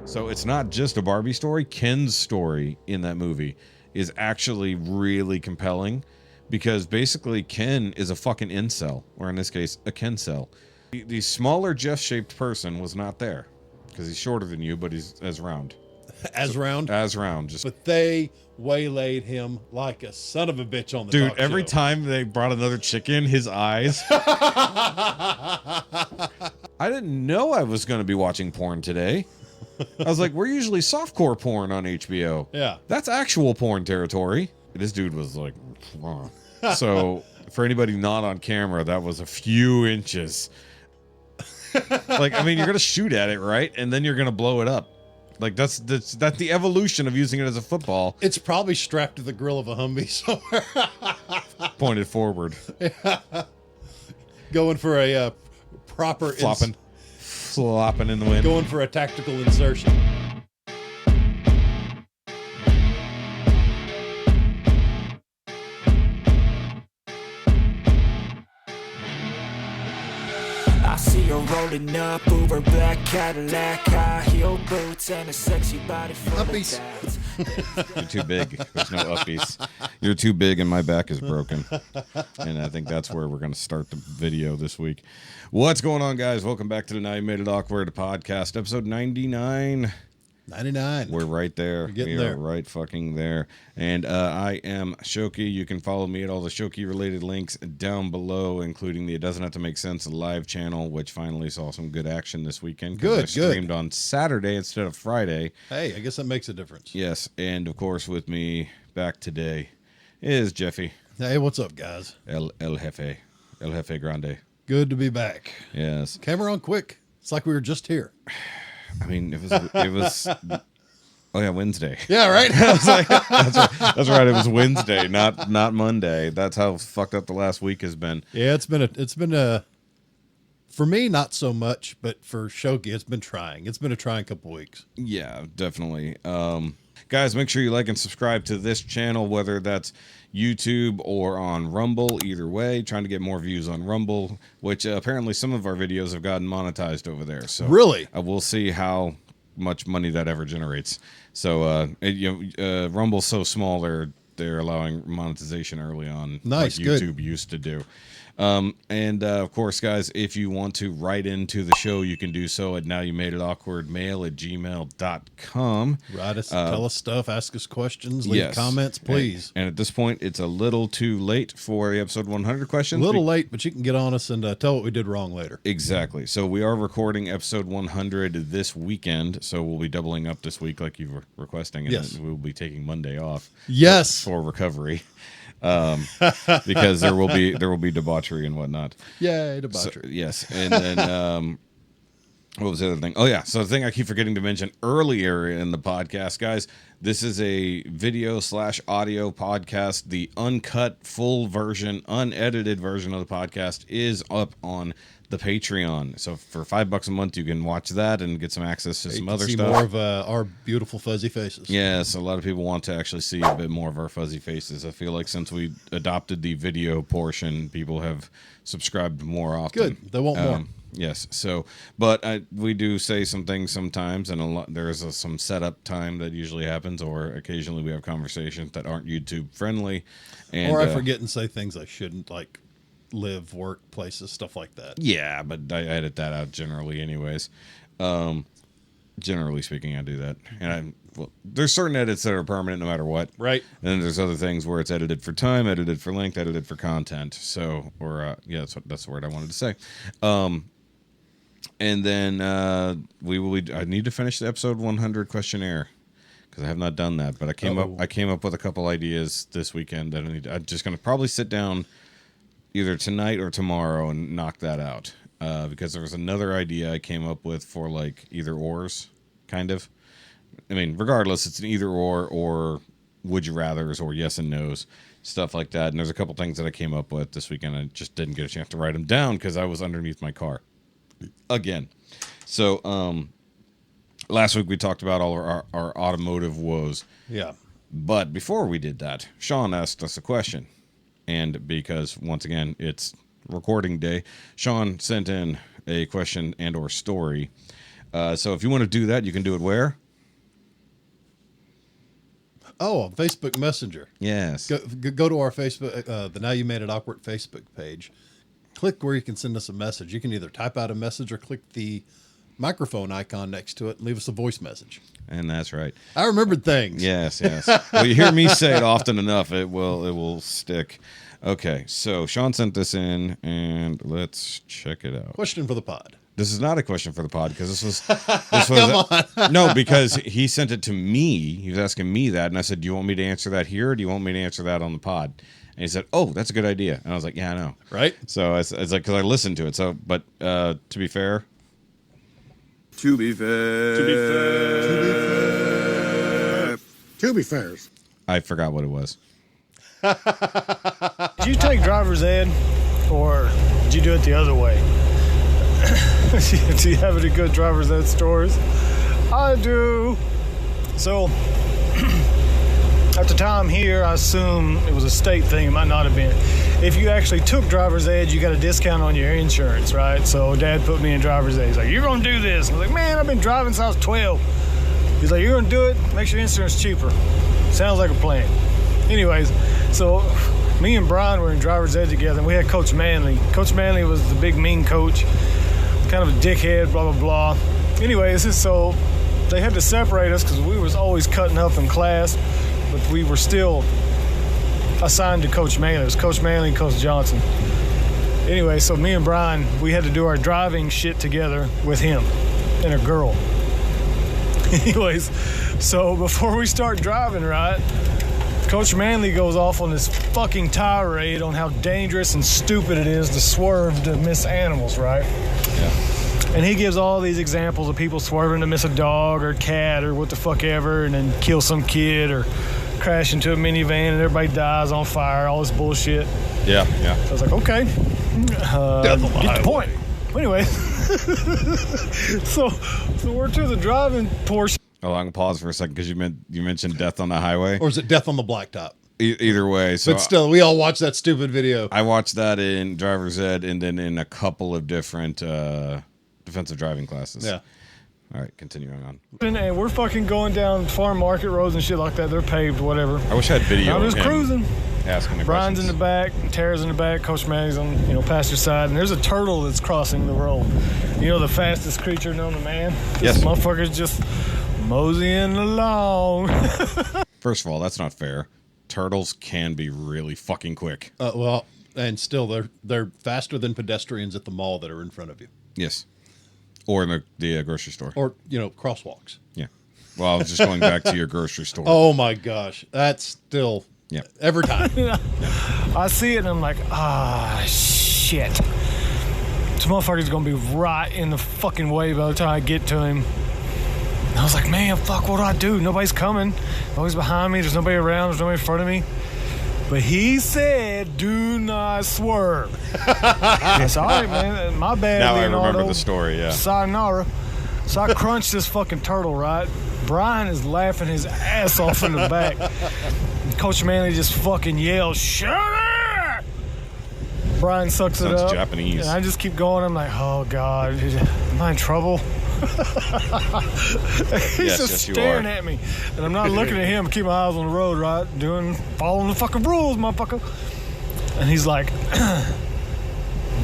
So it's not just a Barbie story. Ken's story in that movie is actually really compelling because basically Ken is a fucking incel, or in this case, a Kencel. The smaller Jeff-shaped person was not there because he's shorter than you, but he's as round. As round? As round. But they waylaid him like a son of a bitch on the Dude, talk every show. time they brought another chick in, his eyes. I didn't know I was going to be watching porn today. I was like, we're usually softcore porn on HBO. Yeah. That's actual porn territory. This dude was like, wow. So for anybody not on camera, that was a few inches. Like, I mean, you're going to shoot at it, right? And then you're going to blow it up. Like, that's the evolution of using it as a football. It's probably strapped to the grill of a Humvee somewhere. Pointed forward. Yeah. Going for a proper... Flopping in the wind. Going for a tactical insertion. I see her rolling up, Uber black Cadillac, high heel boots, and a sexy body full of Uppies. tats. You're too big. There's no uppies. You're too big and my back is broken. And I think that's where we're going to start the video this week. What's going on, guys? Welcome back to the Now You Made It Awkward podcast, episode 99. 99. We're right there. We're getting we are there. right fucking there. And I am Shoky. You can follow me at all the Shoky related links down below, including the It Doesn't Have to Make Sense live channel, which finally saw some good action this weekend. Good, I streamed on Saturday instead of Friday. Hey, I guess that makes a difference. Yes, and of course with me back today is Jefe. Hey, what's up, guys? El Jefe Grande. Good to be back. Yes. Came around quick. It's like we were just here. I mean, it was oh yeah, Wednesday. Yeah, right? I was like, that's right. It was Wednesday, not Monday. That's how fucked up the last week has been. Yeah, it's been a for me, not so much, but for Shoky, it's been trying. It's been a trying couple weeks. Yeah, definitely. Guys, make sure you like and subscribe to this channel, whether that's YouTube or on Rumble. Either way, trying to get more views on Rumble, which apparently some of our videos have gotten monetized over there. So Really? We'll see how much money that ever generates. So Rumble's so small, they're allowing monetization early on, Nice, like good. YouTube used to do. And of course, guys, if you want to write into the show, you can do so at NowYouMadeItAwkwardMail@gmail.com. Write us, tell us stuff, ask us questions, leave Yes. comments, please. And at this point, it's a little too late for the episode 100 A questions. little late, but you can get on us and tell what we did wrong later. Exactly. So we are recording episode 100 this weekend, so we'll be doubling up this week like you were requesting, and Yes. then we'll be taking Monday off Yes. for recovery. Because there will be debauchery and whatnot. Yay, So, debauchery. yes, and then what was the other thing? Oh yeah, so the thing I keep forgetting to mention earlier in the podcast, guys, this is a video/audio podcast. The uncut, full version, unedited version of the podcast is up on the Patreon. So for $5 a month, you can watch that and get some access to You some can other see stuff. more of our beautiful fuzzy faces. Yes, a lot of people want to actually see a bit more of our fuzzy faces. I feel like since we adopted the video portion, people have subscribed more often. Good. They want more. Yes. So, but we do say some things sometimes, and there's some setup time that usually happens, or occasionally we have conversations that aren't YouTube friendly. And, Or I forget and say things I shouldn't, like live, work, places, stuff like that. Yeah, but I edit that out generally, anyways. Generally speaking, I do that, and there's certain edits that are permanent no matter what. Right. And then there's other things where it's edited for time, edited for length, edited for content. So, yeah, that's the word I wanted to say. And then I need to finish the episode 100 questionnaire because I have not done that. But I came up with a couple ideas this weekend that I'm just going to probably sit down either tonight or tomorrow and knock that out. Because there was another idea I came up with for like either ors, kind of. I mean, regardless, it's an either or would you rathers or yes and no's, stuff like that. And there's a couple things that I came up with this weekend. I just didn't get a chance to write them down because I was underneath my car again. So last week we talked about all our automotive woes. Yeah. But before we did that, Sean asked us a question. And because, once again, it's recording day, Sean sent in a question and or story. So if you want to do that, you can do it where? Oh, on Facebook Messenger. Yes. Go to our Facebook, the Now You Made It Awkward Facebook page. Click where you can send us a message. You can either type out a message or click the microphone icon next to it and leave us a voice message. And that's right. I remembered things. Yes. Well, you hear me say it often enough, it will stick. Okay, so Sean sent this in, and let's check it out. Question for the pod. This is not a question for the pod because this was Come on. No, because he sent it to me. He was asking me that, and I said, "Do you want me to answer that here, or do you want me to answer that on the pod?" And he said, "Oh, that's a good idea." And I was like, "Yeah, I know." Right. So it's like because I listened to it. So, but to be fair. To be fair. I forgot what it was. Did you take driver's ed, or did you do it the other way? Do you have any good driver's ed stories? I do. So, at the time here, I assume it was a state thing. It might not have been. If you actually took driver's ed, you got a discount on your insurance, right? So Dad put me in driver's ed. He's like, "You're going to do this." I was like, "Man, I've been driving since I was 12. He's like, "You're going to do it? Makes your insurance cheaper." Sounds like a plan. Anyways, so me and Brian were in driver's ed together, and we had Coach Manley. Coach Manley was the big mean coach, kind of a dickhead, blah, blah, blah. Anyways, so they had to separate us because we was always cutting up in class, but we were still assigned to Coach Manley. It was Coach Manley and Coach Johnson. Anyway, so me and Brian, we had to do our driving shit together with him and a girl. Anyways, so before we start driving, right, Coach Manley goes off on this fucking tirade on how dangerous and stupid it is to swerve to miss animals, right? Yeah. And he gives all these examples of people swerving to miss a dog or a cat or what the fuck ever, and then kill some kid or crash into a minivan and everybody dies on fire, all this bullshit. Yeah. So I was like, okay, get the point. Anyway, so we're to the driving portion. Oh, I'm gonna pause for a second because you mentioned death on the highway, Or is it Death on the Blacktop? Either way. So But still, we all watched that stupid video. I watched that in driver's ed and then in a couple of different defensive driving classes. Yeah. All right, continuing on. And we're fucking going down farm market roads and shit like that. They're paved, whatever. I wish I had video. I'm of just him cruising. asking the Brian's questions. in the back, Tara's in the back, Coach Manny's on, passenger side, and there's a turtle that's crossing the road. The fastest creature known to man? Yes. This motherfucker's just moseying along. First of all, that's not fair. Turtles can be really fucking quick. Well, and still, they're faster than pedestrians at the mall that are in front of you. Yes. Or in the grocery store. Or, crosswalks. Yeah. Well, I was just going back to your grocery store. Oh, my gosh. That's still Yeah. every time. I see it and I'm like, shit. This motherfucker's gonna be right in the fucking way by the time I get to him. And I was like, man, fuck, what do I do? Nobody's coming. Nobody's behind me. There's nobody around. There's nobody in front of me. But he said, do not swerve. It's all right, man. My bad, Now I Leonardo. remember the story, yeah. Sayonara. So I crunched this fucking turtle, right? Brian is laughing his ass off in the back. Coach Manley just fucking yells, shut up! Brian sucks it Sounds up. Japanese. And I just keep going. I'm like, oh, God. Am I in trouble? He's Yes, just you staring are. at me. And I'm not looking at him. Keep my eyes on the road, right? Following the fucking rules, motherfucker. And he's like,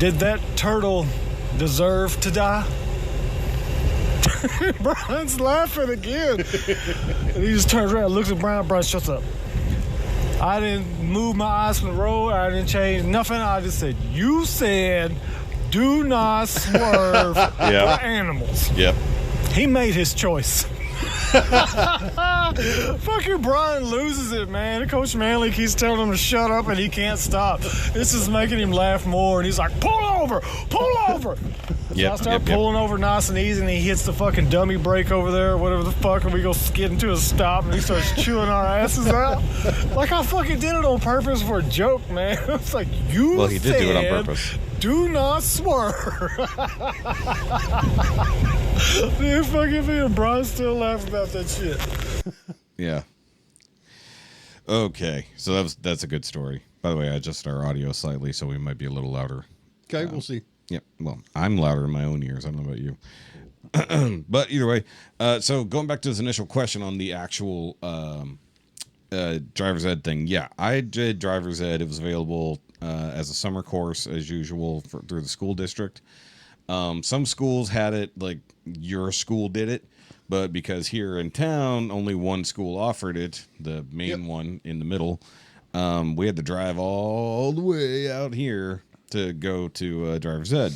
did that turtle deserve to die? Brian's laughing again. And he just turns around, looks at Brian. Brian shuts up. I didn't move my eyes from the road. I didn't change nothing. I just said, you said, do not swerve Yeah. for animals. Yep. He made his choice. Fucking Brian loses it, man. Coach Manley keeps telling him to shut up and he can't stop. This is making him laugh more, and he's like, pull over! So I start pulling over nice and easy, and he hits the fucking dummy brake over there, or whatever the fuck, and we go skidding to a stop, and he starts chewing our asses out. Like I fucking did it on purpose for a joke, man. It's like, Well, he did do it on purpose. Do not swerve. Dude, fucking me and Brian still laughing about that shit. Yeah. Okay, so that's a good story. By the way, I adjusted our audio slightly, so we might be a little louder. Okay, we'll see. Yep. Well, I'm louder in my own ears. I don't know about you. But either way, so going back to his initial question on the actual driver's ed thing, yeah, I did driver's ed. It was available as a summer course as usual through the school district. Some schools had it like your school did it, but because here in town only one school offered it, the main one in the middle, we had to drive all the way out here to go to driver's ed.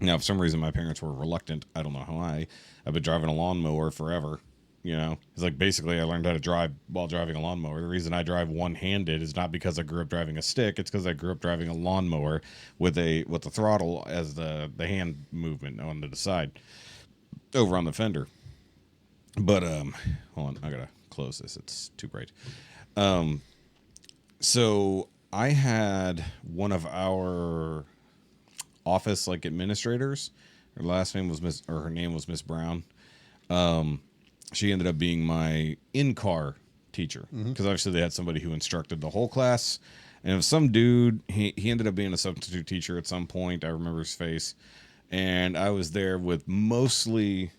Now, for some reason, my parents were reluctant. I don't know how. I've been driving a lawnmower forever. You know, it's like basically I learned how to drive while driving a lawnmower. The reason I drive one-handed is not because I grew up driving a stick. It's because I grew up driving a lawnmower with the throttle as the hand movement on the side over on the fender. But hold on, I gotta close this. It's too bright. So I had one of our office like administrators. Her last name was her name was Miss Brown. She ended up being my in-car teacher because obviously they had somebody who instructed the whole class, and it was some dude. He ended up being a substitute teacher at some point. I remember his face, and I was there with mostly,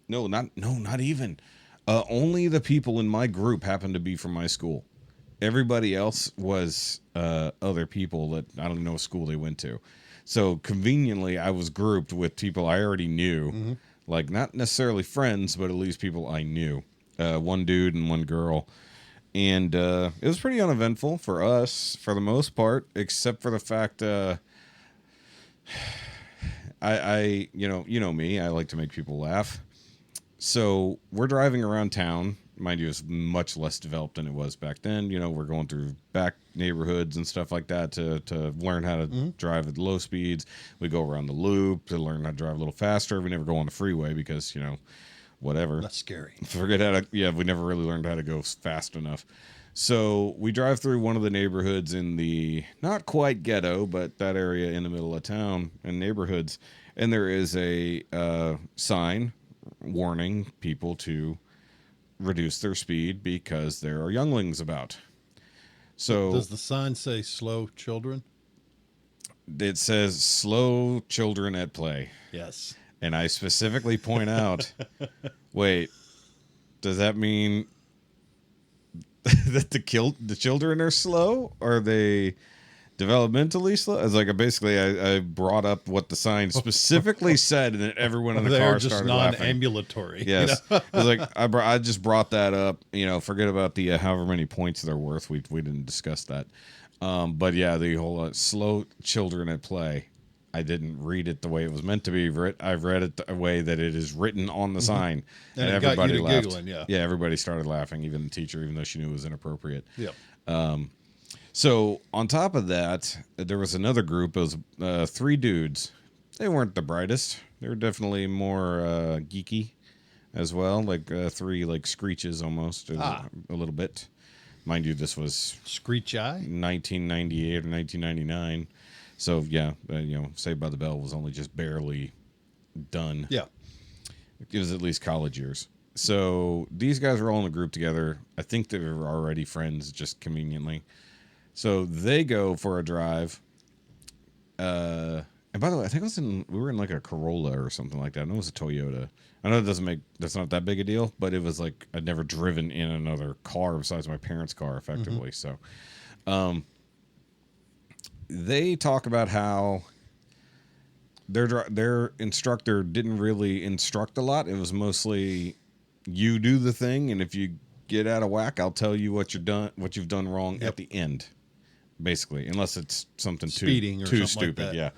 not even. Only the people in my group happened to be from my school. Everybody else was other people that I don't know what school they went to. So conveniently, I was grouped with people I already knew, like not necessarily friends, but at least people I knew. One dude and one girl, and it was pretty uneventful for us for the most part, except for the fact I you know me, I like to make people laugh. So we're driving around town. Mind you, it's much less developed than it was back then. You know, we're going through back neighborhoods and stuff like that to learn how to drive at low speeds. We go around the loop to learn how to drive a little faster. We never go on the freeway because, whatever. That's scary. Forget how to, we never really learned how to go fast enough. So we drive through one of the neighborhoods in the, not quite ghetto, but that area in the middle of town and neighborhoods. And there is a sign warning people to reduce their speed because there are younglings about. So does the sign say slow children? It says slow children at play. Yes. And I specifically point out, wait, does that mean that the children are slow? Or are they developmentally slow? It's like basically I brought up what the sign specifically said, and then everyone in the car started laughing. They're just non-ambulatory. Yes, it was like I just brought that up. Forget about the however many points they're worth. We didn't discuss that. But yeah, the whole slow children at play. I didn't read it the way it was meant to be. I've read it the way that it is written on the sign, and everybody laughed. Giggling, yeah, everybody started laughing, even the teacher, even though she knew it was inappropriate. Yep. So on top of that, there was another group. It was 3 dudes. They weren't the brightest. They were definitely more geeky as well, like 3 like screeches almost, a little bit. Mind you, this was Screech Eye, 1998 or 1999. So yeah, Saved by the Bell was only just barely done. Yeah, it was at least college years. So these guys were all in a group together. I think they were already friends, just conveniently. So they go for a drive. And by the way, I think we were in like a Corolla or something like that. I know it was a Toyota. I know that's not that big a deal, but it was like I'd never driven in another car besides my parents' car effectively. So, they talk about how their instructor didn't really instruct a lot. It was mostly you do the thing, and if you get out of whack, I'll tell you what you've done wrong at the end. Basically, unless it's something speeding or too something stupid, like that.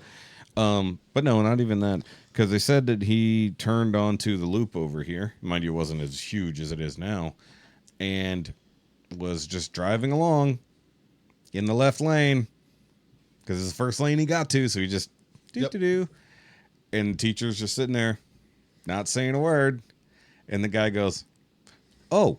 Yeah. But no, not even that, because they said that he turned onto the loop over here. Mind you, it wasn't as huge as it is now, and was just driving along in the left lane because it's the first lane he got to. So he just do, and the teacher's just sitting there, not saying a word, and the guy goes, "Oh,"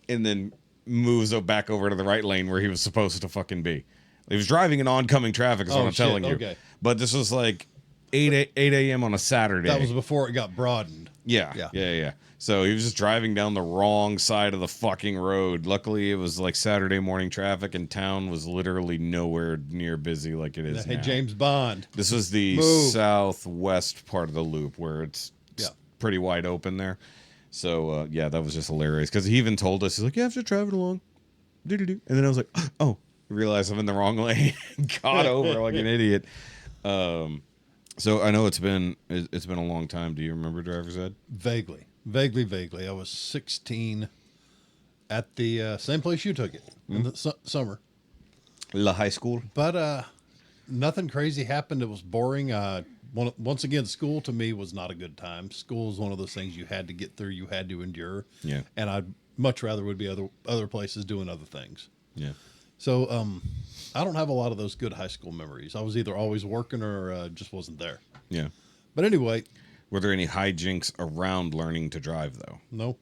and then moves back over to the right lane where he was supposed to fucking be. He was driving in oncoming traffic, is what I'm telling you. Okay. But this was like 8 a.m. on a Saturday. That was before it got broadened. Yeah. So he was just driving down the wrong side of the fucking road. Luckily, it was like Saturday morning traffic, and town was literally nowhere near busy like it is now. Hey, James Bond. This was the southwest part of the loop where it's pretty wide open there. So yeah, that was just hilarious because he even told us, he's like, yeah, I'm just driving along, and then I was like, oh, I realized I'm in the wrong lane, got over like an idiot. So I know it's been a long time. Do you remember driver's ed? Vaguely. I was 16 at the same place you took it in the summer. La high school. But nothing crazy happened. It was boring. Once again, school to me was not a good time. School is one of those things you had to get through, you had to endure. Yeah. And I'd much rather would be other places doing other things. Yeah. So I don't have a lot of those good high school memories. I was either always working or just wasn't there. Yeah. But anyway. Were there any hijinks around learning to drive, though? No.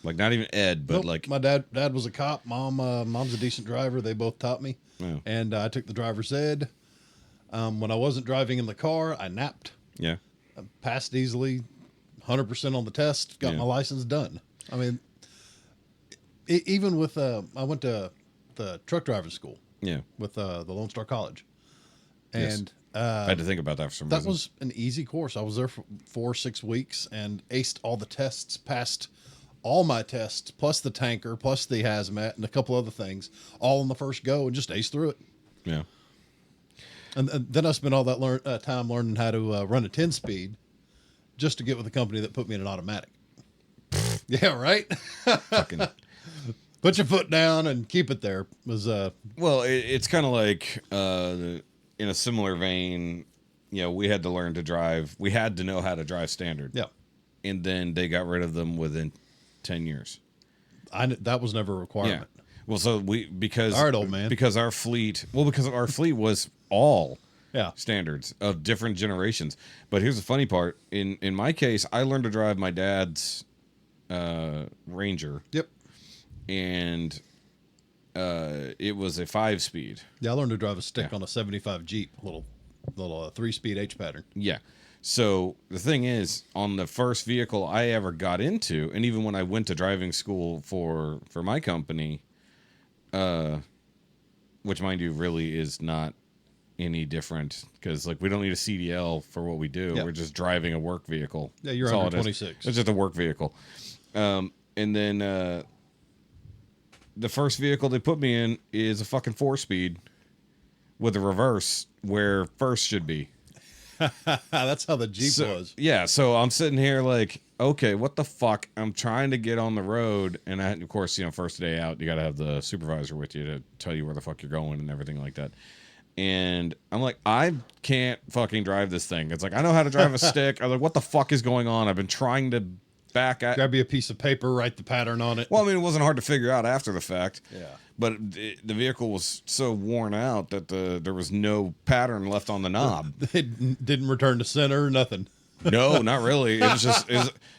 Like, not even Ed, but nope. like... My dad was a cop. Mom's a decent driver. They both taught me. Yeah. And I took the driver's ed. When I wasn't driving in the car, I napped. Yeah. I passed easily, 100% on the test, got my license done. I mean, even with... I went to the truck driving school. Yeah. With the Lone Star College. And... I had to think about that for some reason. That was an easy course. I was there for 4 or 6 weeks and aced all the tests, passed all my tests, plus the tanker, plus the hazmat, and a couple other things, all in the first go, and just aced through it. Yeah. And then I spent all that time learning how to run a 10-speed just to get with a company that put me in an automatic. Yeah, right? Fucking... Put your foot down and keep it there. Well, it's kind of like... in a similar vein, we had to learn to drive. We had to know how to drive standard. Yeah. And then they got rid of them within 10 years. That was never a requirement. Yeah. Well, so because all right, old man. Because our fleet was all standards of different generations. But here's the funny part. In my case, I learned to drive my dad's Ranger. Yep. And it was a 5-speed. Yeah, I learned to drive a stick on a 75 Jeep, little 3-speed H pattern. Yeah. So the thing is, on the first vehicle I ever got into, and even when I went to driving school for my company, which mind you really is not any different because like we don't need a CDL for what we do. Yep. We're just driving a work vehicle. Yeah, you're That's under all 26. It's just a work vehicle. And then the first vehicle they put me in is a fucking 4-speed with a reverse where first should be. That's how the Jeep was. Yeah, so I'm sitting here like, okay, what the fuck? I'm trying to get on the road, and of course, first day out, you got to have the supervisor with you to tell you where the fuck you're going and everything like that. And I'm like, I can't fucking drive this thing. It's like, I know how to drive a stick. I'm like, what the fuck is going on? I've been trying to grab you a piece of paper, write the pattern on it. Well, I mean, it wasn't hard to figure out after the fact. Yeah. But the vehicle was so worn out that there was no pattern left on the knob. It didn't return to center, nothing. No, not really. It was just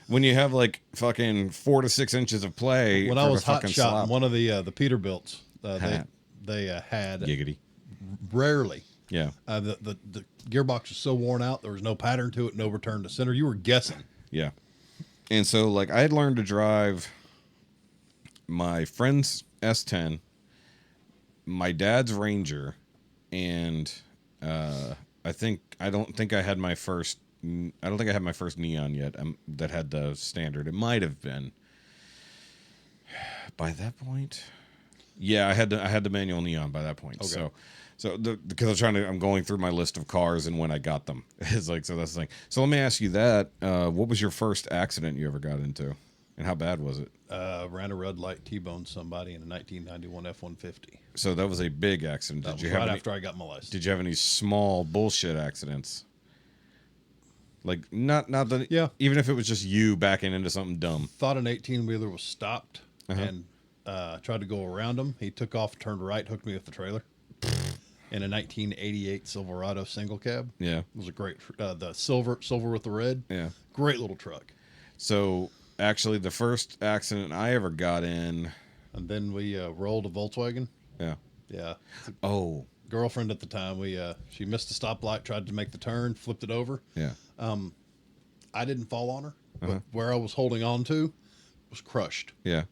when you have like fucking 4 to 6 inches of play. When I was hot shot, one of the Peterbilts, they had giggity. Rarely. Yeah. The gearbox was so worn out, there was no pattern to it, no return to center. You were guessing. Yeah. And so, like, I had learned to drive my friend's S10, my dad's Ranger, and I don't think I had my first Neon yet. That had the standard. It might have been by that point. Yeah, I had the manual Neon by that point. Okay. So because I'm going through my list of cars and when I got them. It's like, so that's the thing. So let me ask you that. What was your first accident you ever got into? And how bad was it? Ran a red light, T-boned somebody in a 1991 F-150. So that was a big accident. That was right after I got my license. Did you have any small bullshit accidents? Like, not that... Yeah. Even if it was just you backing into something dumb. Thought an 18-wheeler was stopped and tried to go around him. He took off, turned right, hooked me with the trailer. In a 1988 Silverado single cab. Yeah. It was a great... the silver with the red. Yeah. Great little truck. So... Actually, the first accident I ever got in... And then we rolled a Volkswagen. Yeah. Yeah. Oh. Girlfriend at the time, she missed a stoplight, tried to make the turn, flipped it over. Yeah. I didn't fall on her, but where I was holding on to was crushed. Yeah.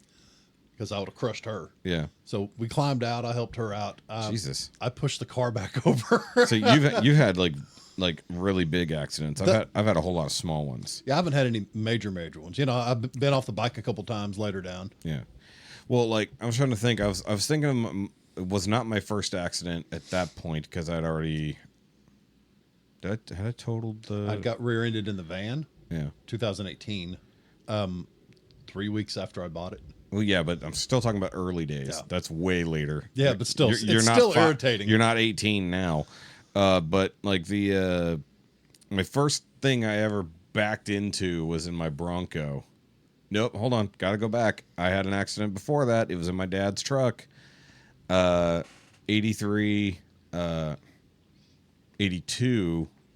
Because I would have crushed her. Yeah. So we climbed out. I helped her out. Jesus. I pushed the car back over. So you've had like like really big accidents. I've had a whole lot of small ones. Yeah, I haven't had any major ones. You know, I've been off the bike a couple times later down. Yeah. Well, like I was trying to think. I was thinking it was not my first accident at that point because I'd already had I totaled the. I got rear-ended in the van. Yeah. 2018. 3 weeks after I bought it. Well, yeah, but I'm still talking about early days. Yeah. That's way later. Yeah, but still, you're it's not still irritating. You're not 18 now. But like my first thing I ever backed into was in my Bronco. Nope, hold on. Got to go back. I had an accident before that. It was in my dad's truck. 82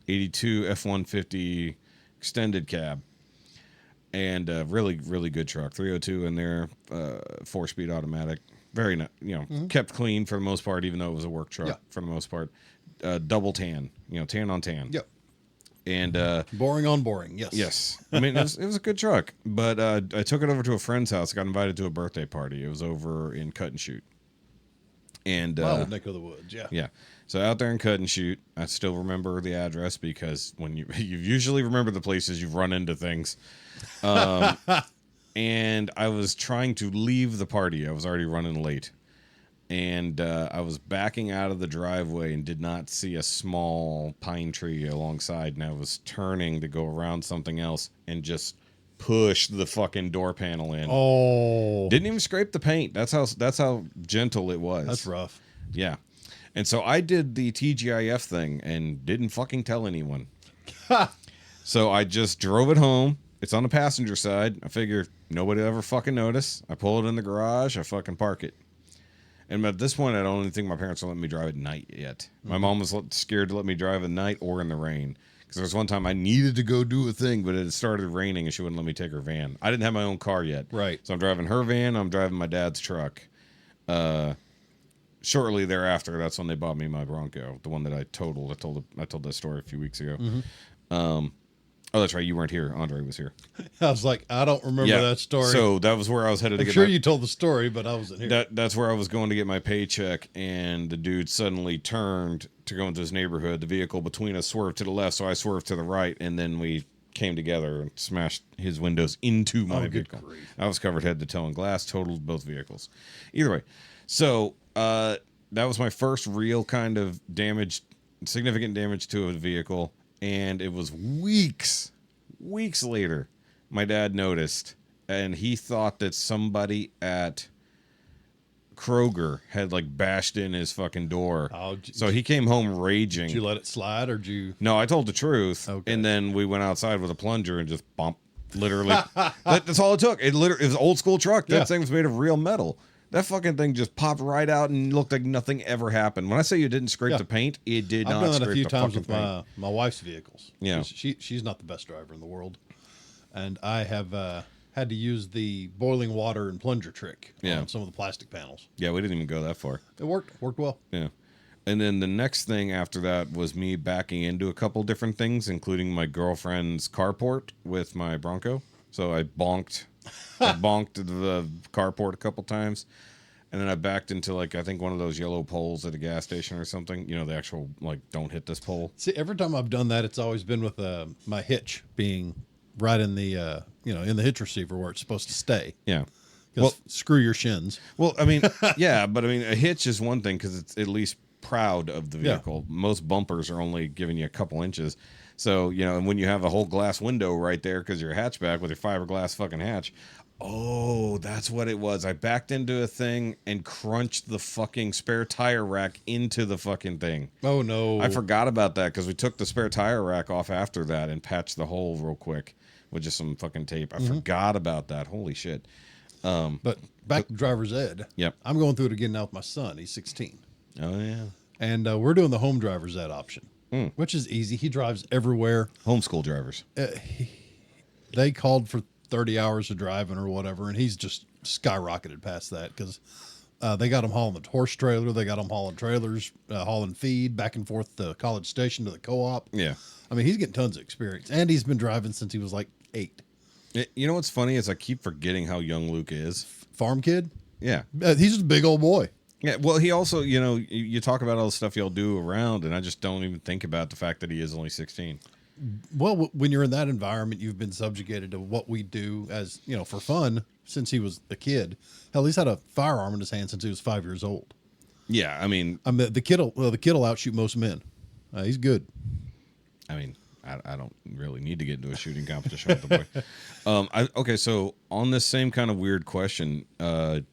F-150 extended cab. And really, really good truck. 302 in there, 4-speed automatic. Very, kept clean for the most part, even though it was a work truck for the most part. Double tan, tan on tan. Yep. And boring on boring. Yes. Yes. I mean, it was a good truck, but I took it over to a friend's house. I got invited to a birthday party. It was over in Cut and Shoot. And my old neck of the woods. Yeah. Yeah. So out there in Cut and Shoot, I still remember the address because when you usually remember the places you've run into things. And I was trying to leave the party. I was already running late. And I was backing out of the driveway and did not see a small pine tree alongside. And I was turning to go around something else and just pushed the fucking door panel in. Oh. Didn't even scrape the paint. That's how gentle it was. That's rough. Yeah. And so I did the TGIF thing and didn't fucking tell anyone. So I just drove it home. It's on the passenger side. I figure nobody will ever fucking notice. I pull it in the garage. I fucking park it. And at this point, I don't even think my parents will let me drive at night yet. My mom was scared to let me drive at night or in the rain. Because there was one time I needed to go do a thing, but it had started raining and she wouldn't let me take her van. I didn't have my own car yet. Right. So I'm driving her van. I'm driving my dad's truck. Shortly thereafter, that's when they bought me my Bronco, the one that I totaled. I told that story a few weeks ago. Oh, that's right. You weren't here. Andre was here. I was like, I don't remember that story. So that was where I was headed. I'm sure you told the story, but I wasn't here. That's where I was going to get my paycheck, and the dude suddenly turned to go into his neighborhood. The vehicle between us swerved to the left, so I swerved to the right, and then we came together and smashed his windows into my vehicle. I was covered head to toe in glass, totaled both vehicles. Either way, so that was my first real kind of significant damage to a vehicle. And it was weeks later, my dad noticed, and he thought that somebody at Kroger had like bashed in his fucking door. So he came home raging. Did you let it slide or did you? No, I told the truth. Okay. And then we went outside with a plunger and just bump. Literally. That's all it took. It was an old school truck. That thing was made of real metal. That fucking thing just popped right out and looked like nothing ever happened. When I say you didn't scrape the paint, it did not scrape the fucking paint. I've done that a few times with my wife's vehicles. Yeah. She's not the best driver in the world. And I have had to use the boiling water and plunger trick on some of the plastic panels. Yeah, we didn't even go that far. It worked well. Yeah. And then the next thing after that was me backing into a couple different things, including my girlfriend's carport with my Bronco. So I bonked the carport a couple times, and then I backed into like I think one of those yellow poles at a gas station or something. You know, the actual like don't hit this pole. See, every time I've done that, it's always been with my hitch being right in the in the hitch receiver where it's supposed to stay. Yeah. Well, screw your shins. Well, I mean, yeah, but I mean, a hitch is one thing because it's at least proud of the vehicle. Yeah. Most bumpers are only giving you a couple inches. So, and when you have a whole glass window right there because you're a hatchback with your fiberglass fucking hatch. Oh, that's what it was. I backed into a thing and crunched the fucking spare tire rack into the fucking thing. Oh, no. I forgot about that because we took the spare tire rack off after that and patched the hole real quick with just some fucking tape. I forgot about that. Holy shit. But back to driver's ed. Yep. I'm going through it again now with my son. He's 16. Oh, yeah. And we're doing the home driver's ed option. Which is easy. He drives everywhere. Homeschool drivers. They called for 30 hours of driving or whatever, and he's just skyrocketed past that because they got him hauling the horse trailer. They got him hauling trailers, hauling feed back and forth to College Station to the co-op. Yeah. I mean, he's getting tons of experience, and he's been driving since he was like 8. You know what's funny is I keep forgetting how young Luke is. Farm kid? Yeah. He's just a big old boy. Yeah, well, he also, you talk about all the stuff y'all do around, and I just don't even think about the fact that he is only 16. Well, when you're in that environment, you've been subjugated to what we do as, for fun since he was a kid. Hell, he's had a firearm in his hand since he was 5 years old. Yeah, I mean, the kid'll outshoot most men. He's good. I mean, I don't really need to get into a shooting competition with the boy. Okay, so on this same kind of weird question,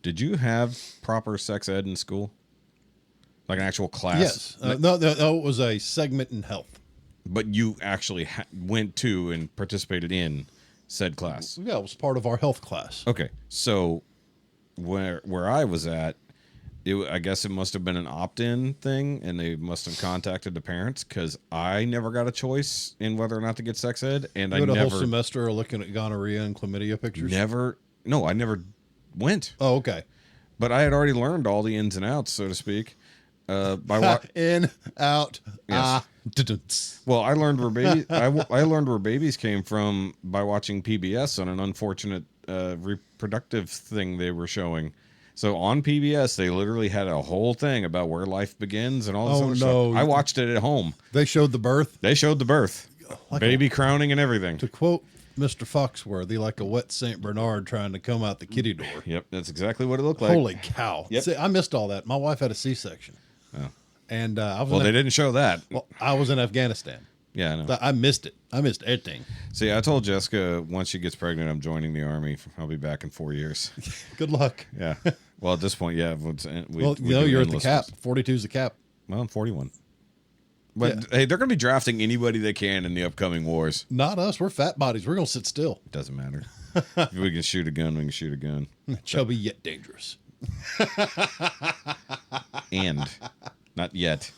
did you have proper sex ed in school? Like an actual class? Yes. No, it was a segment in health. But you actually went to and participated in said class? Yeah, it was part of our health class. Okay, so where I was at, I guess it must have been an opt-in thing, and they must have contacted the parents, because I never got a choice in whether or not to get sex ed, and I You had a never whole semester looking at gonorrhea and chlamydia pictures. I never went. Oh, okay. But I had already learned all the ins and outs, so to speak. In, out, Yes. Well, I learned where babies. I learned where babies came from by watching PBS on an unfortunate reproductive thing they were showing. So on PBS, they literally had a whole thing about where life begins and all this other stuff. I watched it at home. They showed the birth. They showed the birth, baby crowning and everything. To quote Mr. Foxworthy, like a wet St. Bernard trying to come out the kitty door. Yep, that's exactly what it looked like. Holy cow. Yep. See, I missed all that. My wife had a C-section. Oh. And they didn't show that. Well, I was in Afghanistan. Yeah, I know. I missed it. I missed everything. See, I told Jessica once she gets pregnant, I'm joining the Army. I'll be back in 4 years. Good luck. Yeah. Well, at this point, yeah. You're at the cap. 42 is the cap. Well, I'm 41. But hey, they're going to be drafting anybody they can in the upcoming wars. Not us. We're fat bodies. We're going to sit still. Doesn't matter. If we can shoot a gun, we can shoot a gun. Chubby yet dangerous. And not yet.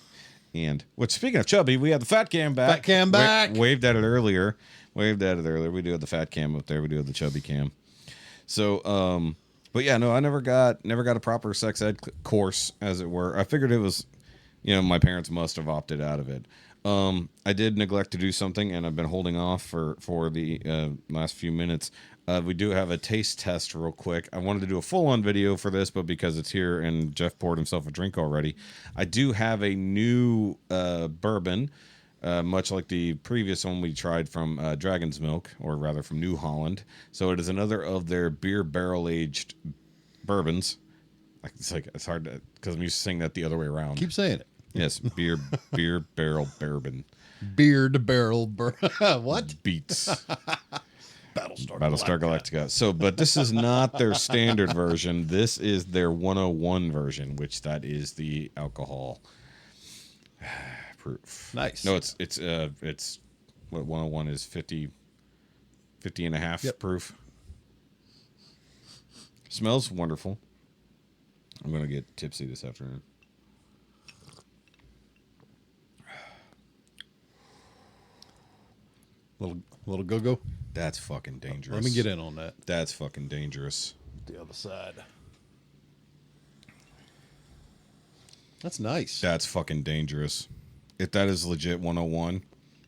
And which, speaking of chubby, we have the fat cam back. Fat cam back. Waved at it earlier. We do have the fat cam up there. We do have the chubby cam. So, but yeah, no, I never got a proper sex ed course, as it were. I figured it was, my parents must have opted out of it. I did neglect to do something, and I've been holding off for the last few minutes. We do have a taste test real quick. I wanted to do a full-on video for this, but because it's here and Jeff poured himself a drink already, I do have a new bourbon, much like the previous one we tried from Dragon's Milk, or rather from New Holland. So it is another of their beer barrel-aged bourbons. It's hard to, because I'm used to saying that the other way around. Keep saying it. Yes, beer barrel bourbon. Beard barrel what? Beats. Battlestar Galactica. So, but this is not their standard version. This is their 101 version, which that is the alcohol proof. Nice. No, it's what 101 is 50 and a half proof. Smells wonderful. I'm going to get tipsy this afternoon. Little go-go. That's fucking dangerous. Let me get in on that. That's fucking dangerous. The other side. That's nice. That's fucking dangerous. If that is legit 101,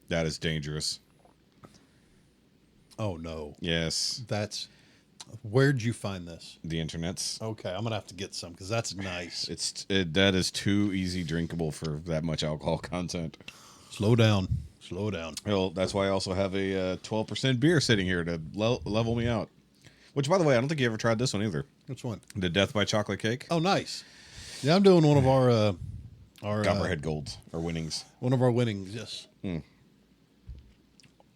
that is dangerous. Oh, no. Yes. Where'd you find this? The internet's. Okay, I'm going to have to get some, because that's nice. That is too easy drinkable for that much alcohol content. Slow down. Well, that's why I also have a 12% beer sitting here to level me out. Which, by the way, I don't think you ever tried this one either. Which one? The Death by Chocolate Cake. Oh, nice. Yeah, I'm doing one of our Copperhead Golds, or winnings. One of our winnings, yes.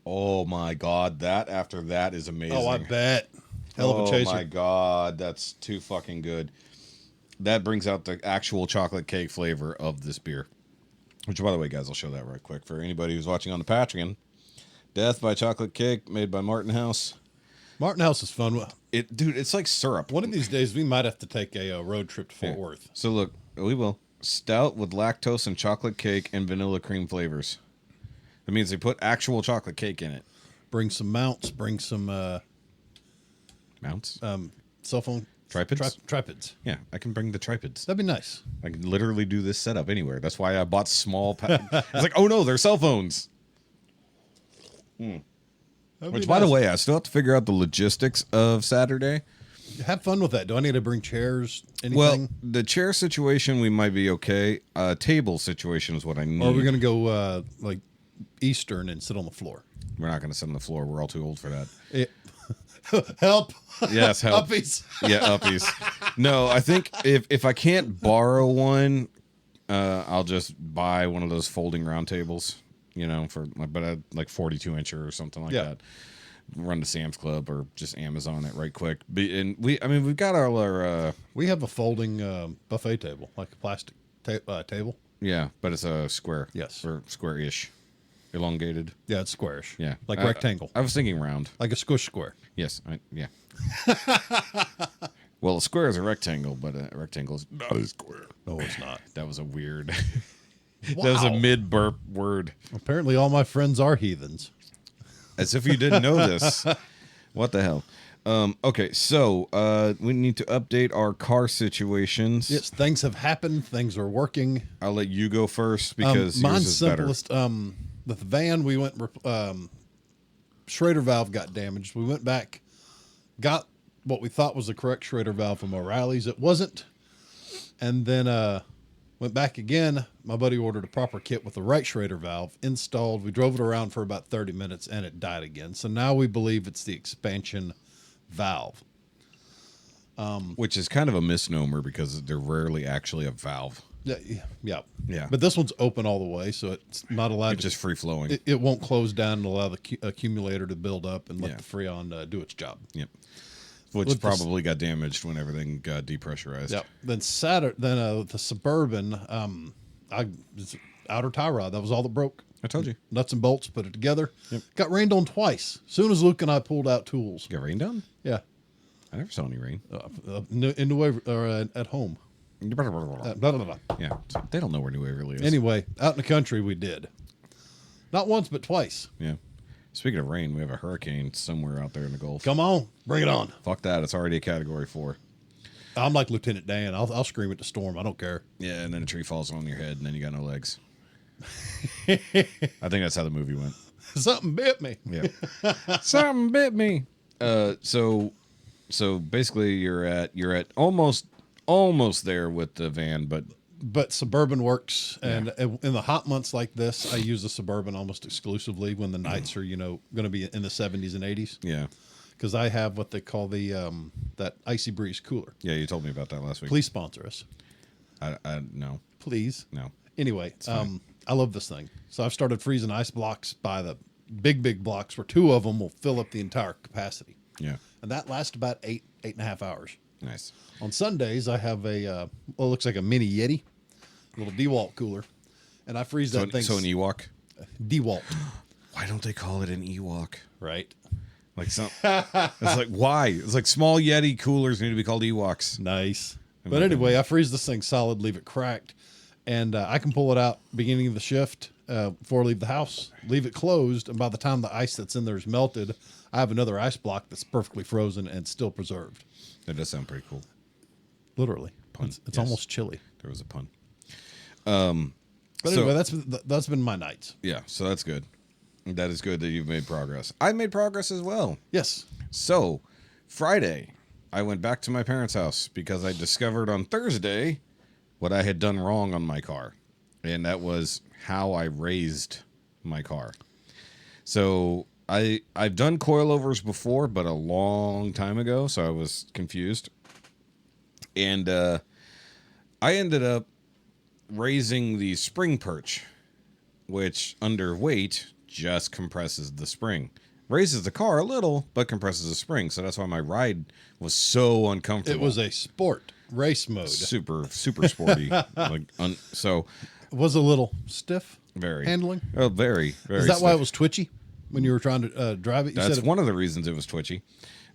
Oh, my God. That after that is amazing. Oh, I bet. Hell of a chaser. Oh, my God. That's too fucking good. That brings out the actual chocolate cake flavor of this beer. Which, by the way, guys, I'll show that right quick for anybody who's watching on the Patreon. Death by Chocolate Cake, made by Martin House. Martin House is fun. Dude, it's like syrup. One of these days, we might have to take a road trip to Fort Worth. So look, we will. Stout with lactose and chocolate cake and vanilla cream flavors. That means they put actual chocolate cake in it. Bring some mounts. Bring some mounts. Cell phone tripods. Tripods. Yeah, I can bring the tripods. That'd be nice. I can literally do this setup anywhere. That's why I bought small. It's like, oh no, they're cell phones. Which, by the way, I still have to figure out the logistics of Saturday. Have fun with that. Do I need to bring chairs? Anything? Well, the chair situation we might be okay. Table situation is what I need. Or are we going to go like Eastern and sit on the floor? We're not going to sit on the floor. We're all too old for that. Help. Yes, help. Uppies. Yeah, uppies. No, I think if I can't borrow one, I'll just buy one of those folding round tables, for like 42-incher or something like that. Run to Sam's Club or just Amazon it right quick. And we've got our we have a folding buffet table, like a plastic table. Yeah, but it's a square. Yes. Or square-ish. Elongated. Yeah, it's squarish. Yeah. Like rectangle. I was thinking round. Like a squish square. Yes. Yeah. Well, a square is a rectangle, but a rectangle is not a square. No, it's not. That was a weird. Wow. That was a mid-burp word. Apparently all my friends are heathens. As if you didn't know this. What the hell? Okay, so we need to update our car situations. Yes, things have happened. Things are working. I'll let you go first because yours mine's is simplest. With the van, we went. Schrader valve got damaged. We went back, got what we thought was the correct Schrader valve from O'Reilly's. It wasn't, and then went back again. My buddy ordered a proper kit with the right Schrader valve installed. We drove it around for about 30 minutes, and it died again. So now we believe it's the expansion valve. Which is kind of a misnomer because they're rarely actually a valve. Yeah. Yeah. But this one's open all the way, so it's not allowed It's just free flowing. It won't close down and allow the accumulator to build up and let Yeah. the Freon do its job. Yep. Which probably got damaged when everything got depressurized. Yep. Then the Suburban, it's outer tie rod. That was all that broke. I told you. Nuts and bolts, put it together. Yep. Got rained on twice. Soon as Luke and I pulled out tools. Got rained on? Yeah. I never saw any rain. In the way or at home. Blah, blah, blah. Yeah. So they don't know where New Waverly is. Anyway, out in the country we did. Not once, but twice. Yeah. Speaking of rain, we have a hurricane somewhere out there in the Gulf. Come on, bring it on. Fuck that. It's already a Category 4. I'm like Lieutenant Dan. I'll scream at the storm. I don't care. Yeah, and then a tree falls on your head, and then you got no legs. I think that's how the movie went. Something bit me. Yeah. Something bit me. So basically you're at almost there with the van, but Suburban works, and in the hot months like this, I use the Suburban almost exclusively when the nights are going to be in the 70s and 80s. Yeah. Because I have what they call the that Icy Breeze cooler. Yeah, you told me about that last week. Please sponsor us. I no. Please. No. Anyway, I love this thing. So I've started freezing ice blocks by the big blocks where 2 of them will fill up the entire capacity. Yeah. And that lasts about 8.5 hours. Nice. On Sundays, I have a, it looks like a mini Yeti, little DeWalt cooler. And I freeze that thing. So an Ewok? DeWalt. Why don't they call it an Ewok? Right. Like it's like, why? It's like small Yeti coolers need to be called Ewoks. Nice. But anyway, I freeze this thing solid, leave it cracked. And I can pull it out beginning of the shift before I leave the house, leave it closed. And by the time the ice that's in there is melted, I have another ice block that's perfectly frozen and still preserved. That does sound pretty cool. Literally. Pun. It's Yes. almost chilly. There was a pun. But anyway, that's been my nights. Yeah, so that's good. That is good that you've made progress. I made progress as well. Yes. So, Friday, I went back to my parents' house because I discovered on Thursday what I had done wrong on my car. And that was how I raised my car. So, I've done coilovers before, but a long time ago, so I was confused. And I ended up raising the spring perch, which under weight just compresses the spring. Raises the car a little, but compresses the spring. So that's why my ride was so uncomfortable. It was a sport race mode. Super sporty. So It was a little stiff. very handling. Oh, very. Is that why stiff. it was twitchy when you were trying to drive it? You That's said one of the reasons it was twitchy.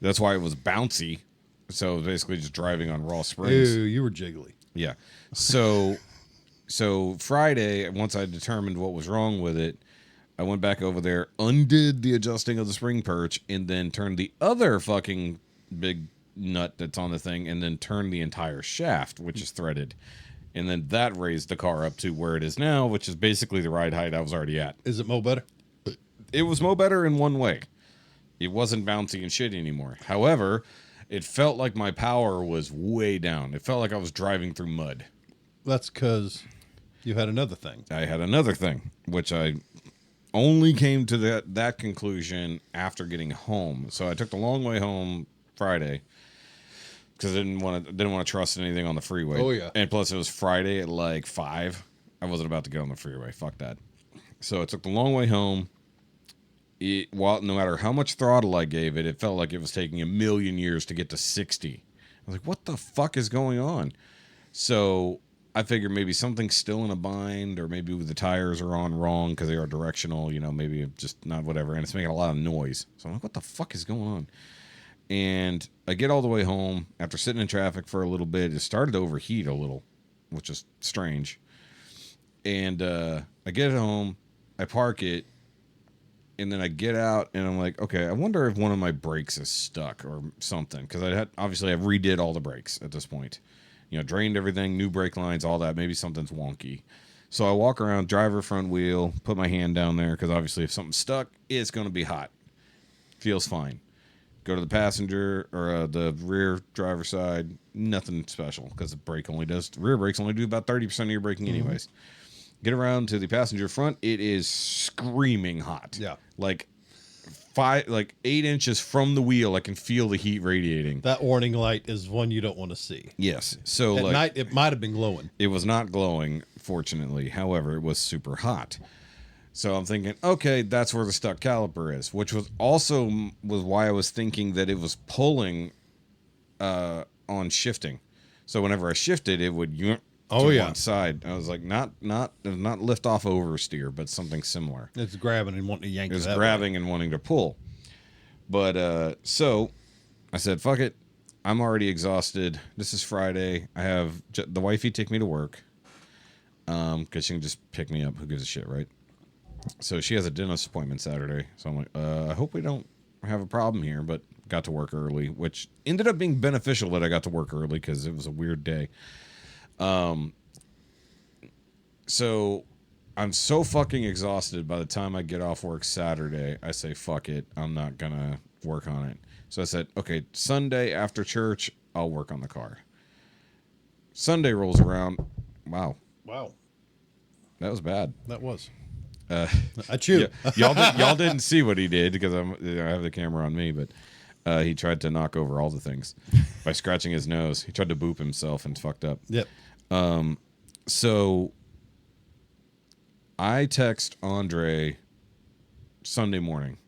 That's why it was bouncy. So basically just driving on raw springs. Ew, you were jiggly. Yeah. So Friday, once I determined what was wrong with it, I went back over there, undid the adjusting of the spring perch, and then turned the other fucking big nut that's on the thing, and then turned the entire shaft, which is threaded. And then that raised the car up to where it is now, which is basically the ride height I was already at. Is it mo better? It was mo better in one way. It wasn't bouncy and shitty anymore. However, it felt like my power was way down. It felt like I was driving through mud. That's because you had another thing. I had another thing, which I only came to that conclusion after getting home. So I took the long way home Friday because I didn't want to trust anything on the freeway. Oh, yeah. And plus it was Friday at like 5. I wasn't about to get on the freeway. Fuck that. So I took the long way home. No matter how much throttle I gave it, it felt like it was taking a million years to get to 60. I was like, what the fuck is going on? So I figured maybe something's still in a bind, or maybe the tires are on wrong because they are directional, maybe just not whatever. And it's making a lot of noise. So I'm like, what the fuck is going on? And I get all the way home after sitting in traffic for a little bit. It started to overheat a little, which is strange. And I get home, I park it, and then I get out, and I'm like, okay, I wonder if one of my brakes is stuck or something. Because obviously I redid all the brakes at this point. Drained everything, new brake lines, all that. Maybe something's wonky. So I walk around, driver front wheel, put my hand down there, because obviously if something's stuck, it's going to be hot. Feels fine. Go to the passenger or the rear driver side, nothing special, because the rear brakes only do about 30% of your braking anyways. Get around to the passenger front, it is screaming hot. Yeah. Like 8 inches from the wheel, I can feel the heat radiating. That warning light is one you don't want to see. Yes. So At night, it might have been glowing. It was not glowing, fortunately. However, it was super hot. So I'm thinking, okay, that's where the stuck caliper is, which was why I was thinking that it was pulling on shifting. So whenever I shifted, it would one side. I was like, not lift off oversteer, but something similar. It's grabbing and wanting to yank. It was grabbing and wanting to pull. But so I said, fuck it. I'm already exhausted. This is Friday. I have the wifey take me to work because she can just pick me up. Who gives a shit, right? So she has a dentist appointment Saturday. So I'm like, I hope we don't have a problem here, but got to work early, which ended up being beneficial that I got to work early because it was a weird day. So I'm so fucking exhausted by the time I get off work Saturday, I say, fuck it. I'm not gonna work on it. So I said, okay, Sunday after church, I'll work on the car. Sunday rolls around. Wow. That was bad. That was. I chewed. Y'all didn't see what he did because I have the camera on me, but he tried to knock over all the things by scratching his nose. He tried to boop himself and fucked up. Yep. So I text Andre Sunday morning.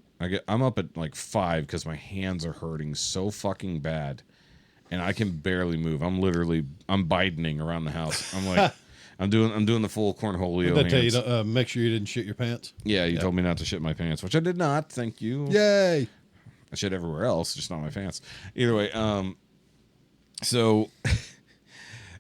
I'm up at like 5 because my hands are hurting so fucking bad, and I can barely move. I'm Bidening around the house. I'm like. I'm doing the full cornholio. Did I tell you make sure you didn't shit your pants? Yeah, you told me not to shit my pants, which I did not. Thank you. Yay! I shit everywhere else, just not my pants. Either way, so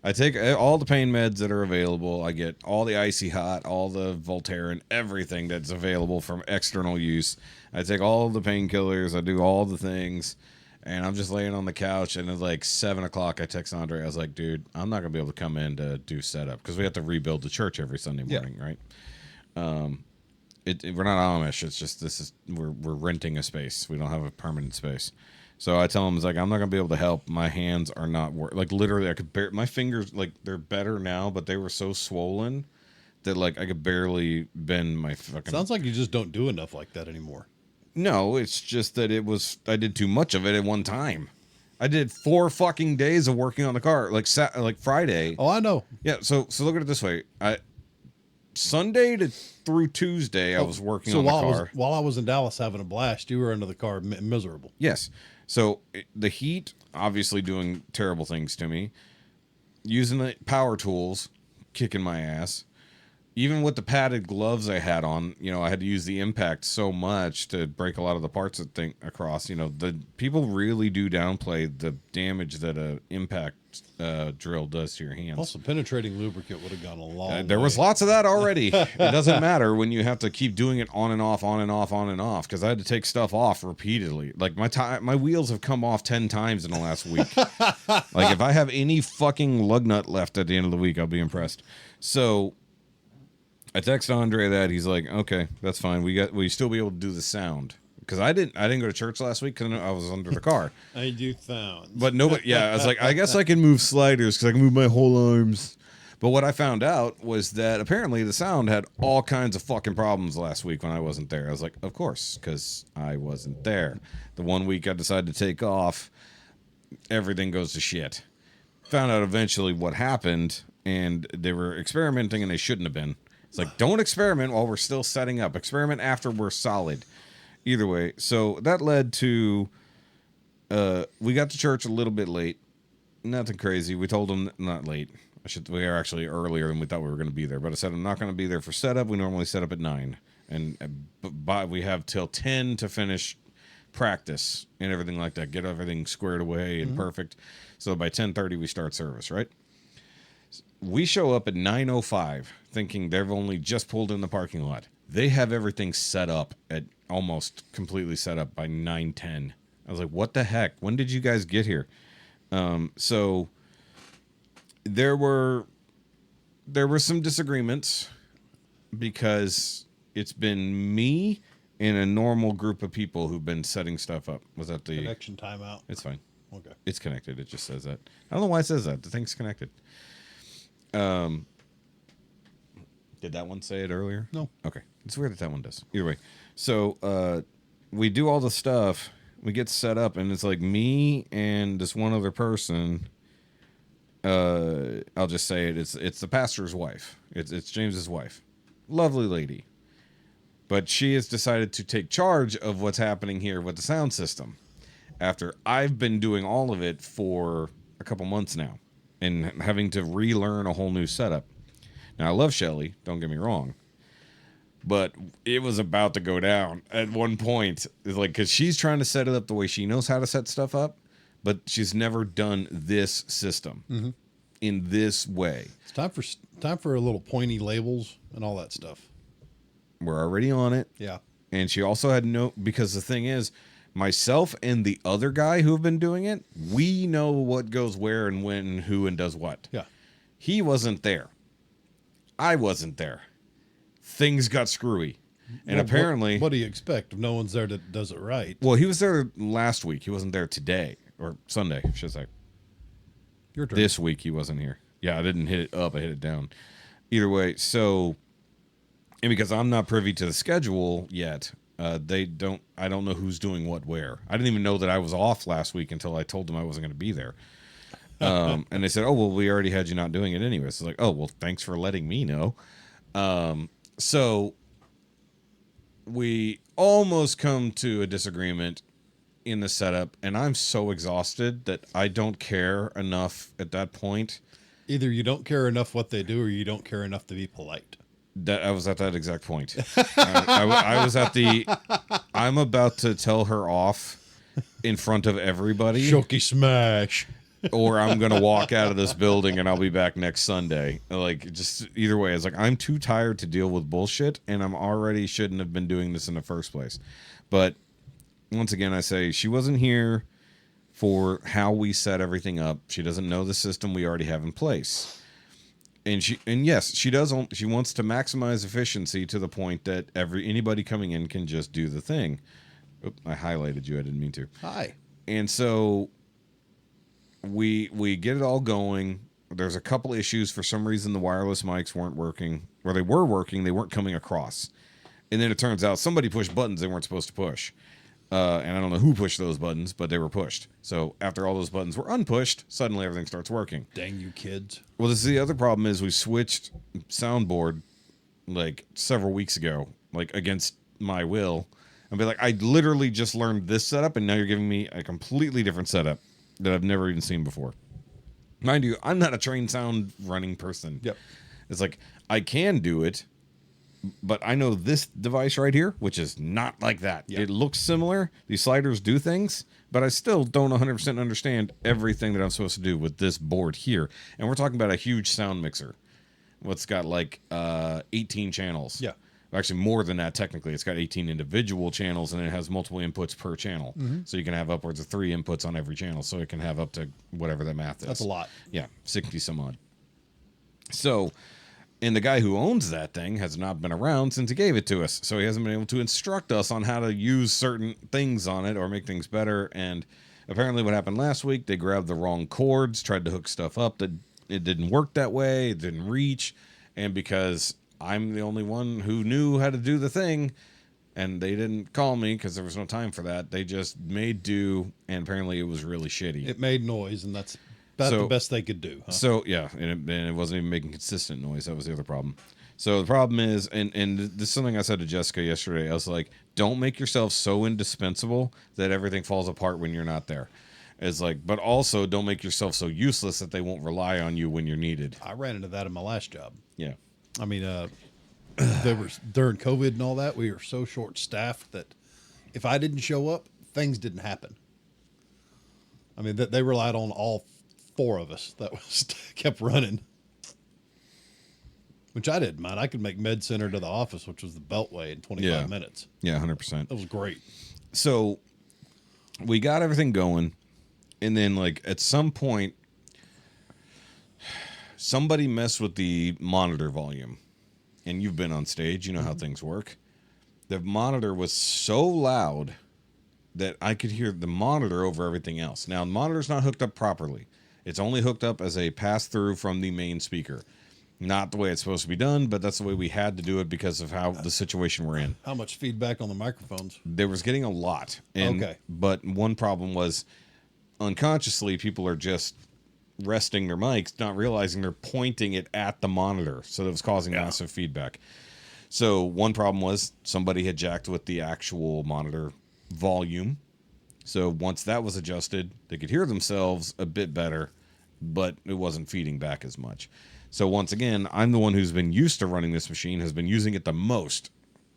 I take all the pain meds that are available. I get all the Icy Hot, all the Voltaren, everything that's available from external use. I take all the painkillers. I do all the things. And I'm just laying on the couch, and it's like 7 o'clock. I text Andre. I was like, dude, I'm not going to be able to come in to do setup because we have to rebuild the church every Sunday morning, right? We're not Amish. It's just we're renting a space. We don't have a permanent space. So I tell him, it's like, I'm not going to be able to help. My hands are not like literally, my fingers, like they're better now, but they were so swollen that like I could barely bend my fucking. Sounds like you just don't do enough like that anymore. No, it's just that I did too much of it at one time. I did 4 fucking days of working on the car, like Friday. Oh, I know. Yeah, so look at it this way. Sunday through Tuesday, I was working on the car. While I was in Dallas having a blast, you were under the car miserable. Yes. So the heat, obviously doing terrible things to me. Using the power tools, kicking my ass. Even with the padded gloves I had on, I had to use the impact so much to break a lot of the parts that thing across. The people really do downplay the damage that a impact drill does to your hands. Also, penetrating lubricant would have gone a long way. There was lots of that already. It doesn't matter when you have to keep doing it on and off, on and off, on and off, because I had to take stuff off repeatedly. Like my wheels have come off 10 times in the last week. Like if I have any fucking lug nut left at the end of the week, I'll be impressed. So I text Andre that. He's like, okay, that's fine. We still be able to do the sound because I didn't go to church last week because I was under the car. I do sounds. But nobody, yeah, I was like, I guess I can move sliders because I can move my whole arms. But what I found out was that apparently the sound had all kinds of fucking problems last week when I wasn't there. I was like, of course, because I wasn't there. The 1 week I decided to take off, everything goes to shit. Found out eventually what happened, and they were experimenting and they shouldn't have been. It's like, don't experiment while we're still setting up. Experiment after we're solid. Either way, so that led to, we got to church a little bit late. Nothing crazy. We told them, not late. We are actually earlier than we thought we were going to be there. But I said, I'm not going to be there for setup. We normally set up at 9. And we have till 10 to finish practice and everything like that. Get everything squared away and perfect. So by 10:30, we start service, right? We show up at 9:05 thinking they've only just pulled in the parking lot. They have everything set up at almost completely set up by 9:10. I was like, what the heck? When did you guys get here? So there were some disagreements because it's been me and a normal group of people who've been setting stuff up. Was that the connection timeout? It's fine. Okay. It's connected. It just says that. I don't know why it says that. The thing's connected. Did that one say it earlier? No. Okay. It's weird that one does. Either way. So we do all the stuff. We get set up, and it's like me and this one other person. I'll just say it. It's the pastor's wife. It's James's wife. Lovely lady. But she has decided to take charge of what's happening here with the sound system. After I've been doing all of it for a couple months now and having to relearn a whole new setup. Now, I love Shelly, don't get me wrong, but it was about to go down at one point. It's like, because she's trying to set it up the way she knows how to set stuff up, but she's never done this system in this way. It's time for a little pointy labels and all that stuff. We're already on it. Yeah. And she also had because the thing is, myself and the other guy who have been doing it, we know what goes where and when and who and does what. Yeah. He wasn't there. I wasn't there. Things got screwy. And apparently... What do you expect if no one's there that does it right? Well, he was there last week. He wasn't there today. Or Sunday, I should say. Your turn. This week he wasn't here. Yeah, I didn't hit it up. I hit it down. Either way, so... And because I'm not privy to the schedule yet... I don't know who's doing what where. I didn't even know that I was off last week until I told them I wasn't going to be there. And they said, oh, well, we already had you not doing it anyway. So it's like, oh, well, thanks for letting me know. So we almost come to a disagreement in the setup, and I'm so exhausted that I don't care enough at that point. Either you don't care enough what they do or you don't care enough to be polite. That I was at that exact point. I was at the. I'm about to tell her off in front of everybody. Shoky smash. Or I'm gonna walk out of this building and I'll be back next Sunday. Like, just either way, it's like I'm too tired to deal with bullshit, and I'm already shouldn't have been doing this in the first place. But once again, I say she wasn't here for how we set everything up. She doesn't know the system we already have in place. And yes, she does. She wants to maximize efficiency to the point that anybody coming in can just do the thing. Oop, I highlighted you. I didn't mean to. Hi. And so we get it all going. There's a couple issues. For some reason, the wireless mics weren't working, or they were working. They weren't coming across. And then it turns out somebody pushed buttons they weren't supposed to push. And I don't know who pushed those buttons, but they were pushed. So after all those buttons were unpushed, suddenly everything starts working. Dang you kids. Well, this is the other problem is we switched soundboard like several weeks ago, like against my will. And be like, I literally just learned this setup, and now you're giving me a completely different setup that I've never even seen before. Mind you, I'm not a trained sound running person. Yep. It's like, I can do it, but I know this device right here, which is not like that. Yep. It looks similar. These sliders do things, but I still don't 100% understand everything that I'm supposed to do with this board here. And we're talking about a huge sound mixer. What's got like 18 channels. Yeah. Actually, more than that, technically. It's got 18 individual channels, and it has multiple inputs per channel. Mm-hmm. So you can have upwards of 3 inputs on every channel. So it can have up to whatever the math is. That's a lot. Yeah, 60 some odd. So And the guy who owns that thing has not been around since he gave it to us. So he hasn't been able to instruct us on how to use certain things on it or make things better. And apparently what happened last week, they grabbed the wrong cords, tried to hook stuff up that it didn't work that way. It didn't reach. And because I'm the only one who knew how to do the thing, and they didn't call me because there was no time for that, they just made do. And apparently it was really shitty. It made noise, and that's the best they could do. Huh? So, yeah, and it wasn't even making consistent noise. That was the other problem. So the problem is, and this is something I said to Jessica yesterday. I was like, don't make yourself so indispensable that everything falls apart when you're not there. It's like, but also don't make yourself so useless that they won't rely on you when you're needed. I ran into that in my last job. Yeah. I mean, there was during COVID and all that, we were so short-staffed that if I didn't show up, things didn't happen. I mean, they relied on all 4 of us that was kept running, which I didn't mind. I could make Med Center to the office, which was the Beltway, in 25 minutes. Yeah, 100%. That was great. So we got everything going, and then like at some point, somebody messed with the monitor volume, and you've been on stage, you know how things work. The monitor was so loud that I could hear the monitor over everything else. Now, the monitor's not hooked up properly. It's only hooked up as a pass-through from the main speaker. Not the way it's supposed to be done, but that's the way we had to do it because of how the situation we're in. How much feedback on the microphones? There was getting a lot. Okay. But one problem was unconsciously people are just resting their mics, not realizing they're pointing it at the monitor. So that was causing massive feedback. So one problem was somebody had jacked with the actual monitor volume. So once that was adjusted, they could hear themselves a bit better, but it wasn't feeding back as much. So once again, I'm the one who's been used to running this machine, has been using it the most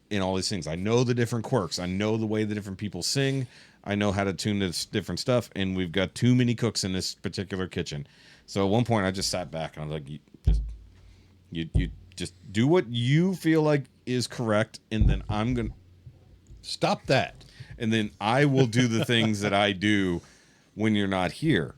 in all these things. I know the different quirks. I know the way the different people sing. I know how to tune this different stuff, and we've got too many cooks in this particular kitchen. So at one point, I just sat back and I was like, you just do what you feel like is correct, and then I'm going to stop that. And then I will do the things that I do when you're not here.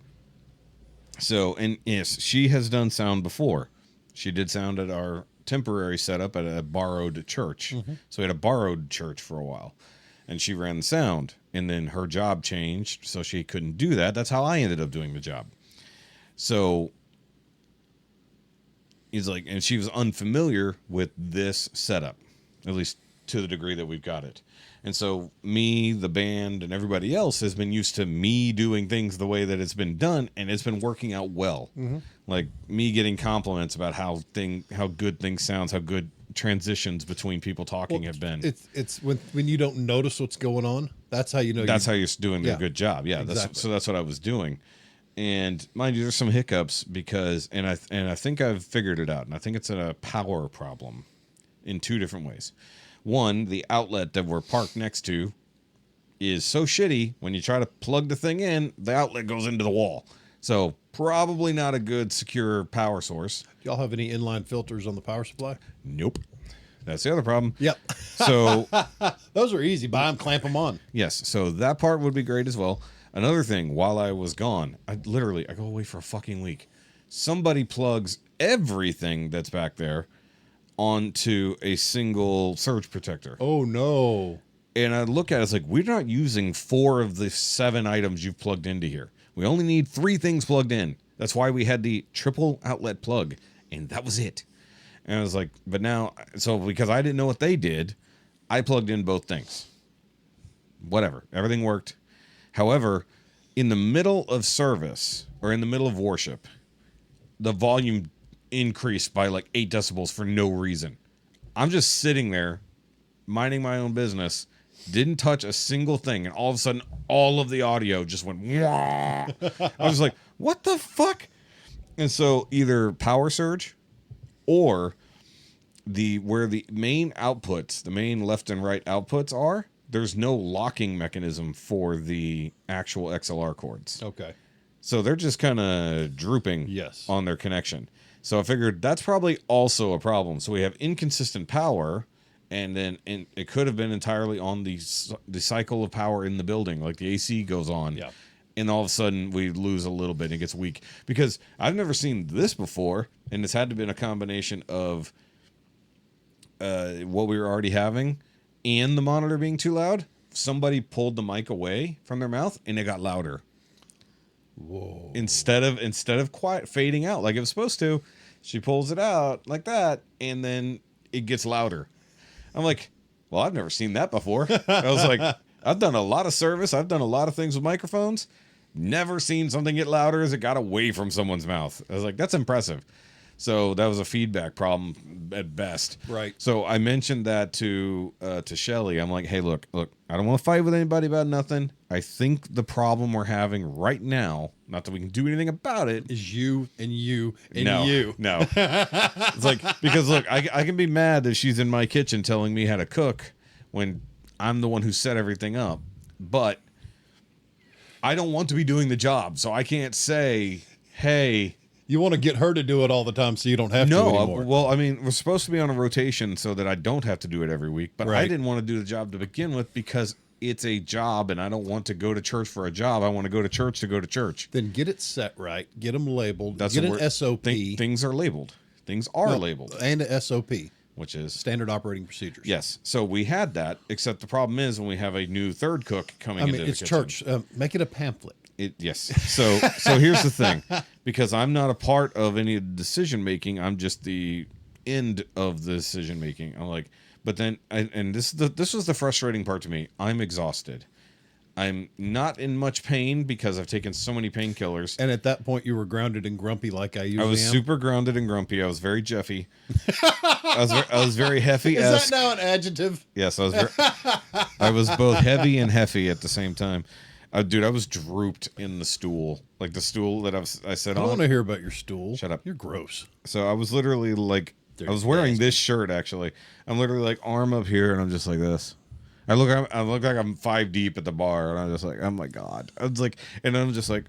So, and yes, she has done sound before. She did sound at our temporary setup at a borrowed church. Mm-hmm. So we had a borrowed church for a while. And she ran the sound. And then her job changed, so she couldn't do that. That's how I ended up doing the job. So he's like, and she was unfamiliar with this setup, at least to the degree that we've got it. And so me, the band, and everybody else has been used to me doing things the way that it's been done, and it's been working out well. Mm-hmm. Like me getting compliments about how good things sounds, how good transitions between people talking have been. It's when you don't notice what's going on. That's how you know. That's how you're doing a good job. Yeah, exactly. That's what I was doing. And mind you, there's some hiccups because, and I think I've figured it out, and I think it's a power problem in 2 different ways. One, the outlet that we're parked next to is so shitty, when you try to plug the thing in, the outlet goes into the wall. So probably not a good secure power source. Do y'all have any inline filters on the power supply? Nope. That's the other problem. Yep. So those are easy. Buy them, clamp them on. Yes. So that part would be great as well. Another thing, while I was gone, I go away for a fucking week. Somebody plugs everything that's back there onto a single surge protector. Oh no. And I look at it, it's like, we're not using 4 of the 7 items you've plugged into here. We only need 3 things plugged in. That's why we had the triple outlet plug, and that was it. And I was like, but now, so because I didn't know what they did, I plugged in both things. Whatever. Everything worked. However, in the middle of service, or in the middle of worship, the volume increased by like 8 decibels for no reason. I'm just sitting there, minding my own business, didn't touch a single thing, and all of a sudden, all of the audio just went, wah. I was like, what the fuck? And so either power surge, or where the main outputs, the main left and right outputs are, there's no locking mechanism for the actual XLR cords. Okay. So they're just kind of drooping on their connection. So I figured that's probably also a problem. So we have inconsistent power, and then it could have been entirely on the cycle of power in the building. Like the AC goes on, and all of a sudden we lose a little bit and it gets weak. Because I've never seen this before, and it's had to have been a combination of what we were already having and the monitor being too loud. Somebody pulled the mic away from their mouth and it got louder. Whoa. Instead of quiet fading out like it was supposed to, she pulls it out like that and then it gets louder. I'm like, well, I've never seen that before. I was like, I've done a lot of service. I've done a lot of things with microphones. Never seen something get louder as it got away from someone's mouth. I was like, that's impressive. So that was a feedback problem at best. Right. So I mentioned that to Shelly. I'm like, hey, look, I don't want to fight with anybody about nothing. I think the problem we're having right now, not that we can do anything about it, Is you and you and no, you. No. It's like, because look, I can be mad that she's in my kitchen telling me how to cook when I'm the one who set everything up. But I don't want to be doing the job. So I can't say, hey, You want to get her to do it all the time so you don't have to anymore. well, I mean, we're supposed to be on a rotation so that I don't have to do it every week. But I Right. didn't want to do the job to begin with because it's a job and I don't want to go to church for a job. I want to go to church. Then get it set right. Get them labeled. That's get what an we're- SOP. Things are labeled. Things are No, labeled, And a SOP. which is Standard operating procedures. yes. So we had that, except the problem is when we have a new third cook coming I mean, into it's the kitchen. church. Make it a pamphlet. Yes. So here's the thing, because I'm not a part of any of the decision making. I'm just the end of the decision making. I'm like, but then, this was the frustrating part to me. I'm exhausted. I'm not in much pain because I've taken so many painkillers. And at that point, you were grounded and grumpy like I usually I was am. super grounded and grumpy. I was very Jeffy. I was very Hefe. Is that now an adjective? Yes, I was both heavy and Heffy at the same time. Dude, I was drooped in the stool, like the stool that I sat I don't on. want to hear about your stool. Shut up. You're gross. So I was literally like, I was wearing this shirt actually. I'm literally like arm up here, and I'm just like this. I look like I'm 5 deep at the bar, and I'm just like, oh my god. I was like, and I'm just like,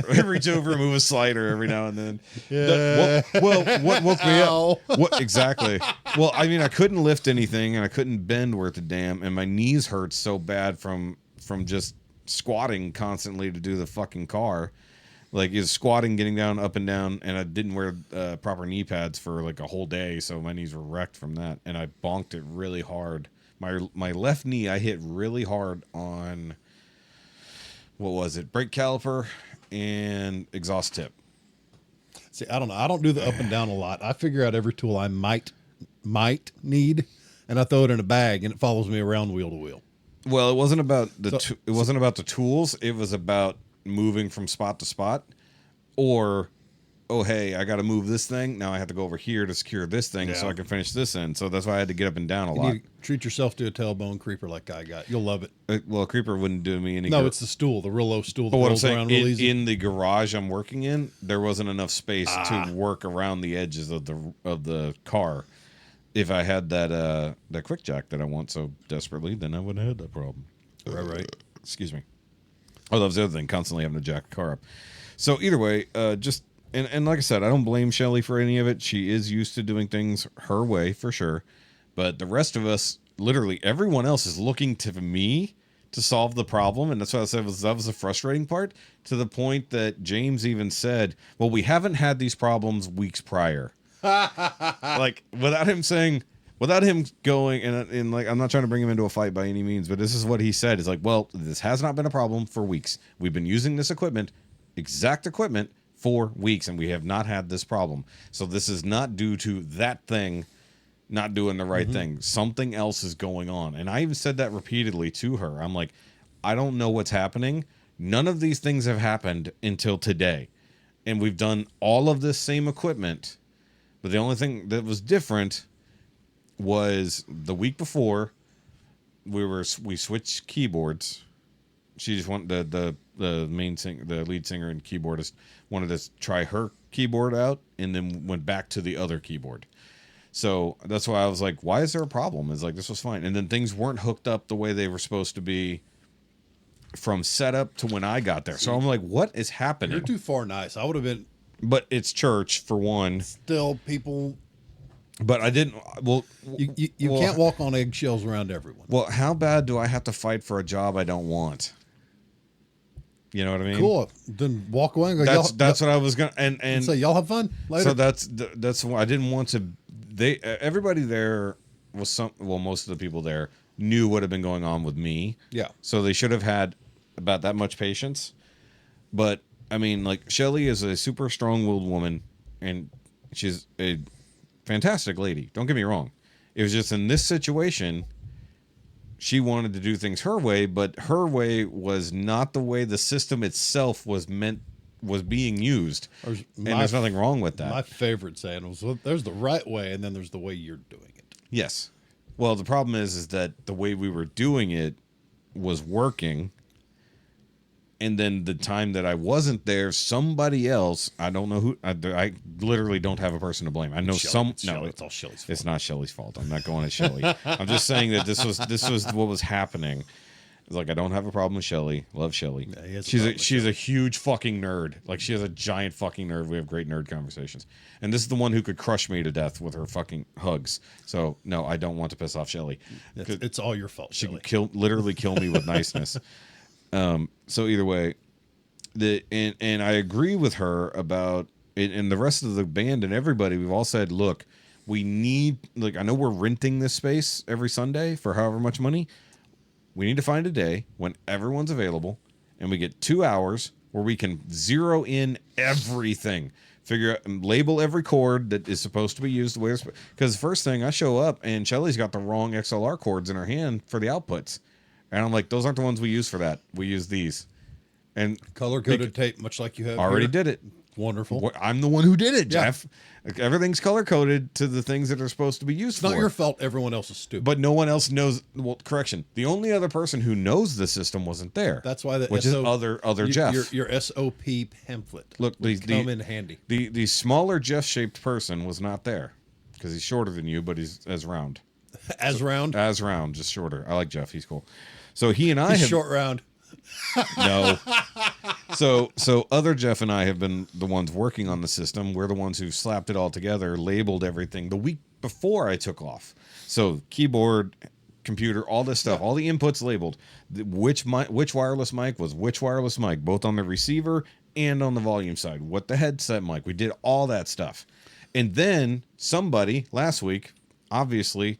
I reach over and move a slider every now and then. Yeah. What woke me Ow. up? What exactly? Well, I mean, I couldn't lift anything, and I couldn't bend worth a damn, and my knees hurt so bad from just squatting constantly to do the fucking car. Like, is squatting, getting down, up and down, and I didn't wear proper knee pads for like a whole day, so my knees were wrecked from that, and I bonked it really hard. My left knee, I hit really hard on, what was it, brake caliper and exhaust tip. See, I don't know. I don't do the up and down a lot. I figure out every tool I might need, and I throw it in a bag, and it follows me around wheel to wheel. Well, it wasn't about it wasn't about the tools. It was about moving from spot to spot, or, oh hey, I got to move this thing. Now I have to go over here to secure this thing so I can finish this end. So that's why I had to get up and down a lot. You treat yourself to a tailbone creeper like I got. You'll love it. Well, a creeper wouldn't do me any No, good. it's the stool, the real low stool that But what I'm rolls saying, around real easy. in the garage I'm working in, there wasn't enough space to work around the edges of the car. If I had that quick jack that I want so desperately, then I wouldn't have had that problem. Right. Excuse me. Oh, that was the other thing, constantly having to jack the car up. So either way, just and like I said, I don't blame Shelly for any of it. She is used to doing things her way for sure. But the rest of us, literally everyone else, is looking to me to solve the problem, and that's what I said that was the frustrating part, to the point that James even said, well, we haven't had these problems weeks prior. Like, without him going, and like, I'm not trying to bring him into a fight by any means, but this is what he said. It's like, well, this has not been a problem for weeks. We've been using this exact equipment for weeks, and we have not had this problem. So this is not due to that thing not doing the right thing. Something else is going on. And I even said that repeatedly to her. I'm like, I don't know what's happening. None of these things have happened until today. And we've done all of this same equipment. But the only thing that was different was the week before we switched keyboards. She just wanted the lead singer and keyboardist wanted to try her keyboard out, and then went back to the other keyboard. So that's why I was like, why is there a problem? It's like, this was fine. And then things weren't hooked up the way they were supposed to be from setup to when I got there. So I'm like, what is happening? You're too far nice. I would have been But it's church for one. still people. But I didn't. Well, You can't walk on eggshells around everyone. Well, how bad do I have to fight for a job I don't want? You know what I mean? Cool. Then walk away and go. That's what I was gonna and say. Y'all have fun later. So that's why I didn't want to. Everybody there was most of the people there knew what had been going on with me. Yeah. So they should have had about that much patience. But I mean, like Shelly is a super strong-willed woman, and she's a fantastic lady. Don't get me wrong. It was just in this situation, she wanted to do things her way, but her way was not the way the system itself was being used. And there's nothing wrong with that. My favorite saying was, well, there's the right way, and then there's the way you're doing it. Yes. Well, the problem is that the way we were doing it was working. And then the time that I wasn't there, somebody else, I don't know who, I literally don't have a person to blame. I know it's all Shelly's fault. It's not Shelly's fault. I'm not going at Shelly. I'm just saying that this was what was happening. It's like, I don't have a problem with Shelly. Love Shelly. Yeah, she's a huge fucking nerd. Like, she is a giant fucking nerd. We have great nerd conversations. And this is the one who could crush me to death with her fucking hugs. So, no, I don't want to piss off Shelly. It's all your fault, She Shelly. can literally kill me with niceness. So either way, and I agree with her about it, and the rest of the band and everybody. We've all said, look, we need, like, I know we're renting this space every Sunday for however much money. We need to find a day when everyone's available, and we get 2 hours where we can zero in everything, figure out and label every cord that is supposed to be used the way it's, because first thing I show up and Shelly's got the wrong XLR cords in her hand for the outputs. And I'm like, those aren't the ones we use for that. We use these. And color-coded tape, much like you have already here. did it. Wonderful. I'm the one who did it, Yeah. Jeff. Like, everything's color-coded to the things that are supposed to be used It's for. not your fault everyone else is stupid. But no one else knows. Well, correction. The only other person who knows the system wasn't there. That's why which is other Jeff. Your SOP pamphlet. Look, come in handy. The smaller Jeff-shaped person was not there because he's shorter than you, but he's as round. As round, just shorter. I like Jeff. He's cool. So he and I he's have short round. No. So other Jeff and I have been the ones working on the system. We're the ones who slapped it all together, labeled everything the week before I took off. So keyboard, computer, all this stuff, all the inputs labeled. Which wireless mic was which wireless mic, both on the receiver and on the volume side. What the headset mic. We did all that stuff. And then somebody last week, obviously,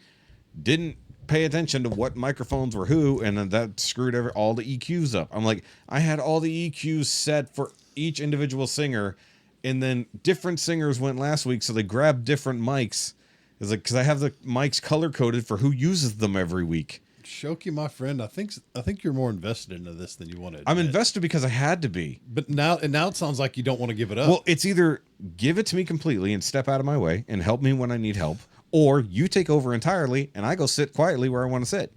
didn't pay attention to what microphones were who, and then that screwed all the EQs up. I'm like, I had all the EQs set for each individual singer, and then different singers went last week, so they grabbed different mics. It's like, because I have the mics color coded for who uses them every week. Shoky, my friend, I think you're more invested into this than you want to admit. I'm invested because I had to be. But now it sounds like you don't want to give it up. Well, it's either give it to me completely and step out of my way and help me when I need help, or you take over entirely and I go sit quietly where I want to sit.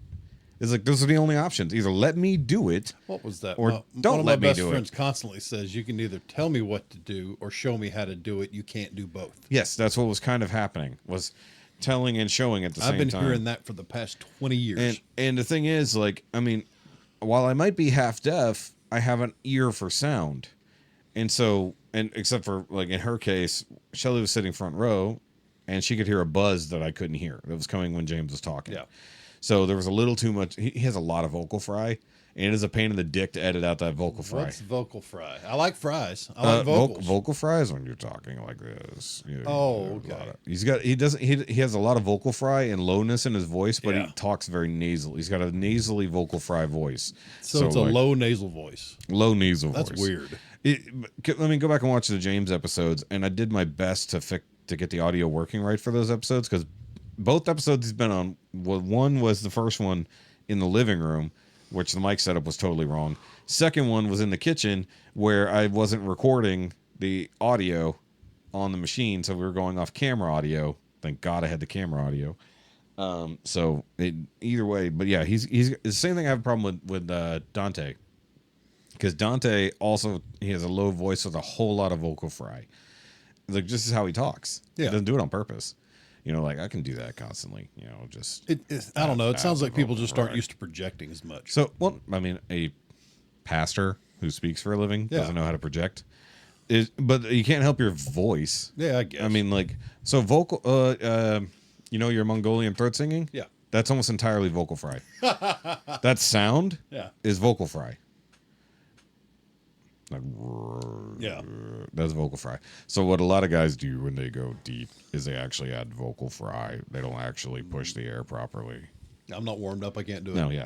It's like, those are the only options. Either let me do it. What was that? Or don't let me do it. One of my best friends constantly says, you can either tell me what to do or show me how to do it. You can't do both. Yes, that's what was kind of happening, was telling and showing at the same time. I've been hearing that for the past 20 years. And the thing is, like, I mean, while I might be half deaf, I have an ear for sound. And so, and except for, like, in her case, Shelly was sitting front row, and she could hear a buzz that I couldn't hear that was coming when James was talking. Yeah. So there was a little too much. He has a lot of vocal fry, and it is a pain in the dick to edit out that vocal fry. What's vocal fry? I like fries. I like vocals. Vocal fry is when you're talking like this. Okay. He has a lot of vocal fry and lowness in his voice, but he talks very nasal. He's got a nasally vocal fry voice. So it's a low nasal voice. Low nasal voice. That's weird. Let me go back and watch the James episodes, and I did my best to get the audio working right for those episodes, because both episodes he's been on, one was the first one in the living room, which the mic setup was totally wrong. Second one was in the kitchen, where I wasn't recording the audio on the machine, so we were going off camera audio. Thank God I had the camera audio. So either way, but yeah, he's the same thing I have a problem with Dante, because Dante also, he has a low voice with a whole lot of vocal fry. Like, just is how he talks. Yeah. He doesn't do it on purpose. You know, like, I can do that constantly. You know, just I don't know. It sounds like people just aren't used to projecting as much. So, well, I mean, a pastor who speaks for a living doesn't know how to project. But you can't help your voice. Yeah, I guess. I mean, like, so vocal. You know, your Mongolian throat singing. Yeah, that's almost entirely vocal fry. That sound. Yeah. Is vocal fry. Yeah. That's vocal fry. So what a lot of guys do when they go deep is they actually add vocal fry. They don't actually push the air properly. I'm not warmed up. I can't do it. No, yeah.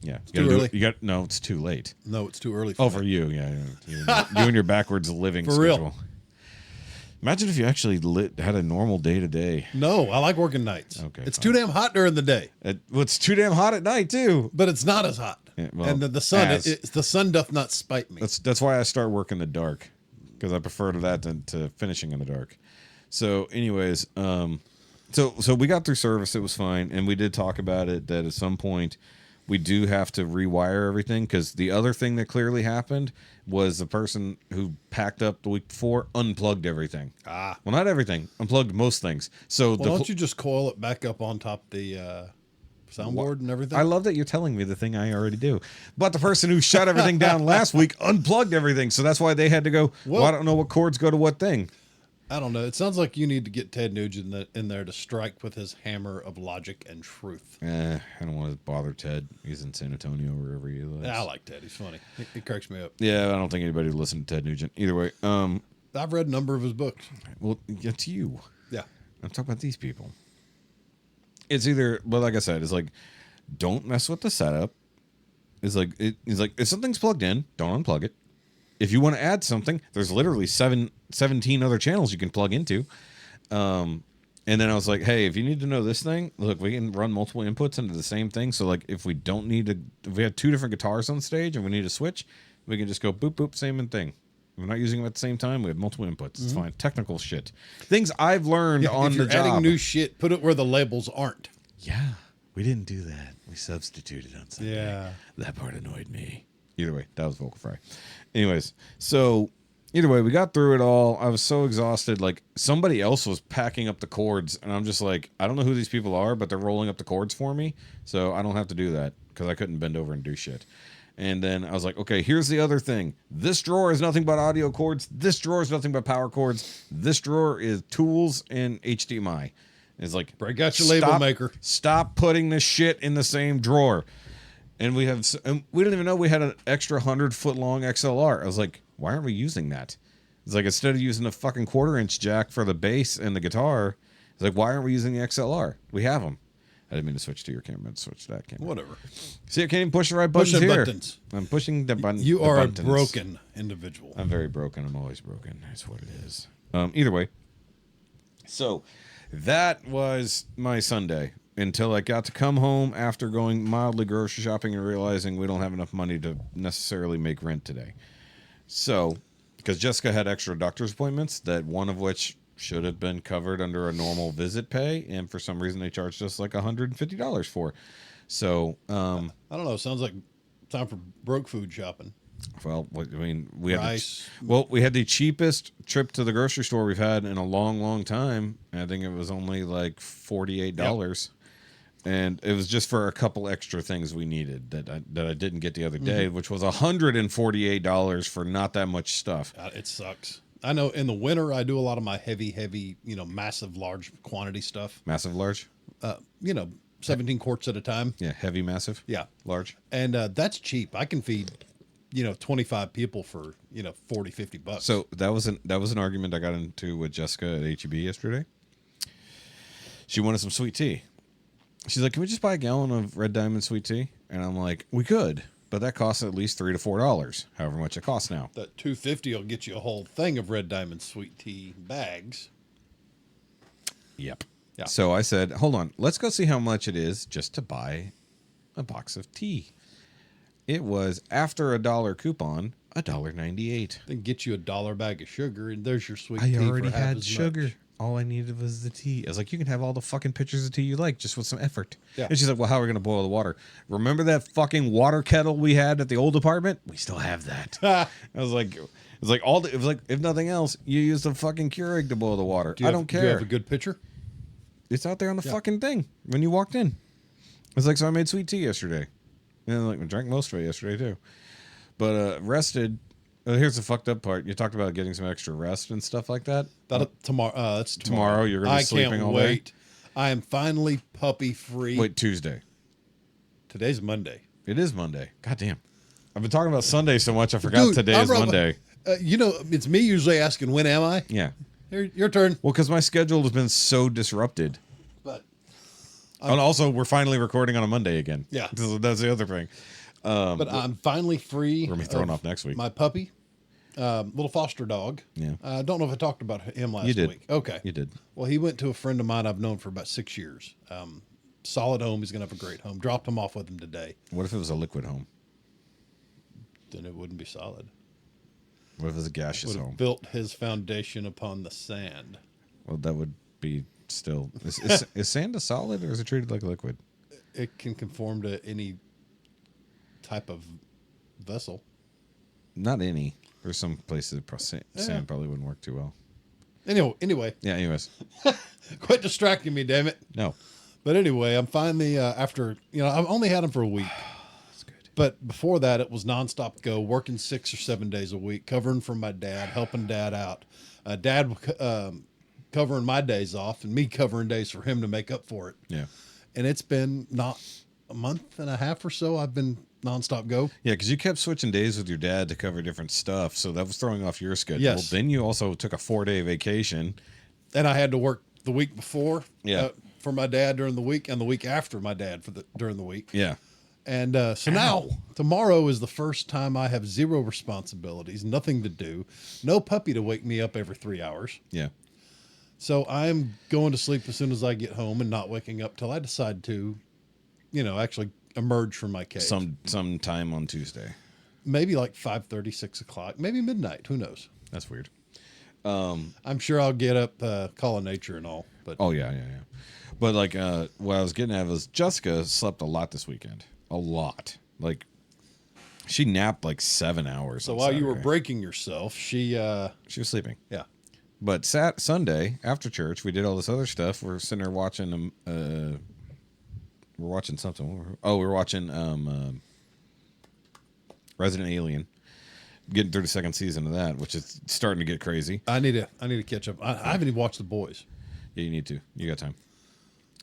Yeah. Too early. No, it's too late. No, it's too early. For you, yeah. You and your backwards living For schedule. real. Imagine if you actually had a normal day to day. No, I like working nights. Okay, it's fine. too damn hot during the day, It's too damn hot at night too. but it's not as hot. Yeah, well, and the sun, as- the sun doth not spite me. That's why I start working in the dark, because I prefer that to finishing in the dark. So, anyways, so we got through service. It was fine, and we did talk about it that at some point we do have to rewire everything, because the other thing that clearly happened was the person who packed up the week before unplugged everything. Well, not everything, unplugged most things. So Well, don't you just coil it back up on top the soundboard and everything? I love that you're telling me the thing I already do. But the person who shut everything down last week unplugged everything, so that's why they had to go, well, I don't know what cords go to what thing. I don't know. It sounds like you need to get Ted Nugent in there to strike with his hammer of logic and truth. I don't want to bother Ted. He's in San Antonio, wherever he lives. I like Ted. He's funny. He cracks me up. Yeah, I don't think anybody would listen to Ted Nugent. Either way, I've read a number of his books. well, it's you. Yeah. I'm talking about these people. It's either, well, like I said, it's like, don't mess with the setup. It's like, if something's plugged in, don't unplug it. If you want to add something, there's literally 17 other channels you can plug into. And then I was like, hey, if you need to know this thing, look, we can run multiple inputs into the same thing. So, like, if we don't need to, if we have two different guitars on stage and we need to switch, we can just go boop, boop, same thing. We're not using them at the same time. We have multiple inputs. It's fine. Technical shit. Things I've learned on if you're the job. adding new shit, put it where the labels aren't. Yeah, we didn't do that. We substituted on something. Yeah. That part annoyed me. Either way, that was vocal fry. Anyways, so either way, we got through it all. I was so exhausted. Like, somebody else was packing up the cords, and I'm just like, I don't know who these people are, but they're rolling up the cords for me, so I don't have to do that because I couldn't bend over and do shit. And then I was like, okay, here's the other thing. This drawer is nothing but audio cords. This drawer is nothing but power cords. This drawer is tools and HDMI. It's like, Break out your label maker. Stop putting this shit in the same drawer. And we didn't even know we had an extra 100-foot long XLR. I was like, why aren't we using that? It's like, instead of using a fucking 1/4-inch jack for the bass and the guitar, it's like, why aren't we using the XLR? We have them. I didn't mean to switch to your camera. I meant to switch to that camera. Whatever. See, I can't even push the right buttons Pushing here. buttons. I'm pushing the button. You the are buttons. a broken individual. I'm very broken. I'm always broken. That's what it is. Either way. So that was my Sunday until I got to come home after going mildly grocery shopping and realizing we don't have enough money to necessarily make rent today. So, because Jessica had extra doctor's appointments, that one of which should have been covered under a normal visit pay, and for some reason they charged us like $150 for. So, I don't know. Sounds like time for broke food shopping. well, I mean, we had Rice. we had the cheapest trip to the grocery store we've had in a long, long time. I think it was only like $48, and it was just for a couple extra things we needed that I didn't get the other day, which was $148 for not that much stuff. It sucks. I know in the winter I do a lot of my heavy, massive, large quantity stuff. Massive, large, 17 quarts at a time. yeah, heavy, massive, Yeah. large. And that's cheap. I can feed, 25 people for, $40-50. So that was an argument I got into with Jessica at HEB yesterday. She wanted some sweet tea. She's like, "Can we just buy a gallon of Red Diamond sweet tea?" And I'm like, "We could, but that costs at least $3 to $4, however much it costs now." that $2.50 will get you a whole thing of Red Diamond sweet tea bags. Yep. Yeah. So I said, "Hold on, let's go see how much it is just to buy a box of tea." It was, after $1 coupon, $1.98. Then get you a $1 bag of sugar, and there's your sweet I tea. already for half had as sugar. much. All I needed was the tea. I was like, "You can have all the fucking pictures of tea you like, just with some effort." Yeah. And she's like, "Well, how are we going to boil the water?" Remember that fucking water kettle we had at the old apartment? We still have that. I was like, if nothing else, you use the fucking Keurig to boil the water. I don't care. Do you have a good pitcher? It's out there on the fucking thing when you walked in. It's like, so I made sweet tea yesterday. And like, I drank most of it yesterday too. But rested. Here's the fucked up part. You talked about getting some extra rest and stuff like that. Tomorrow. That's tomorrow. Tomorrow you're going to be sleeping can't all wait. day? I am finally puppy free. Wait, Tuesday. Today's Monday. It is Monday. God damn. I've been talking about Sunday so much I forgot Dude, today I'm is right Monday. It's me usually asking, when am I? Yeah. Your turn. Well, because my schedule has been so disrupted. But And also, we're finally recording on a Monday again. Yeah. That's the other thing. but I'm finally free. We're going to be thrown off next week. My puppy, little foster dog. Yeah. I don't know if I talked about him last You did. week. Okay. You did. Well, he went to a friend of mine I've known for about 6 years. Solid home. He's going to have a great home. Dropped him off with him today. What if it was a liquid home? Then it wouldn't be solid. What if it was a gaseous Would have home? built his foundation upon the sand. Well, that would be still... Is sand a solid or is it treated like a liquid? It can conform to any type of vessel. Not any. There's some places that sand probably wouldn't work too well. Anyway, Yeah, anyways. quit distracting me, damn it. No. But anyway, I'm finally after I've only had him for a week. That's good. But before that, it was nonstop go, working 6 or 7 days a week, covering for my dad, helping dad out. Dad covering my days off, and me covering days for him to make up for it. Yeah. And it's been not a month and a half or so. I've been nonstop go. Yeah, because you kept switching days with your dad to cover different stuff, so that was throwing off your schedule. Yes. Then you also took a 4-day vacation. And I had to work the week before Yeah. for my dad during the week, and the week after my dad during the week. Yeah. And so now, tomorrow is the first time I have zero responsibilities, nothing to do, no puppy to wake me up every 3 hours. Yeah. So I'm going to sleep as soon as I get home and not waking up till I decide to, actually emerge from my cave. Some time on Tuesday. Maybe like 5:30, 6 o'clock, maybe midnight. Who knows? That's weird. I'm sure I'll get up, call of nature and all. But Oh, yeah. But, like, what I was getting at was Jessica slept a lot this weekend. A lot. Like, she napped like 7 hours. so on while you were Saturday. breaking yourself, she She was sleeping. yeah. But Sunday, after church, we did all this other stuff. We're sitting there watching we're watching something. Oh, we were watching Resident Alien. Getting through the second season of that, which is starting to get crazy. I need to catch up. I haven't even watched The Boys. Yeah, you need to. You got time.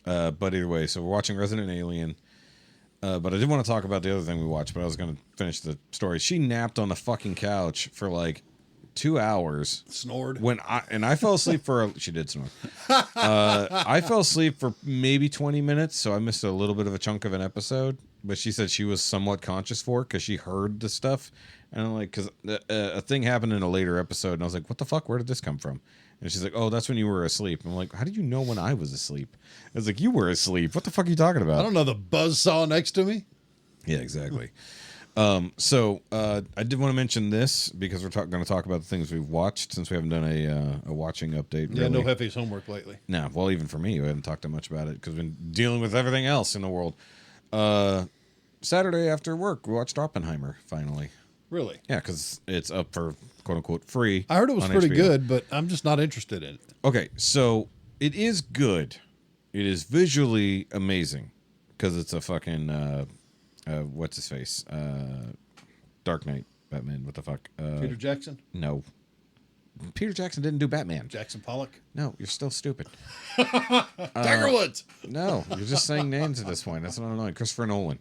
But either way, so we're watching Resident Alien. But I did want to talk about the other thing we watched, but I was going to finish the story. She napped on the fucking couch for like 2 hours. Snored. I fell asleep she did snore. I fell asleep for maybe 20 minutes, so I missed a little bit of a chunk of an episode. But she said she was somewhat conscious for it because she heard the stuff. And I'm like, because a thing happened in a later episode, and I was like, what the fuck? Where did this come from? And she's like, oh, that's when you were asleep. I'm like, how did you know when I was asleep? I was like, you were asleep. What the fuck are you talking about? I don't know, the buzzsaw next to me. Yeah, exactly. So I did want to mention this because we're going to talk about the things we've watched since we haven't done a watching update. Yeah, really. no Jefe's homework lately. No, well, even for me, we haven't talked that much about it because we've been dealing with everything else in the world. Saturday after work, we watched Oppenheimer finally. Really? Yeah, because it's up for quote unquote free. I heard it was on pretty HBO. good, but I'm just not interested in it. Okay, so it is good. It is visually amazing because it's a fucking what's his face? Dark Knight Batman. What the fuck? Peter Jackson? No. Peter Jackson didn't do Batman. Jackson Pollock? No, you're still stupid. Tiger Woods! No, you're just saying names at this point. That's not annoying. Christopher Nolan.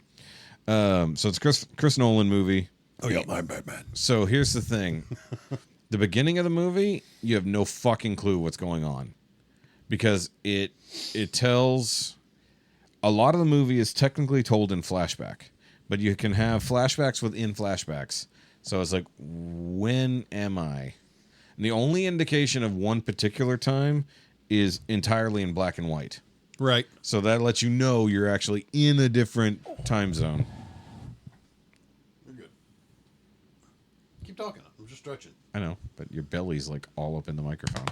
So it's Chris Nolan movie. Oh, yeah, my Batman. So here's the thing. The beginning of the movie, you have no fucking clue what's going on. Because it tells... A lot of the movie is technically told in flashback. But you can have flashbacks within flashbacks. So it's like, when am I? And the only indication of one particular time is entirely in black and white. Right. So that lets you know you're actually in a different time zone. You're good. Keep talking. I'm just stretching. I know, but your belly's like all up in the microphone.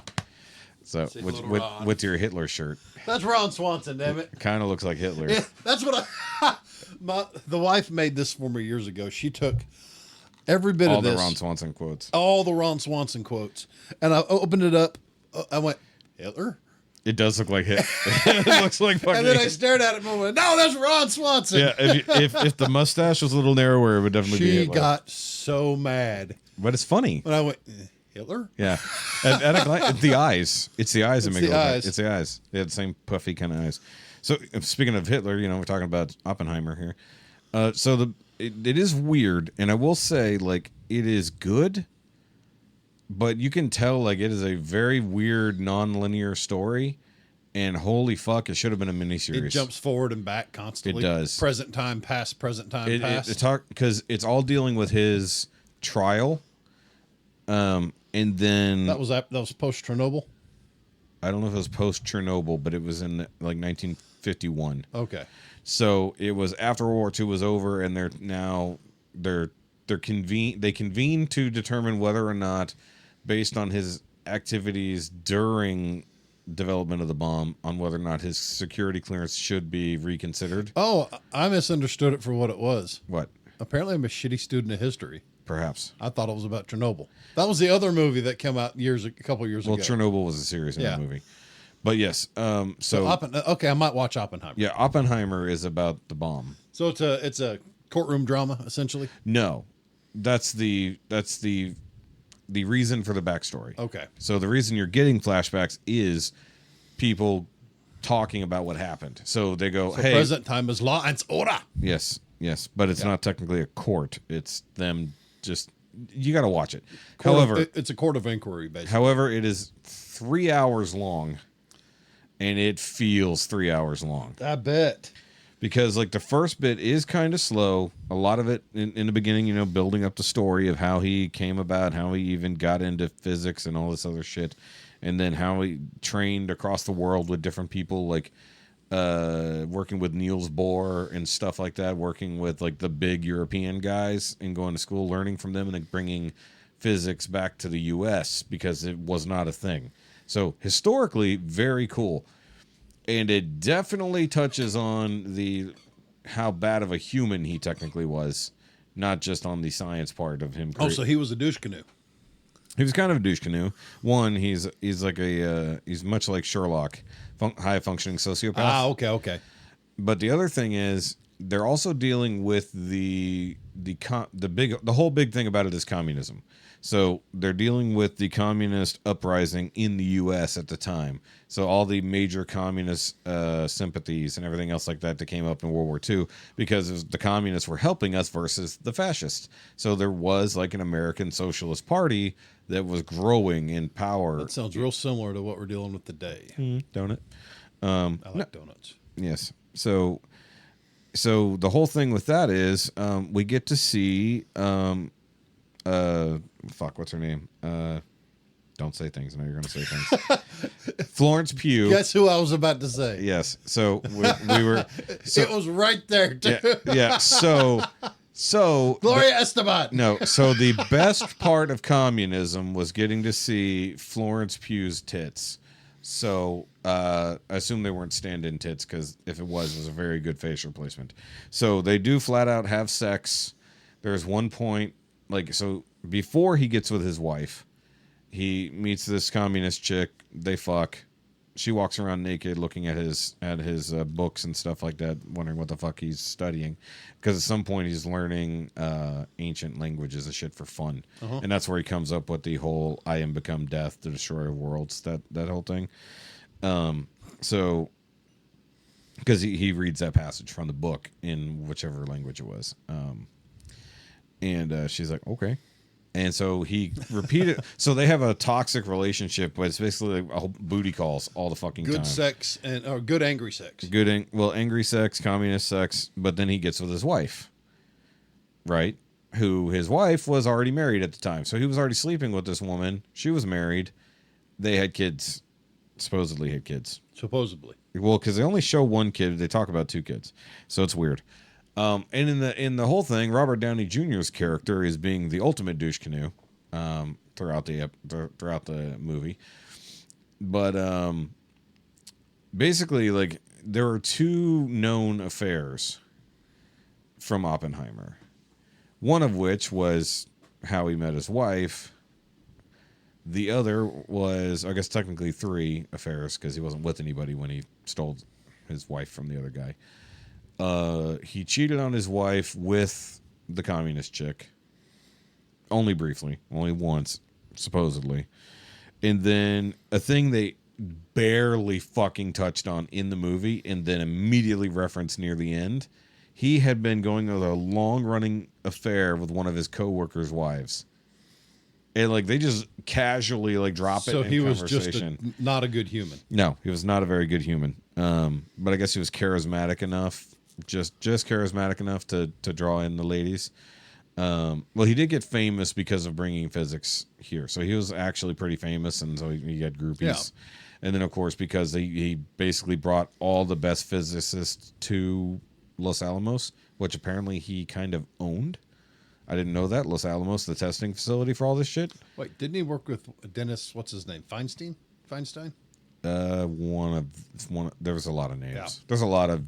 So See, with, little with, Ron. with your Hitler shirt, That's Ron Swanson, damn it. kind of looks like Hitler. Yeah, that's what the wife made this for me years ago. She took every bit All of the this. Ron Swanson quotes. All the Ron Swanson quotes. And I opened it up. I went, Hitler? It does look like Hitler. It looks like fucking. And then I stared at it and went, no, that's Ron Swanson. Yeah, if the mustache was a little narrower, it would definitely be She Hitler. got so mad. But it's funny. When I went, Hitler? Yeah, at a glance, the eyes. It's the eyes that It's make it the look like. eyes. It's the eyes. They had the same puffy kind of eyes. So speaking of Hitler, we're talking about Oppenheimer here. So it is weird, and I will say, like, it is good, but you can tell like it is a very weird non-linear story, and holy fuck, it should have been a miniseries. It jumps forward and back constantly. It does. Present time, past, present time, past. Because it's all dealing with his trial, and then That was post Chernobyl. I don't know if it was post Chernobyl, but it was in like 1951. Okay. So it was after World War II was over, and they convene to determine whether or not, based on his activities during development of the bomb, on whether or not his security clearance should be reconsidered. Oh, I misunderstood it for what it was. What? Apparently, I'm a shitty student of history. Perhaps. I thought it was about Chernobyl. That was the other movie that came out a couple years ago. Well, Chernobyl was a series in that movie. But yes, okay, I might watch Oppenheimer. Yeah, Oppenheimer is about the bomb. So it's a courtroom drama, essentially? No. That's the reason for the backstory. Okay. So the reason you're getting flashbacks is people talking about what happened. So they go, hey, present time is law and order. Yes, but it's not technically a court. It's them just, you got to watch it. It's a court of inquiry, basically. However, it is 3 hours long, and it feels 3 hours long. I bet. Because like the first bit is kind of slow. A lot of it in the beginning, building up the story of how he came about, how he even got into physics and all this other shit. And then how he trained across the world with different people, like working with Niels Bohr and stuff like that, working with like the big European guys and going to school, learning from them, and then bringing physics back to the U.S. because it was not a thing. So historically, very cool. And it definitely touches on how bad of a human he technically was, not just on the science part of him. Oh, so he was a douche canoe. He was kind of a douche canoe. One, he's like he's much like Sherlock, high functioning sociopath. Ah, okay. But the other thing is they're also dealing with the whole big thing about it is communism. So they're dealing with the communist uprising in the U.S. at the time. So all the major communist sympathies and everything else like that came up in World War II because the communists were helping us versus the fascists. So there was like an American Socialist Party that was growing in power. That sounds real similar to what we're dealing with today. Don't it? I like donuts. Yes. So the whole thing with that is we get to see what's her name? Don't say things. I know you're going to say things. Florence Pugh. Guess who I was about to say? Yes. So we were. So, it was right there too. Yeah. So Gloria Esteban. No. So the best part of communism was getting to see Florence Pugh's tits. So I assume they weren't stand-in tits because if it was a very good facial placement. So they do flat out have sex. There's one point. So before he gets with his wife, he meets this communist chick. They fuck. She walks around naked, looking at his books and stuff like that, wondering what the fuck he's studying. Because at some point he's learning ancient languages and shit for fun, and that's where he comes up with the whole "I am become death, the destroyer of worlds" that whole thing. So because he reads that passage from the book in whichever language it was. And she's like, okay. And so he repeated. So they have a toxic relationship, but it's basically like booty calls all the fucking time. Good sex or good angry sex. Angry sex, communist sex. But then he gets with his wife, right? Who his wife was already married at the time. So he was already sleeping with this woman. She was married. They had kids. Supposedly had kids. Supposedly. Well, because they only show one kid. They talk about two kids. So it's weird. And in the whole thing, Robert Downey Jr.'s character is being the ultimate douche canoe throughout the movie. But basically, like, there are two known affairs from Oppenheimer. One of which was how he met his wife. The other was, I guess, technically three affairs because he wasn't with anybody when he stole his wife from the other guy. He cheated on his wife with the communist chick. Only briefly. Only once, supposedly. And then a thing they barely fucking touched on in the movie and then immediately referenced near the end. He had been going on a long-running affair with one of his co-workers' wives. And like they just casually like drop it So in he was conversation. just not a good human. No, he was not a very good human. But I guess he was charismatic enough, just charismatic enough to draw in the ladies. Well, he did get famous because of bringing physics here, so he was actually pretty famous, and so he had groupies. Yeah. And then, of course, because he basically brought all the best physicists to Los Alamos, which apparently he kind of owned. I didn't know that. Los Alamos, the testing facility for all this shit. Wait, didn't he work with Dennis? What's his name? Feinstein. One of there was a lot of names. Yeah. There's a lot of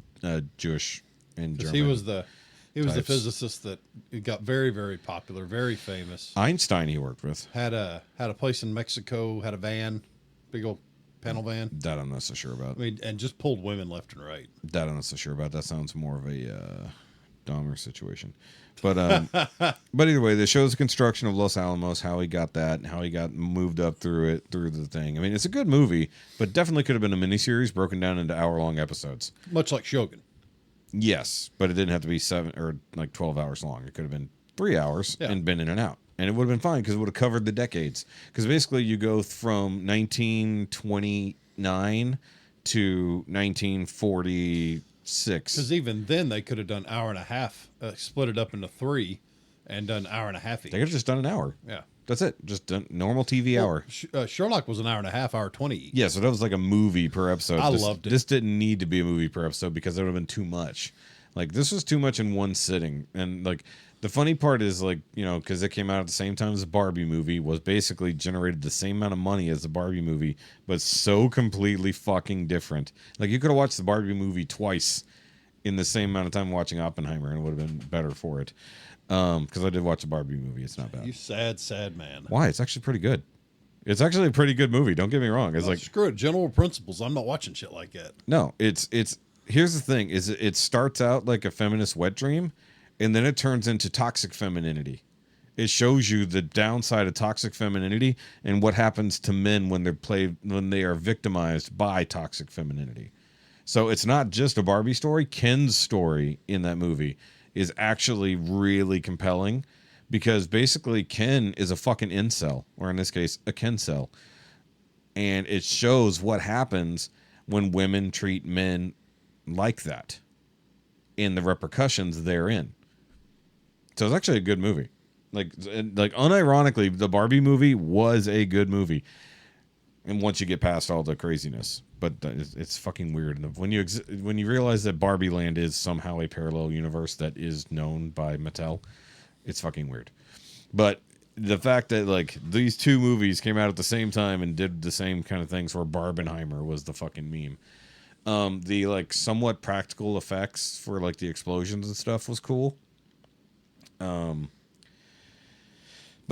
Jewish and German. He was the types. physicist that got very, very popular, very famous. Einstein he worked with. Had a place in Mexico. Had a van, big old panel van. That I'm not so sure about. I mean, and just pulled women left and right. That I'm not so sure about. That sounds more of a Dahmer situation. But but either way, the show's the construction of Los Alamos, how he got that, and how he got moved up through the thing. I mean, it's a good movie, but definitely could have been a miniseries broken down into hour-long episodes. Much like Shogun. Yes, but it didn't have to be 7 or like 12 hours long. It could have been 3 hours and been in and out. And it would have been fine because it would have covered the decades. Because basically you go from 1929 to 1946. Because even then they could have done hour and a half, split it up into 3, and done hour and a half each. They could have just done an hour. Yeah. That's it. Just done normal TV hour. Sherlock was an hour and a half, hour 20 each. Yeah, so that was like a movie per episode. I loved it. This didn't need to be a movie per episode because it would have been too much. Like, this was too much in one sitting. And, like, the funny part is, like, you know, because it came out at the same time as the Barbie movie, was basically generated the same amount of money as the Barbie movie, but so completely fucking different. Like, you could have watched the Barbie movie twice in the same amount of time watching Oppenheimer, and it would have been better for it. Because I did watch the Barbie movie. It's not bad. You sad, sad man. Why? It's actually pretty good. It's actually a pretty good movie. Don't get me wrong. It's like, screw it. General principles. I'm not watching shit like that. no, it's here's the thing is it starts out like a feminist wet dream, and then it turns into toxic femininity. It shows you the downside of toxic femininity and what happens to men when they are victimized by toxic femininity. So it's not just a Barbie story. Ken's story in that movie is actually really compelling because basically Ken is a fucking incel, or in this case, a Kencel. And it shows what happens when women treat men like that and the repercussions therein. So it's actually a good movie. Like unironically, the Barbie movie was a good movie. And once you get past all the craziness, but it's fucking weird. And when you realize that Barbie Land is somehow a parallel universe that is known by Mattel, it's fucking weird. But the fact that like these two movies came out at the same time and did the same kind of things, where Barbenheimer was the fucking meme. The like somewhat practical effects for like the explosions and stuff was cool. But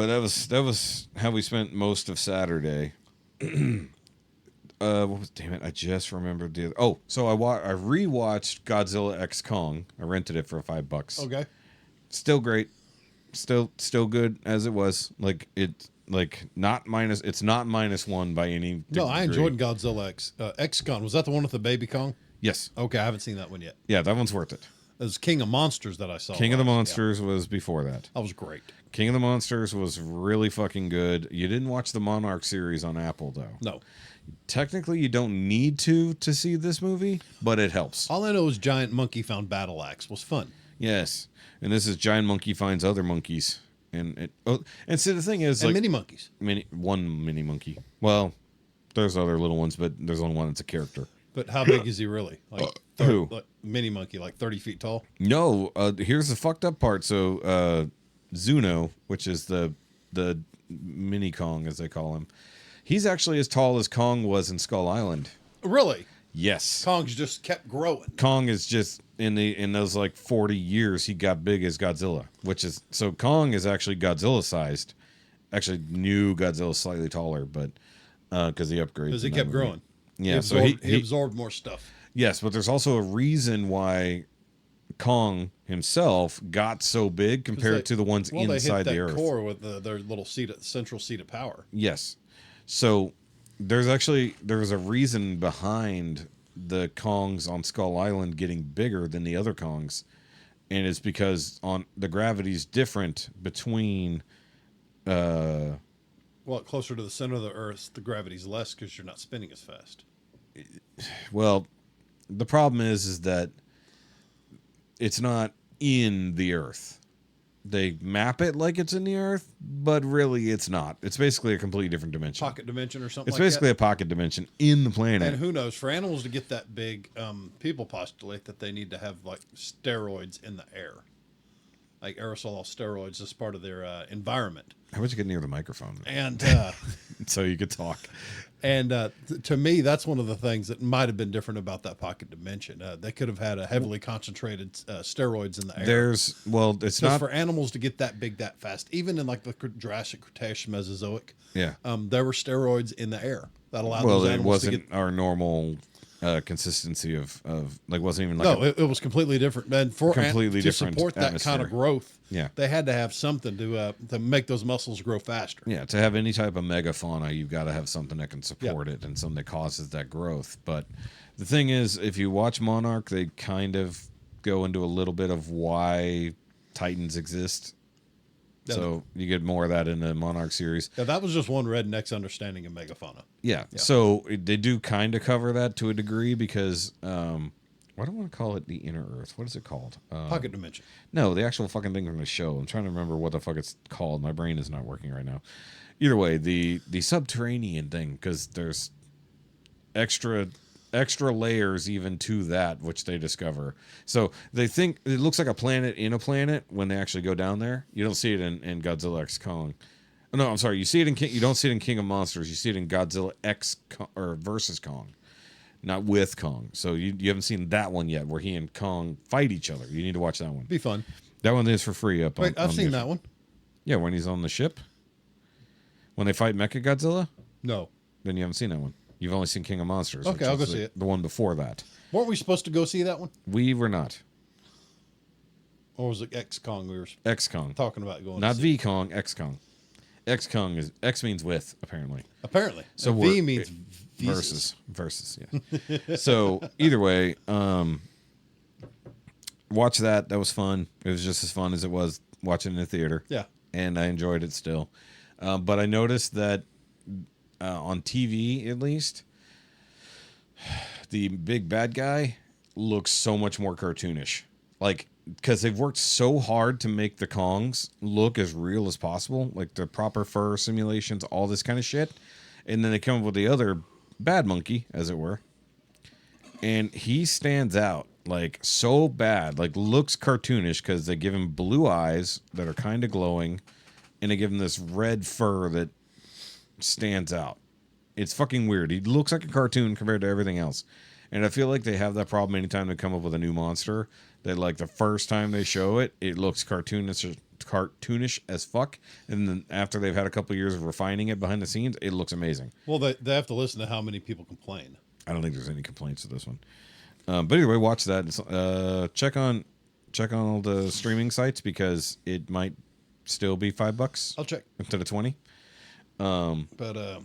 that was how we spent most of Saturday. Damn it! I just remembered the other. Oh, so I rewatched Godzilla X Kong. I rented it for $5. Okay. Still great. Still good as it was. Like it's not -1 by any degree. No, I enjoyed Godzilla X Kong. Was that the one with the baby Kong? Yes. Okay, I haven't seen that one yet. Yeah, that one's worth it. It was King of Monsters that I saw. King of the last. Monsters was before that. Yeah. That was great. King of the Monsters was really fucking good. You didn't watch the Monarch series on Apple though. No. Technically, you don't need to see this movie, but it helps. All I know is Giant Monkey Found Battle Axe was fun. Yes, and this is Giant Monkey Finds Other Monkeys, and see the thing is And like mini monkeys. one mini monkey. Well, there's other little ones, but there's only one that's a character. But how big is he really? Like who? Like mini monkey, like 30 feet tall? No, here's the fucked up part. So Zuno, which is the mini Kong as they call him, he's actually as tall as Kong was in Skull Island. Really? Yes. Kong's just kept growing. Kong is just in those like 40 years he got big as Godzilla, which is so Kong is actually Godzilla sized. Actually, new Godzilla's slightly taller, but because he upgraded. Because he kept growing. Yeah, he absorbed more stuff. Yes, but there's also a reason why Kong himself got so big compared to the ones inside the Earth. They hit that core with their little central seat of power. Yes. So there was a reason behind the Kongs on Skull Island getting bigger than the other Kongs, and it's because on the gravity's different between closer to the center of the Earth, the gravity's less because you're not spinning as fast. Well, the problem is that it's not in the Earth. They map it like it's in the Earth, but really it's not. It's basically a completely different dimension. Pocket dimension or something It's like that. basically a pocket dimension in the planet. And who knows, for animals to get that big, people postulate that they need to have like steroids in the air. Like aerosol steroids as part of their environment. How about you get near the microphone? And So you could talk. and to me, that's one of the things that might have been different about that pocket dimension. They could have had a heavily concentrated steroids in the air. It's Because not for animals to get that big that fast, even in like the Jurassic, Cretaceous, Mesozoic, Yeah. There were steroids in the air that allowed Well, those it animals to wasn't get. our normal consistency of like wasn't even like No, it was completely different. And for Completely to different support that kind of atmosphere. growth, Yeah. they had to have something to make those muscles grow faster. yeah, to have any type of megafauna, you've got to have something that can support it and something that causes that growth. But the thing is, if you watch Monarch, they kind of go into a little bit of why Titans exist. Yeah. So you get more of that in the Monarch series. Yeah, that was just one redneck's understanding of megafauna. Yeah. So they do kind of cover that to a degree because I don't want to call it the inner Earth. What is it called? Pocket dimension. No, the actual fucking thing from the show. I'm trying to remember what the fuck it's called. My brain is not working right now. Either way, the subterranean thing, because there's extra layers even to that which they discover. So they think it looks like a planet in a planet when they actually go down there. You don't see it in Godzilla X Kong. Oh, no, I'm sorry. You see it in you don't see it in King of Monsters. You see it in Godzilla X or versus Kong, not with Kong. So you haven't seen that one yet, where he and Kong fight each other. You need to watch that one. Be fun. That one is for free up. Wait, I've seen that one. Yeah, when he's on the ship, when they fight Mechagodzilla. No. Then you haven't seen that one. You've only seen King of Monsters. Okay, which I'll is go see it. The one before that. Weren't we supposed to go see that one? We were not. Or was it X Kong we were X Kong. talking about going Not to see? V Kong, X Kong. X Kong is X means with, apparently. Apparently. So And we're- V means Versus, yeah. So either way, watch that. That was fun. It was just as fun as it was watching in the theater. Yeah. And I enjoyed it still. But I noticed that on TV, at least, the big bad guy looks so much more cartoonish. Like, because they've worked so hard to make the Kongs look as real as possible, like the proper fur simulations, all this kind of shit. And then they come up with the other bad monkey, as it were. And he stands out, like, so bad. Like, looks cartoonish because they give him blue eyes that are kind of glowing. And they give him this red fur that stands out. It's fucking weird. He looks like a cartoon compared to everything else. And I feel like they have that problem anytime they come up with a new monster. That, like, the first time they show it, it looks cartoonish as fuck. And then after they've had a couple of years of refining it behind the scenes, it looks amazing. Well, they have to listen to how many people complain. I don't think there's any complaints to this one. But anyway, watch that. Check on all the streaming sites because it might still be $5 I'll check. instead of 20. But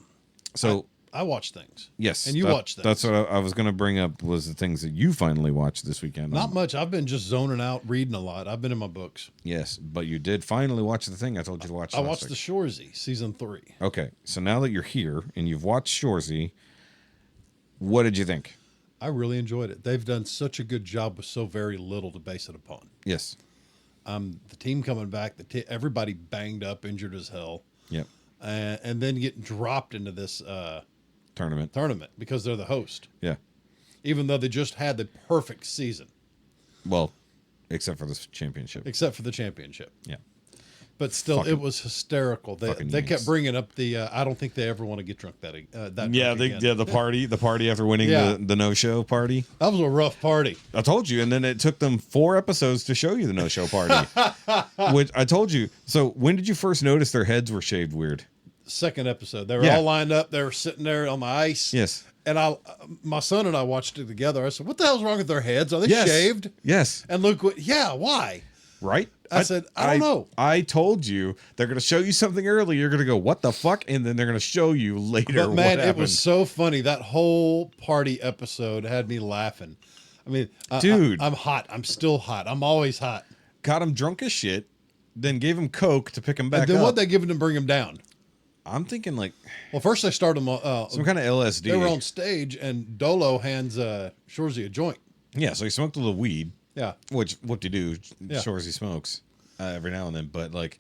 So I watch things. yes, And you watch things. That's what I was going to bring up was the things that you finally watched this weekend. Not much. I've been just zoning out, reading a lot. I've been in my books. Yes, but you did finally watch the thing I told you to watch. I last watched week. The Shoresy, season 3. Okay, so now that you're here and you've watched Shoresy, what did you think? I really enjoyed it. They've done such a good job with so very little to base it upon. Yes. The team coming back, everybody banged up, injured as hell, Yep. and then getting dropped into this Tournament. because they're the host, Yeah. even though they just had the perfect season, Well, except for the championship. except for the championship. Yeah. But still, Fucking- it was hysterical. They fucking kept Yanks. bringing up the. I don't think they ever want to get drunk that Yeah, drunk again. the party after winning Yeah. the no-show party. That was a rough party. I told you, and then it took them 4 episodes to show you the no-show party. Which I told you. So when did you first notice their heads were shaved weird? Second episode, they were Yeah. all lined up. They were sitting there on the ice. Yes. And my son and I watched it together. I said, "What the hell's wrong with their heads? Are they Yes. shaved?" Yes. And look what. Yeah, why? Right? I said, I don't know. I told you they're going to show you something early. You're going to go, what the fuck? And then they're going to show you later But man, what it happened. was so funny. That whole party episode had me laughing. I mean, Dude. I'm hot. I'm still hot. I'm always hot. Got him drunk as shit, then gave him Coke to pick him back And then up. what they give him to bring him down? I'm thinking like Well, first they started them. some kind of LSD. They were on stage, and Dolo hands Shorzy a joint. Yeah, so he smoked a little weed. Yeah. Which what to do? Yeah. Shorzy smokes every now and then, but like,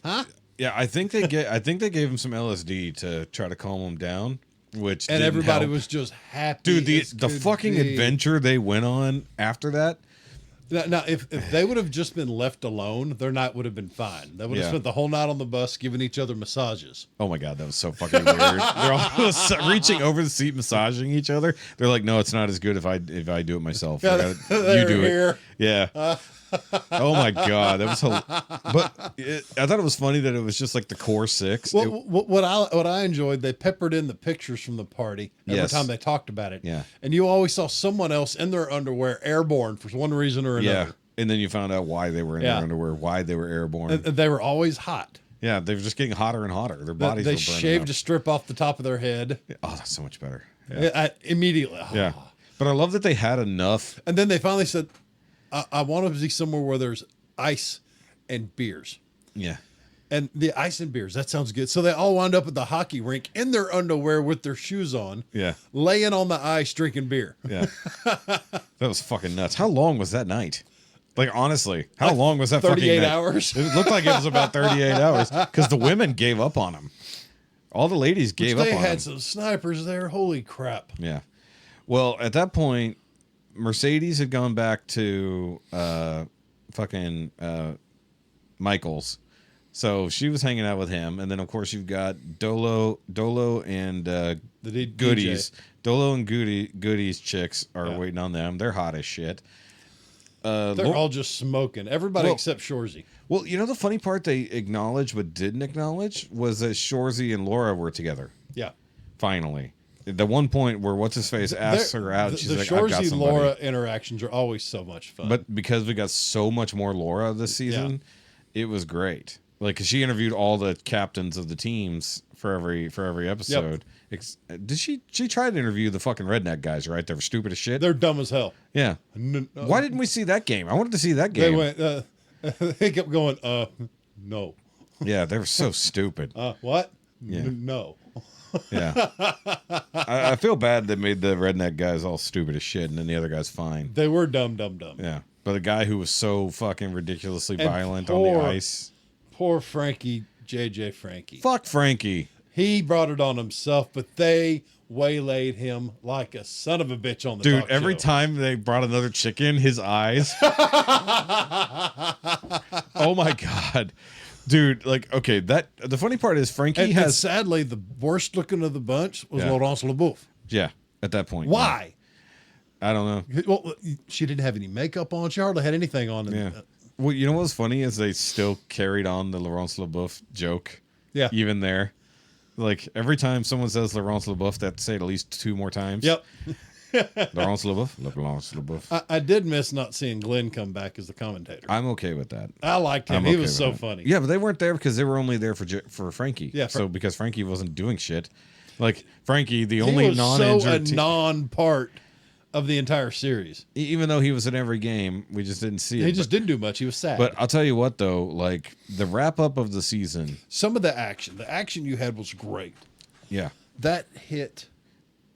Huh? yeah, I think they gave him some LSD to try to calm him down, which And didn't everybody help. was just happy. Dude, as the could fucking be. adventure they went on after that. Now, if they would have just been left alone, their night would have been fine. They would have Yeah. spent the whole night on the bus giving each other massages. Oh my god, that was so fucking weird. They're all reaching over the seat, massaging each other. They're like, "No, it's not as good if I do it myself. You do here. it." Yeah. Oh my god, that was. But I thought it was funny that it was just like the core six. Well, what I enjoyed, they peppered in the pictures from the party every Yes. time they talked about it. Yeah. And you always saw someone else in their underwear airborne for one reason or Yeah, another. and then you found out why they were in Yeah. their underwear, why they were airborne. And they were always hot. Yeah, they were just getting hotter and hotter. Their bodies They were burning shaved a up. strip off the top of their head. Oh, that's so much better. Yeah. Immediately. Yeah. But I love that they had enough. And then they finally said, I want to be somewhere where there's ice and beers. Yeah. And the ice and beers, that sounds good. So they all wound up at the hockey rink in their underwear with their shoes on, Yeah. laying on the ice drinking beer. Yeah. That was fucking nuts. How long was that night? Like, honestly, how long was that 38 fucking night? hours. It looked like it was about 38 hours because the women gave up on him. All the ladies gave up They on had him. some snipers there. Holy crap. Yeah. Well, at that point, Mercedes had gone back to fucking Michael's. So she was hanging out with him. And then, of course, you've got Dolo and DJ. Goodies. Dolo and Goodies chicks are Yeah. waiting on them. They're hot as shit. They're all just smoking. Everybody Well- except Shorzy. Well, you know, the funny part they acknowledged but didn't acknowledge was that Shorzy and Laura were together. Yeah. Finally. The one point where what's-his-face asks her out, she's the like, I've got Shorzy somebody. Laura interactions are always so much fun. But because we got so much more Laura this season, it was great. Like, 'cause she interviewed all the captains of the teams for every episode. Did she tried to interview the fucking redneck guys, right? They were stupid as shit. they're dumb as hell. Yeah. Why didn't we see that game? I wanted to see that They game. went. They kept going. No. Yeah, they were so stupid. What? Yeah. No. Yeah. I feel bad they made the redneck guys all stupid as shit and then the other guy's fine. They were dumb. Yeah. But the guy who was so fucking ridiculously And violent on the poor- ice. Poor Frankie, JJ Frankie. Fuck Frankie. He brought it on himself, but they waylaid him like a son of a bitch on the Dude, talk every show. time they brought another chick in, his eyes. Oh my God. Dude, like, okay, the funny part is Frankie And has. sadly, the worst looking of the bunch was Yeah. Laurence Leboeuf. Yeah, at that point. Why? I don't know. Well, she didn't have any makeup on. She hardly had anything on. Yeah. Well, you know what's funny is they still carried on the Laurence Leboeuf joke. Yeah. Even there. Like, every time someone says Laurence Leboeuf, they have to say it at least 2 more times. Yep. Laurence Leboeuf. Laurence Leboeuf. I did miss not seeing Glenn come back as the commentator. I'm okay with that. I liked him. I'm He okay was with so that. funny. Yeah, but they weren't there because they were only there for Frankie. Yeah, So because Frankie wasn't doing shit. Like, Frankie, the He only was non-injured so a non-part of the entire series. even though he was in every game, we just didn't see it. He just didn't do much. He was sad. But I'll tell you what, though, like, the wrap-up of the season, some of the action you had was great. yeah. That hit,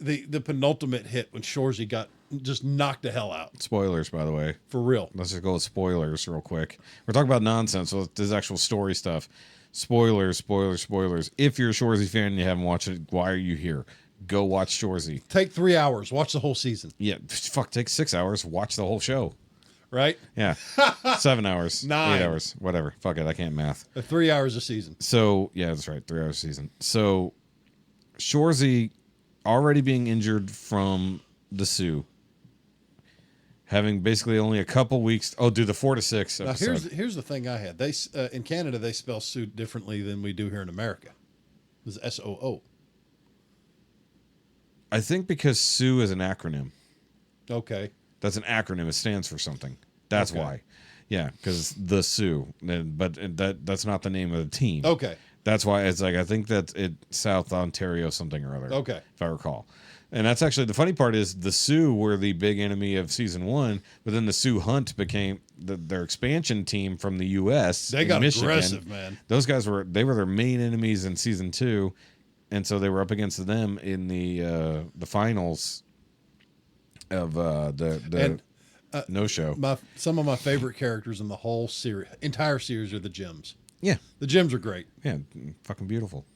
the penultimate hit when Shorzy got just knocked the hell out. Spoilers, by the way. For real. Let's just go with spoilers real quick. We're talking about nonsense, so this is actual story stuff. Spoilers. If you're a Shorzy fan and you haven't watched it, why are you here? Go watch Shorzy. Take 3 hours. Watch the whole season. Yeah, fuck, take 6 hours, watch the whole show. Right? Yeah. 7 hours. 9. 8 hours. Whatever. Fuck it, I can't math. 3 hours a season. So, yeah, that's right. 3 hours a season. So, Shorzy already being injured from the Sioux. Having basically only a couple weeks. Oh, dude, the 4 to 6 Now episode. here's the thing I had. They in Canada they spell Sioux differently than we do here in America. It was SOO. I think because Sioux is an acronym. Okay. That's an acronym. It stands for something. That's Okay. why. Yeah, because the Sioux. But that's not the name of the team. Okay. That's why it's like, I think that it's South Ontario something or other. Okay. If I recall. And that's actually the funny part is the Sioux were the big enemy of season 1, but then the Sioux Hunt became their expansion team from the U.S. They got Michigan. aggressive, man. Those guys were their main enemies in season 2, and so they were up against them in the finals of the no show. Some of my favorite characters in the whole entire series are the Jims. Yeah, the Jims are great. Yeah, fucking beautiful.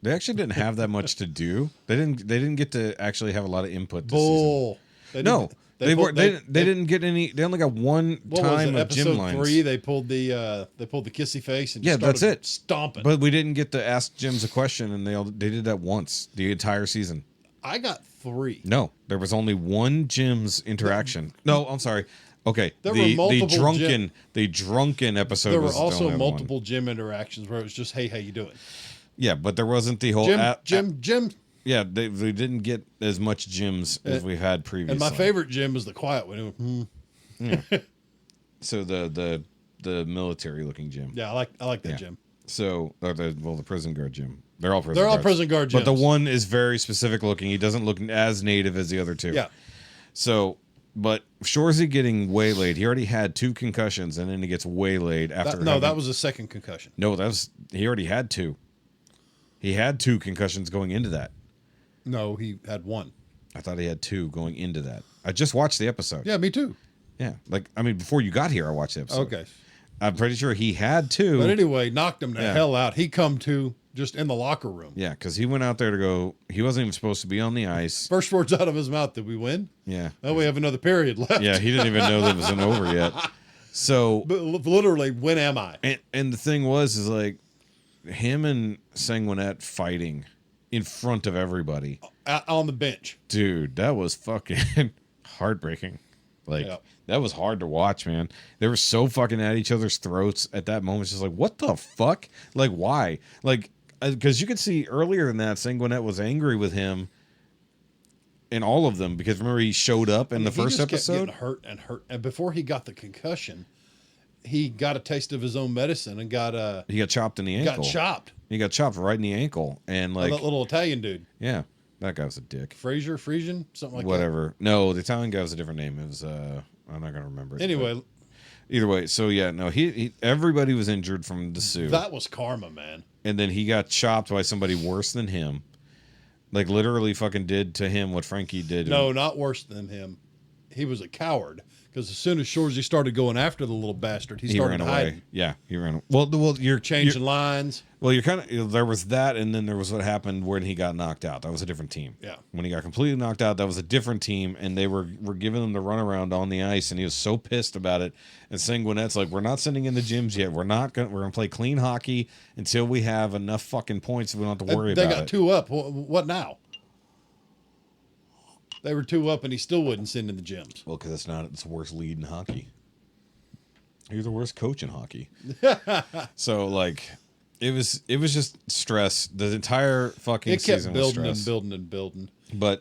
They actually didn't have that much to do. They didn't get to actually have a lot of input this season. They didn't get any. They only got one time of gym lines. Episode 3, they pulled the kissy face and that's it. Stomping. But we didn't get to ask Jims a question, and they did that once the entire season. I got 3. No, there was only one Jims interaction. No, I'm sorry. Okay, there were multiple the drunken episode. There were also multiple gym interactions where it was just, hey, how you doing? Yeah, but there wasn't the whole Jim. Yeah, they didn't get as much gyms as we've had previously. And my favorite gym was the quiet one. Yeah. So the military looking gym. Yeah, I like that gym. So the prison guard gym. They're all prison guard gyms. But the one is very specific looking. He doesn't look as native as the other two. Yeah. So, but Shorzy getting waylaid. He already had 2 concussions, and then he gets waylaid after. That was a second concussion. No, he already had 2. He had 2 concussions going into that. No, he had 1. I thought he had 2 going into that. I just watched the episode. Yeah, me too. Yeah, before you got here, I watched the episode. Okay. I'm pretty sure he had 2. But anyway, knocked him the hell out. He come to just in the locker room. Yeah, because he went out there to go. He wasn't even supposed to be on the ice. First words out of his mouth, did we win? Yeah. Oh, we have another period left. Yeah, he didn't even know that it wasn't over yet. So, but literally, when am I? And the thing is like him and Sanguinette fighting in front of everybody on the bench. Dude, that was fucking heartbreaking. That was hard to watch, man. They were so fucking at each other's throats at that moment. It's just like, what the fuck? Like, why? Like, because you could see earlier in that, Sanguinette was angry with him in all of them because remember he showed up in the first episode. Kept getting hurt, and before he got the concussion, he got a taste of his own medicine and he got chopped in the ankle. He got chopped right in the ankle, and like that little Italian dude. Yeah, that guy was a dick. Frisian, something like that. Whatever. No, the Italian guy was a different name. It was I'm not gonna remember it. Anyway, either way, so yeah, no, he everybody was injured from the Sioux. That was karma, man. And then he got chopped by somebody worse than him. Like literally fucking did to him what Frankie did. No, not worse than him. He was a coward because as soon as Shorzy started going after the little bastard, he started ran hiding. away. Yeah, he ran. Well, you're changing lines. Well, you're kind of there was that, and then there was what happened when he got knocked out. That was a different team. Yeah, when he got completely knocked out, that was a different team, and they were giving him the runaround on the ice, and he was so pissed about it. And Sanguinette's like, "We're not sending in the gyms yet. We're gonna play clean hockey until we have enough fucking points. So we don't have to worry about it." They got 2 up. What now? They were 2 up, and he still wouldn't send in the gyms. Well, because it's the worst lead in hockey. You're the worst coach in hockey. So like, it was just stress. The entire fucking season was stress. It kept building and building.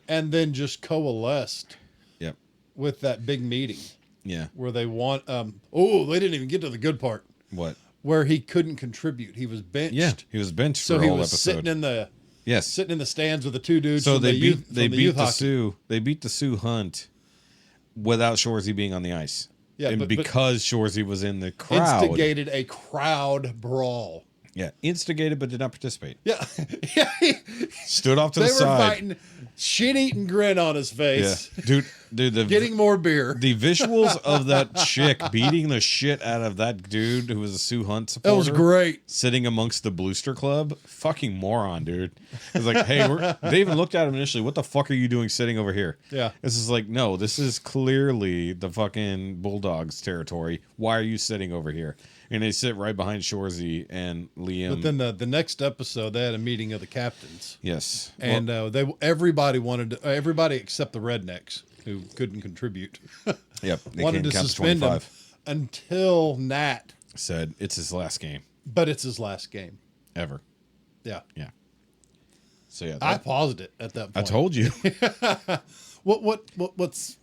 And then just coalesced. Yep. With that big meeting. Yeah. Where they want. They didn't even get to the good part. What? Where he couldn't contribute. He was benched. Yeah, he was benched for a whole episode. So he was sitting in the. Yes, sitting in the stands with the 2 dudes. So they beat the Sioux. They beat the Sioux Hunt without Shorzy being on the ice. Yeah, and because Shorzy was in the crowd, instigated a crowd brawl. Yeah, instigated but did not participate. Yeah, stood off to the side. They were fighting, shit-eating grin on his face. Yeah. Dude, getting more beer. The visuals of that chick beating the shit out of that dude who was a Sioux Hunt supporter. That was great. Sitting amongst the Bluester Club, fucking moron, dude. It's like, hey, they even looked at him initially. What the fuck are you doing sitting over here? Yeah, this is like, no, this is clearly the fucking Bulldogs territory. Why are you sitting over here? And they sit right behind Shorzy and Liam. But then the next episode, they had a meeting of the captains. Yes, and everybody everybody except the rednecks who couldn't contribute. Yep, wanted to suspend him until Nat said it's his last game. But it's his last game ever. Yeah. So yeah, I paused it at that point. I told you. What's?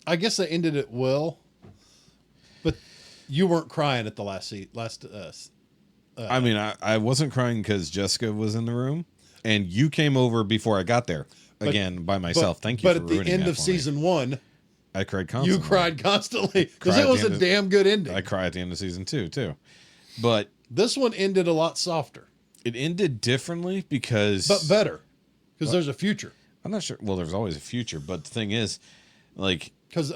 I guess they ended it well, but you weren't crying at the last. I mean, I wasn't crying because Jessica was in the room, and you came over before I got there. again by myself. Thank you But for at the ruining end that of for me. season 1, I cried constantly. you cried constantly because Cried it at was the a end of- damn good ending. I cry at the end of season 2 too. But This one ended a lot softer, it ended differently because but better because there's a future. I'm not sure. Well, there's always a future, but the thing is, like, Because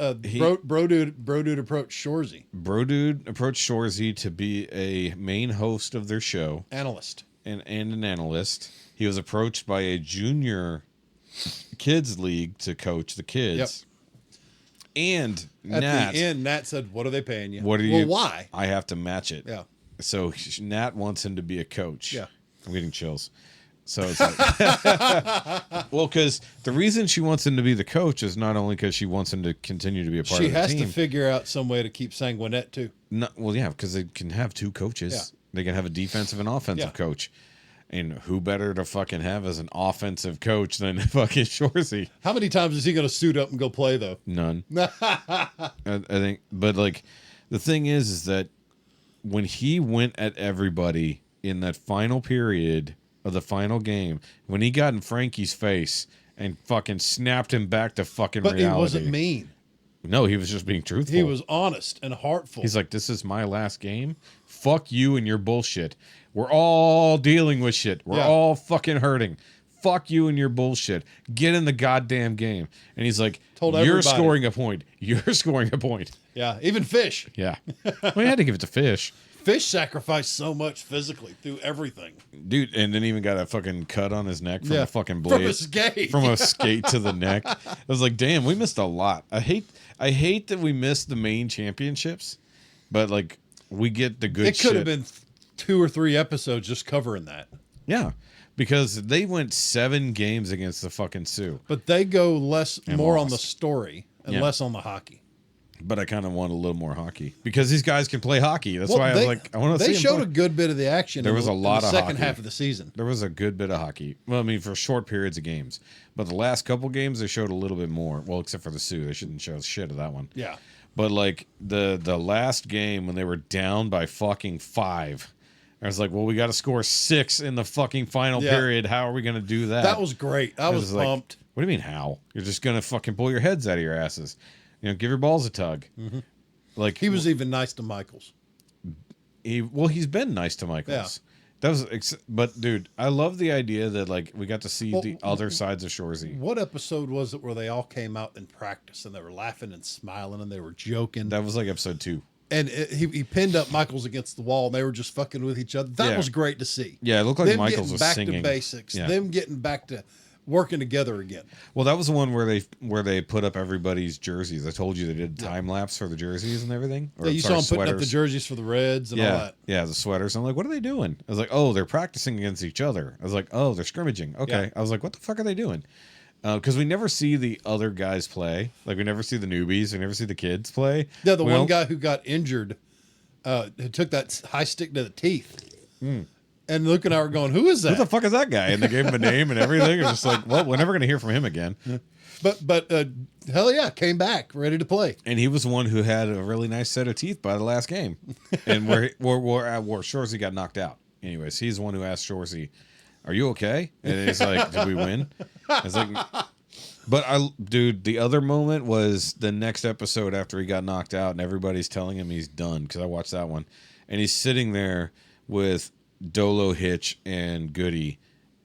bro dude approached Shorzy, Bro Dude approached Shorzy to be a main host of their show analyst. and an analyst. He was approached by a junior kids league to coach the kids. And At Nat, the end, Nat said, "What are they paying you? what are well, you? why? I have to match it. Yeah, So Nat wants him to be a coach. Yeah. I'm getting chills. So it's like, well, because the reason she wants him to be the coach is not only because she wants him to continue to be a part she of the has team. to figure out some way to keep Sanguinette too. Well, yeah, because they can have two coaches. Yeah. They can have a defensive and offensive Yeah. coach. And who better to fucking have as an offensive coach than fucking Shorzy? How many times is he going to suit up and go play though? None. I think, but like, the thing is that when he went at everybody in that final period of the final game, when he got in Frankie's face and fucking snapped him back to fucking But reality. he wasn't mean. No, he was just being truthful. He was honest and heartful. He's like, this is my last game. Fuck you and your bullshit. We're all dealing with shit. We're Yeah. all fucking hurting. Fuck you and your bullshit. Get in the goddamn game. And he's like, Told you're everybody. scoring a point. You're scoring a point. yeah, even Fish. Yeah. Well, he had to give it to Fish. Fish sacrificed so much physically through everything. Dude, and then even got a fucking cut on his neck from a fucking blade. From a skate. From a skate to the neck. I was like, damn, we missed a lot. I hate that we missed the main championships, but like we get the good It shit. could have been 2 or 3 episodes just covering that. Yeah. Because they went 7 games against the fucking Sioux. But they go more on the lost. story and Yeah. less on the hockey. But I kind of want a little more hockey. Because these guys can play hockey. That's Well, why I was like, I want to see They them showed play. a good bit of the action. There was a lot in the of second hockey. half of the season. There was a good bit of hockey. Well, I mean, for short periods of games. But the last couple games, they showed a little bit more. Well, except for the Sioux. They shouldn't show shit of that one. Yeah. But like the last game when they were down by fucking 5, I was like, well, we got to score 6 in the fucking final Yeah. period. How are we going to do that? That was great. I was like, pumped. what do you mean how? You're just going to fucking pull your heads out of your asses. You know, give your balls a tug. Mm-hmm. Like He was even nice to Michaels. he's been nice to Michaels. That was, but dude, I love the idea that like we got to see the other sides of Shorzy. What episode was it where they all came out in practice and they were laughing and smiling and they were joking? That was like episode 2. And he pinned up Michaels against the wall and they were just fucking with each other. That Yeah. was great to see. Yeah, it looked like them Michaels getting was back singing. to basics. Yeah. Them getting back to working together again. Well, that was the one where they put up everybody's jerseys. I told you they did time lapse for the jerseys and everything. Or, Yeah, you sorry, saw them putting up the sweaters. jerseys for the Reds and all Yeah, that. yeah, the sweaters. I'm like, what are they doing? I was like, oh, they're practicing against each other. I was like, oh, they're scrimmaging. Okay. Yeah. I was like, what the fuck are they doing? Because we never see the other guys play. Like, we never see the newbies. We never see the kids play. Yeah, the We one don't- guy who got injured who took that high stick to the teeth. And Luke and I were going, who is that? Who the fuck is that guy? And they gave him a name and everything. It's just like, well, we're never going to hear from him again. But hell yeah, came back, ready to play. And he was the one who had a really nice set of teeth by the last game. And where Shorzy got knocked out. Anyways, he's the one who asked Shorzy, are you okay? And he's like, did we win? I was like, but dude, the other moment was the next episode after he got knocked out and everybody's telling him he's done. Because I watched that one. And he's sitting there with Dolo, Hitch, and Goody.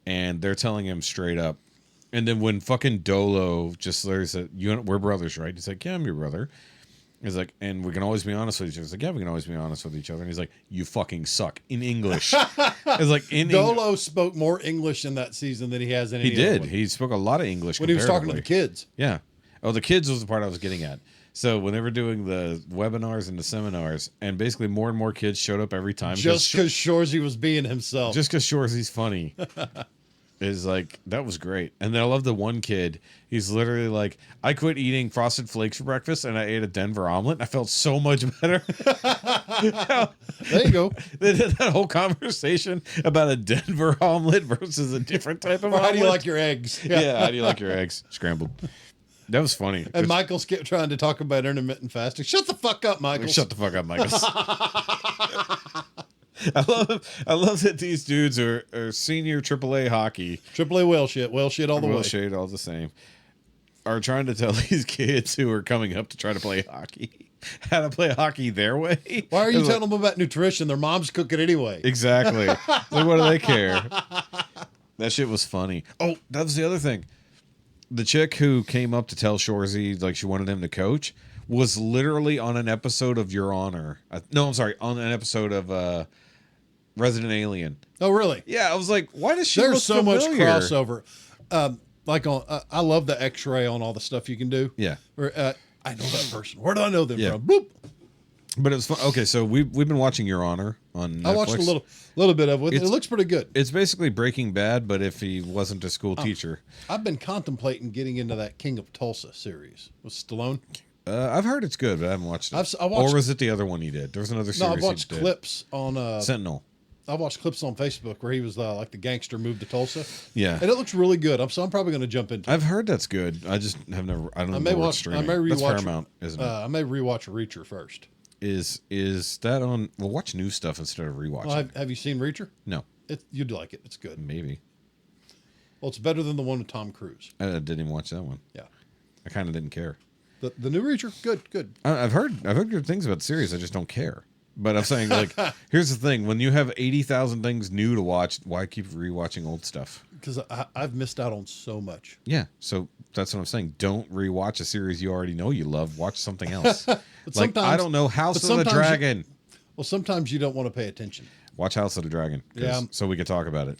And they're telling him straight up. And then when fucking Dolo just literally said, we're brothers, right? He's like, yeah, I'm your brother. He's like, and we can always be honest with each other. He's like, yeah, we can always be honest with each other. And he's like, you fucking suck in English. It's like Dolo spoke more English in that season than he has in any He other did. one. He spoke a lot of English When he was talking to the comparatively. kids. Yeah. Oh, the kids was the part I was getting at. So when they were doing the webinars and the seminars, and basically more and more kids showed up every time. Just because Shorzy was being himself. Just because Shorzy's funny. Is like, that was great. And then I love the one kid. He's literally like, I quit eating Frosted Flakes for breakfast and I ate a Denver omelet. And I felt so much better. There you go. They did that whole conversation about a Denver omelet versus a different type of Or omelet. how do you like your eggs? Yeah, how do you like your eggs? Scrambled. That was funny. And Michaels kept trying to talk about intermittent fasting. Shut the fuck up, Michaels. Shut the fuck up, Michaels. I love that these dudes are senior AAA hockey. AAA whale shit all the way. Whale shade all the same. Are trying to tell these kids who are coming up to try to play hockey how to play hockey their way. Why are you telling them about nutrition? Their mom's cooking anyway. Exactly. Like, what do they care? That shit was funny. Oh, that was the other thing. The chick who came up to tell Shorzy like she wanted him to coach was literally on an episode of Your Honor. No, I'm sorry, on an episode of Resident Alien. Oh, really? Yeah, I was like, why does she There's look so much familiar? crossover. Like on, I love the X-ray on all the stuff you can do. Yeah. Where, I know that person. Where do I know them Yeah. from? Boop. But it was fun. Okay, so we've been watching Your Honor on Netflix. I watched a little bit of it. It looks pretty good. It's basically Breaking Bad, but if he wasn't a school teacher. I've been contemplating getting into that King of Tulsa series with Stallone. I've heard it's good, but I haven't watched it. I watched- or was it the other one he did? There was another series No, I've watched he did. clips on Sentinel. I watched clips on Facebook where he was like the gangster moved to Tulsa. Yeah. And it looks really good. So I'm probably going to jump into it. I've heard that's good. I just have never. I don't know. may where it's watch. I streaming. may That's rewatch. Paramount, isn't it? I may rewatch Reacher first. Is that on? Well, watch new stuff instead of rewatching. Well, have you seen Reacher? No, You'd like it. It's good. maybe. Well, it's better than the one with Tom Cruise. I didn't even watch that one. Yeah. I kind of didn't care. The new Reacher, good. I've heard good things about the series. I just don't care. But I'm saying, like, here's the thing: when you have 80,000 things new to watch, why keep rewatching old stuff? Because I've missed out on so much. Yeah, so that's what I'm saying. Don't rewatch a series you already know you love. Watch something else. Like, I don't know, House of the Dragon. Well, sometimes you don't want to pay attention. Watch House of the Dragon. Yeah. So we could talk about it.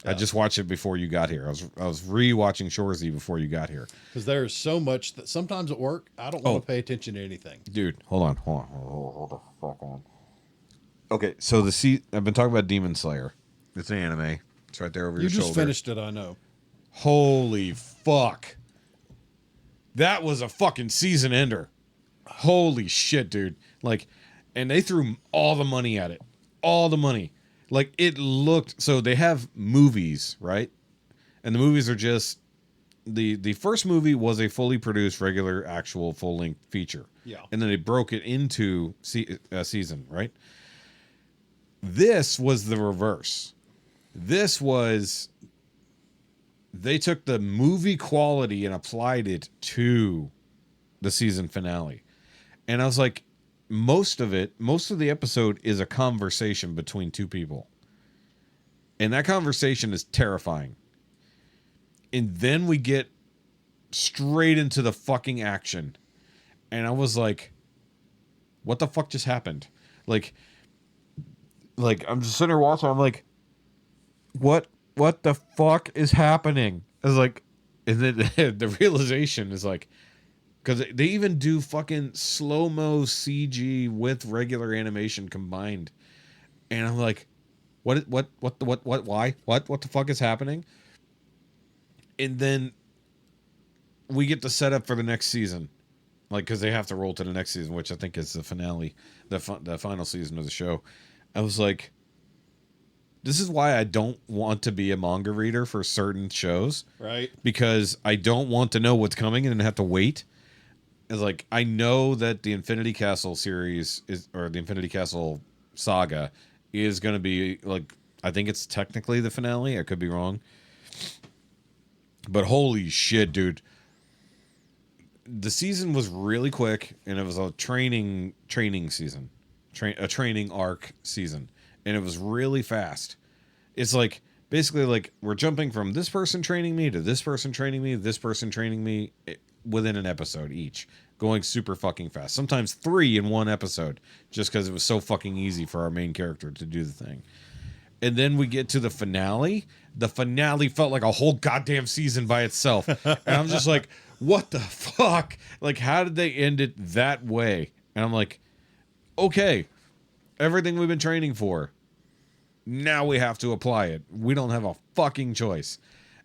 I just watched it before you got here. I was rewatching Shorzy before you got here. Because there is so much that sometimes at work, I don't want to pay attention to anything. Dude, hold the fuck on. Okay, so I've been talking about Demon Slayer. It's an anime. It's right there over your shoulder. You just finished it, I know. Holy fuck. That was a fucking season ender. Holy shit, dude. Like, and they threw all the money at it. All the money. Like, it looked, so they have movies, right? And the movies are just, the first movie was a fully produced, regular, actual, full-length feature. Yeah. And then they broke it into season, right? This was the reverse. This was, they took the movie quality and applied it to the season finale. And I was like, most of the episode is a conversation between two people. And that conversation is terrifying. And then we get straight into the fucking action. And I was like, what the fuck just happened? Like I'm just sitting there watching, I'm like, what the fuck is happening? I was like, and then the realization is like, because they even do fucking slow-mo CG with regular animation combined. And I'm like, why? What the fuck is happening? And then we get the setup for the next season. Like, because they have to roll to the next season, which I think is the finale, the final season of the show. I was like, this is why I don't want to be a manga reader for certain shows. Right. Because I don't want to know what's coming and have to wait. It's like, I know that the Infinity Castle series or the Infinity Castle saga is going to be, like, I think it's technically the finale. I could be wrong. But holy shit, dude. The season was really quick, and it was a training season. A training arc season. And it was really fast. It's like, basically, like, we're jumping from this person training me to this person training me, this person training me within an episode each. Going super fucking fast. Sometimes 3 in one episode. Just because it was so fucking easy for our main character to do the thing. And then we get to the finale. The finale felt like a whole goddamn season by itself. And I'm just like, what the fuck? Like, how did they end it that way? And I'm like, okay, everything we've been training for, now we have to apply it. We don't have a fucking choice.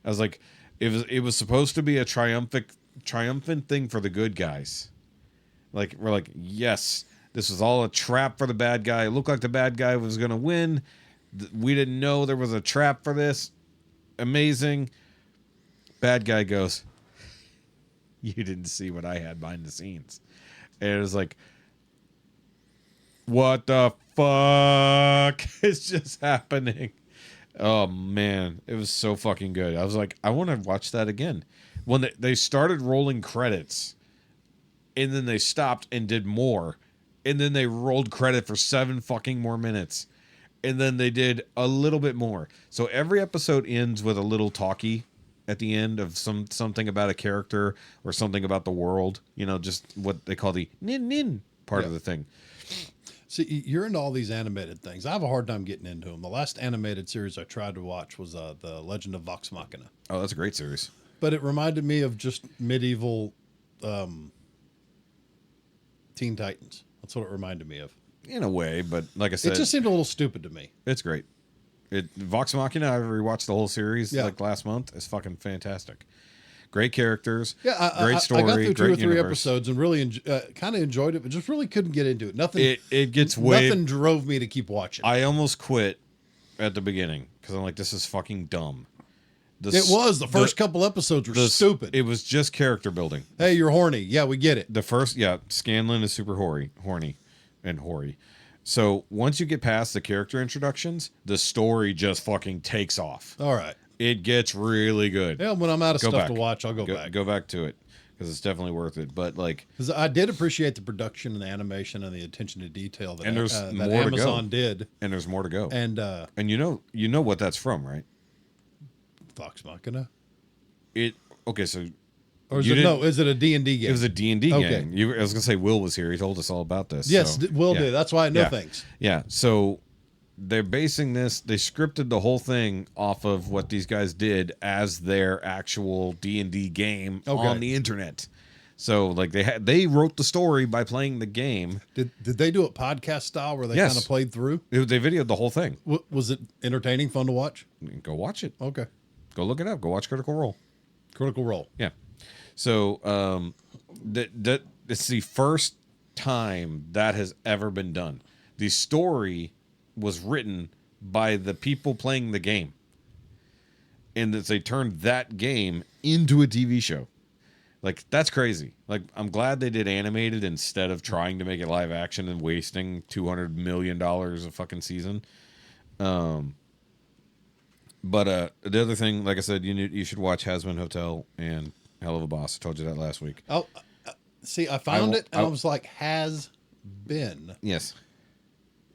I was like, it was supposed to be a triumphant thing for the good guys. Like, we're like, yes, this was all a trap for the bad guy. It looked like the bad guy was going to win. We didn't know there was a trap for this. Amazing. Bad guy goes, you didn't see what I had behind the scenes. And it was like, what the fuck is just happening? Oh man, it was so fucking good. I was like, I want to watch that again. When they started rolling credits, and then they stopped and did more, and then they rolled credit for 7 fucking more minutes, and then they did a little bit more. So every episode ends with a little talkie at the end of something about a character or something about the world. You know, just what they call the nin part of the thing. See, you're into all these animated things. I have a hard time getting into them. The last animated series I tried to watch was The Legend of Vox Machina. Oh, that's a great series. But it reminded me of just medieval Teen Titans. That's what it reminded me of. In a way, but like I said, It just seemed a little stupid to me. it's great. Vox Machina, I rewatched the whole series like last month. It's fucking fantastic. Great characters. Yeah, great story. I got through 2 or 3 universe. episodes and really kind of enjoyed it, but just really couldn't get into it. Nothing. It gets way. Nothing drove me to keep watching. I almost quit at the beginning because I'm like, this is fucking dumb. It was. The first couple episodes were stupid. It was just character building. Hey, you're horny. Yeah, we get it. The first, Scanlan is super horny and hoary. So once you get past the character introductions, the story just fucking takes off. All right. It gets really good. Yeah, when I'm out of Go stuff back. to watch, I'll go back. Go back to it because it's definitely worth it. But like, Because I did appreciate the production and the animation and the attention to detail that, And there's that more to go. Amazon did. and there's more to go. And And you know what that's from, right? Vox Machina. Okay, so Or is You it didn't- no? Is it a D&D game? it was a D&D Okay. game. I was gonna say Will was here. He told us all about this. Yes, so, Will yeah. did. That's why I know Yeah. things. Yeah. So they're basing this. They scripted the whole thing off of what these guys did as their actual D&D game on the internet. So like they wrote the story by playing the game. Did they do it podcast style where they Yes. kind of played through? They videoed the whole thing. Was it entertaining, fun to watch? Go watch it. Okay. Go look it up. Go watch Critical Role. Critical Role. Yeah. So that it's the first time that has ever been done. The story was written by the people playing the game, and that they turned that game into a TV show. Like, that's crazy. Like, I'm glad they did animated instead of trying to make it live action and wasting $200 million a fucking season. But the other thing, like I said, you should watch Hazbin Hotel and Hell of a Boss. I told you that last week. Oh, see, I found it and I was like, has been Yes.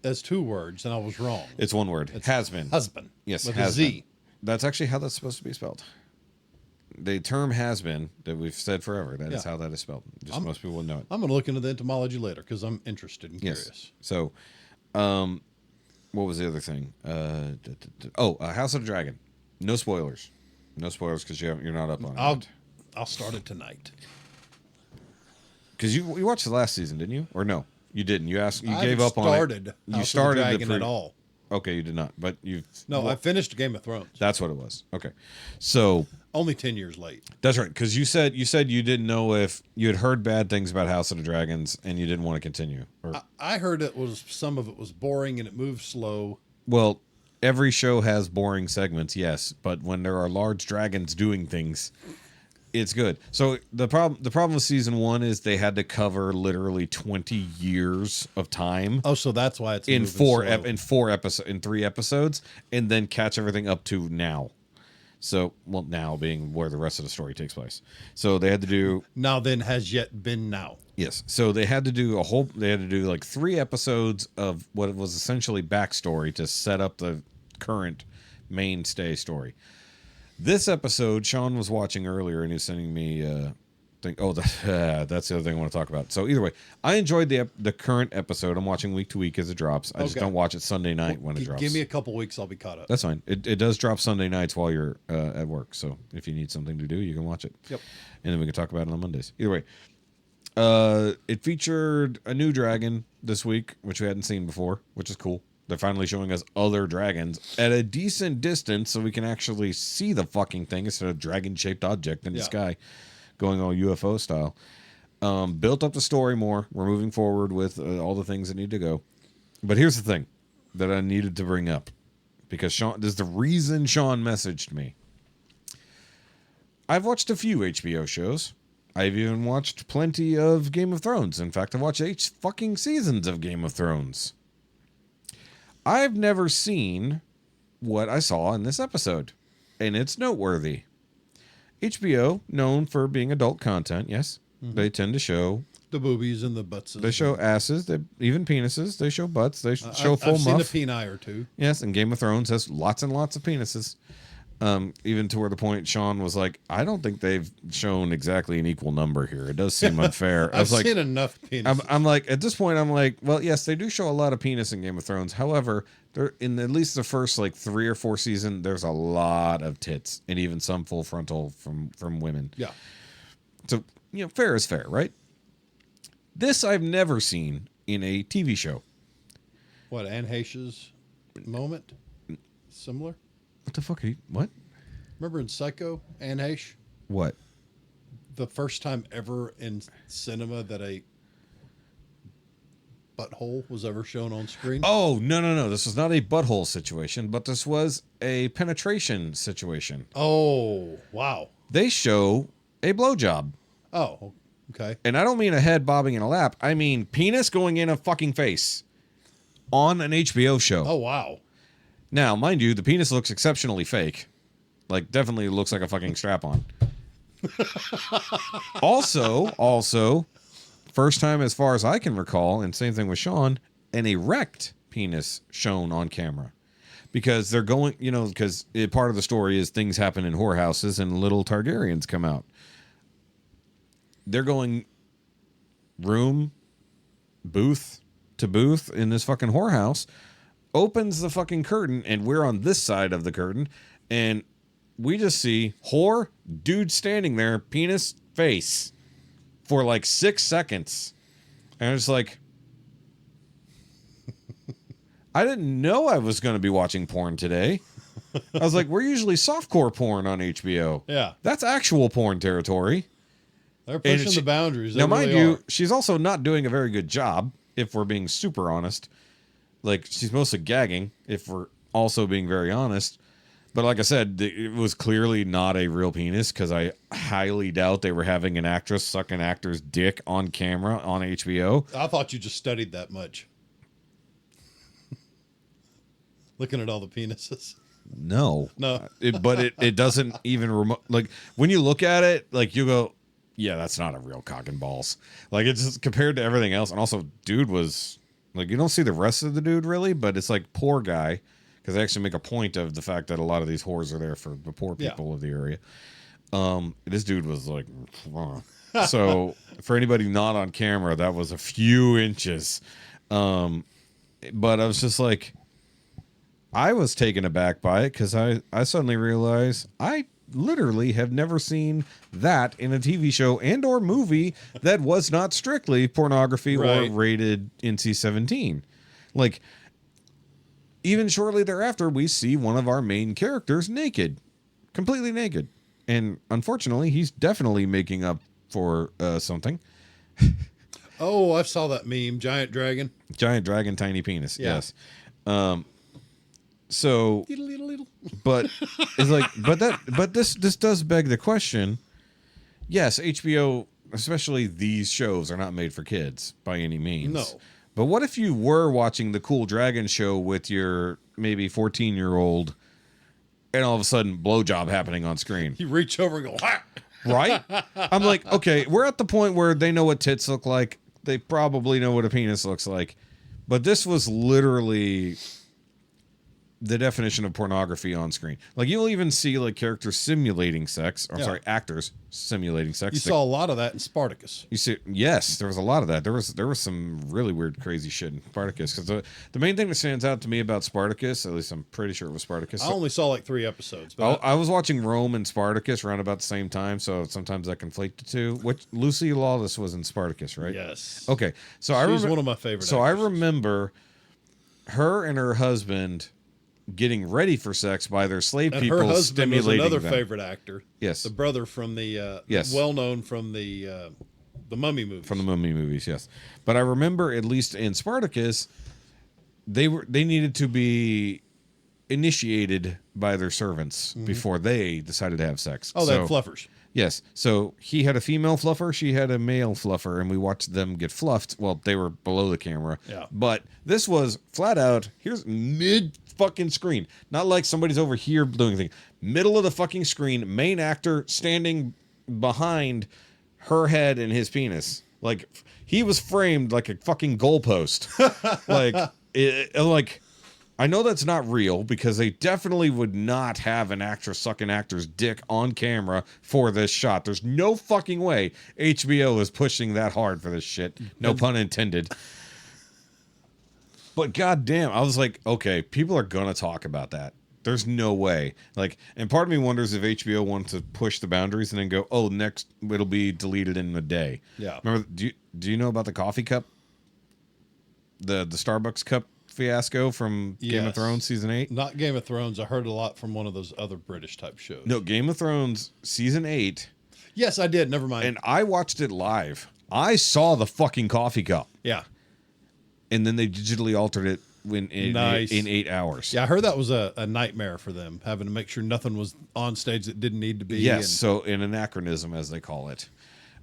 as 2 words, and I was wrong. It's one word. Has been. Husband. Yes, with has a Z. been. That's actually how that's supposed to be spelled. The term has been that we've said forever. That is Yeah. how that is spelled. Just most people wouldn't know it. I'm going to look into the etymology later because I'm interested and Yes. curious. So, what was the other thing? House of the Dragon. No spoilers. No spoilers because you're not up on it. I'll start it tonight. Because you watched the last season, didn't you? Or no, you didn't. You asked. You I gave up on started it. House You started of the the Dragon pre- at all. Okay, you did not. But you've. No, I finished Game of Thrones. That's what it was. Okay, so Only 10 years late. that's right. Because you said you didn't know if you had heard bad things about House of the Dragons and you didn't want to continue. Or I heard some of it was boring and it moved slow. well, every show has boring segments, yes, but when there are large dragons doing things, it's good. So the problem with season 1 is they had to cover literally 20 years of time. Oh, so that's why it's in moving in 3 episodes, and then catch everything up to now. So, well, now being where the rest of the story takes place. So they had to do Now then has yet been now. yes. So they had to do like 3 episodes of what was essentially backstory to set up the current mainstay story. This episode, Sean was watching earlier, and he's sending me thing. Oh, that's the other thing I want to talk about. So either way, I enjoyed the current episode. I'm watching week to week as it drops. I just don't watch it Sunday night when it drops. Give me a couple weeks, I'll be caught up. That's fine. It does drop Sunday nights while you're at work. So if you need something to do, you can watch it. Yep. And then we can talk about it on Mondays. Either way, it featured a new dragon this week, which we hadn't seen before, which is cool. They're finally showing us other dragons at a decent distance so we can actually see the fucking thing instead of dragon-shaped object in the sky going all UFO style. Built up the story more. We're moving forward with all the things that need to go. But here's the thing that I needed to bring up because this is the reason Sean messaged me. I've watched a few HBO shows. I've even watched plenty of Game of Thrones. In fact, I've watched 8 fucking seasons of Game of Thrones. I've never seen what I saw in this episode, and it's noteworthy. HBO, known for being adult content, yes, they tend to show the boobies and the butts. They show asses, even penises. They show butts. They show full I've muff. seen a peni or two. Yes, and Game of Thrones has lots and lots of penises. Even to where the point Sean was like, I don't think they've shown exactly an equal number here. It does seem unfair. I've seen enough penis. I'm like, at this point, I'm like, well, yes, they do show a lot of penis in Game of Thrones. However, they're in at least the first like 3 or 4 seasons, there's a lot of tits and even some full frontal from women. Yeah. So, fair is fair, right? This I've never seen in a TV show. What, Anne Heche's moment? Similar? What the fuck are you... What? Remember in Psycho, Anne Heche? What? The first time ever in cinema that a butthole was ever shown on screen? Oh, no. This was not a butthole situation, but this was a penetration situation. Oh, wow. They show a blowjob. Oh, okay. And I don't mean a head bobbing in a lap. I mean penis going in a fucking face on an HBO show. Oh, wow. Now, mind you, the penis looks exceptionally fake. Like, definitely looks like a fucking strap-on. Also, first time as far as I can recall, and same thing with Sean, an erect penis shown on camera. Because they're going, because part of the story is things happen in whorehouses and little Targaryens come out. They're going room, booth to booth in this fucking whorehouse, opens the fucking curtain, and we're on this side of the curtain, and we just see whore, dude standing there, penis, face, for like 6 seconds. And I was like, I didn't know I was going to be watching porn today. I was like, we're usually softcore porn on HBO. Yeah. That's actual porn territory. They're pushing the boundaries. Now, mind you, she's also not doing a very good job, if we're being super honest. Like, she's mostly gagging, if we're also being very honest. But like I said, it was clearly not a real penis, because I highly doubt they were having an actress suck an actor's dick on camera on HBO. I thought you just studied that much. Looking at all the penises. No. But it doesn't even like, when you look at it, like, you go, yeah, that's not a real cock and balls. Like, it's just compared to everything else. And also, dude was... Like, you don't see the rest of the dude, really, but it's like, poor guy, because they actually make a point of the fact that a lot of these whores are there for the poor people of the area. This dude was like... So, for anybody not on camera, that was a few inches. But I was just like... I was taken aback by it, because I suddenly realized I literally have never seen that in a TV show and or movie that was not strictly pornography or rated NC-17. Like, even shortly thereafter, we see one of our main characters naked, completely naked. And unfortunately, he's definitely making up for something. Oh, I saw that meme. Giant dragon, tiny penis. Yeah. Yes. So, little. but it's like, but this does beg the question. Yes, HBO, especially these shows, are not made for kids by any means. No. But what if you were watching the Cool Dragon show with your maybe 14-year-old, and all of a sudden blowjob happening on screen? You reach over and go, ha! Right? I'm like, okay, we're at the point where they know what tits look like. They probably know what a penis looks like. But this was literally the definition of pornography on screen. Like, you'll even see like characters simulating sex, or sorry, actors simulating sex. You saw a lot of that in Spartacus. You see, yes, there was a lot of that. There was some really weird, crazy shit in Spartacus. Because the main thing that stands out to me about Spartacus, at least I'm pretty sure it was Spartacus. I only saw like 3 episodes. But I was watching Rome and Spartacus around about the same time, so sometimes I conflate the two. Which Lucy Lawless was in Spartacus, right? Yes. Okay, so she's one of my favorite. So actresses. I remember her and her husband getting ready for sex by their slave and people her husband stimulating was another them. favorite actor. Yes. The brother from the Yes. well known from the Mummy movies. From the Mummy movies, yes. But I remember, at least in Spartacus, they needed to be initiated by their servants before they decided to have sex. Oh, they had fluffers. Yes. So he had a female fluffer, she had a male fluffer, and we watched them get fluffed. Well, they were below the camera. Yeah. But this was flat out, here's mid fucking screen. Not like somebody's over here doing anything. Middle of the fucking screen, main actor standing behind her head and his penis. Like, he was framed like a fucking goalpost. like, I know that's not real because they definitely would not have an actress suck an actor's dick on camera for this shot. There's no fucking way HBO is pushing that hard for this shit. No pun intended. But goddamn, I was like, okay, people are gonna talk about that. There's no way. Like, and part of me wonders if HBO wants to push the boundaries and then go, oh, next it'll be deleted in a day. Yeah. Remember? Do you know about the coffee cup? The Starbucks cup fiasco from Game of Thrones season 8? Not Game of Thrones. I heard a lot from one of those other British type shows. No, Game of Thrones season 8. Yes, I did. Never mind. And I watched it live. I saw the fucking coffee cup. Yeah. And then they digitally altered it in 8 hours. Yeah, I heard that was a nightmare for them, having to make sure nothing was on stage that didn't need to be. Yes, so an anachronism, as they call it.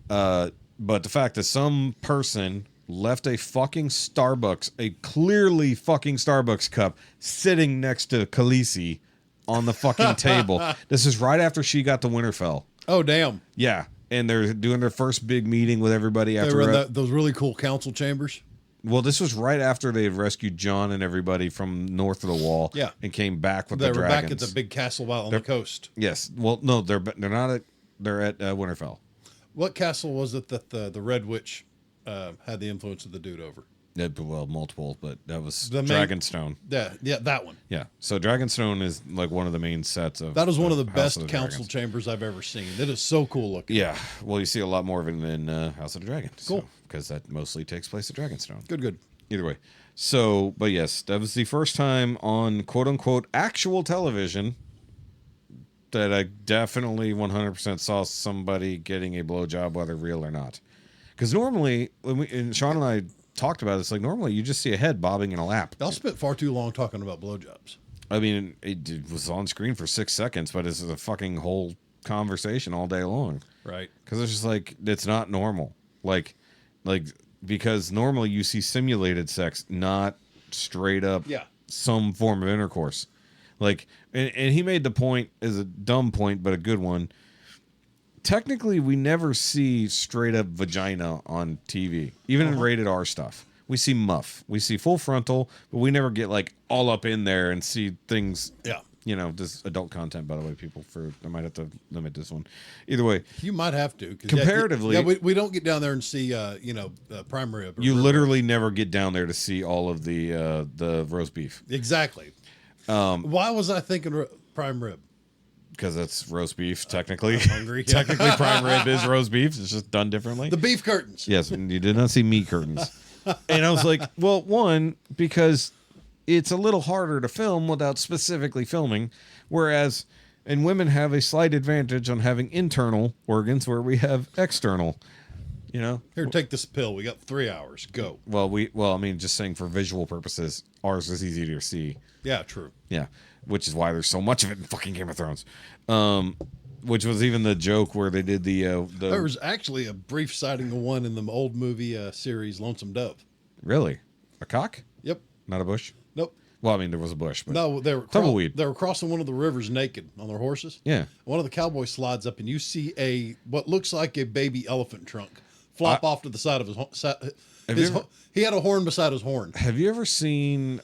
But the fact that some person left a fucking Starbucks, a clearly fucking Starbucks cup, sitting next to Khaleesi on the fucking table. This is right after she got to Winterfell. Oh, damn. Yeah, and they're doing their first big meeting with everybody after. They were in those really cool council chambers. Well, this was right after they had rescued Jon and everybody from north of the wall. Yeah, and came back with they the dragons. They were back at the big castle out on the coast. Yes. Well, no, they're not at. They're at Winterfell. What castle was it that the Red Witch had the influence of the dude over? Yeah, well, multiple, but that was The Dragonstone. Yeah, that one. Yeah, so Dragonstone is like one of the main sets of. That is one of the best of the council Dragons. chambers I've ever seen. It is so cool looking. Yeah, well, you see a lot more of it in House of the Dragon. Cool, because that mostly takes place at Dragonstone. Good. Either way, so but yes, that was the first time on quote unquote actual television that I definitely 100% saw somebody getting a blowjob, whether real or not. Because normally, and Sean and I talked about it, it's like normally you just see a head bobbing in a lap. Y'all spent far too long talking about blowjobs. I mean, it was on screen for 6 seconds, but it's a fucking whole conversation all day long. Right. Because it's just like, it's not normal. Like, because normally you see simulated sex, not straight up some form of intercourse. Like, and he made the point, as a dumb point, but a good one. Technically, we never see straight up vagina on TV, even in rated R stuff. We see muff, we see full frontal, but we never get like all up in there and see things. Yeah, you know, this adult content, by the way, people. I might have to limit this one. Either way, you might have to. Comparatively, we don't get down there and see prime rib. You literally never get down there to see all of the roast beef. Exactly. Why was I thinking prime rib? Because that's roast beef, technically. I'm hungry. Technically, prime rib is roast beef. It's just done differently. The beef curtains. Yes, and you did not see meat curtains. And I was like, well, one, because it's a little harder to film without specifically filming, whereas, and women have a slight advantage on having internal organs where we have external. You know, here, take this pill. We got 3 hours. Go. Well, I mean, just saying for visual purposes, ours is easier to see. Yeah, true. Yeah, which is why there's so much of it in fucking Game of Thrones. Which was even the joke where they did the. There was actually a brief sighting of one in the old movie series, Lonesome Dove. Really, a cock? Yep. Not a bush. Nope. Well, I mean, there was a bush, but no, they were tumbleweed. They were crossing one of the rivers naked on their horses. Yeah. One of the cowboys slides up, and you see what looks like a baby elephant trunk flop off to the side of his. He had a horn beside his horn. Have you ever seen?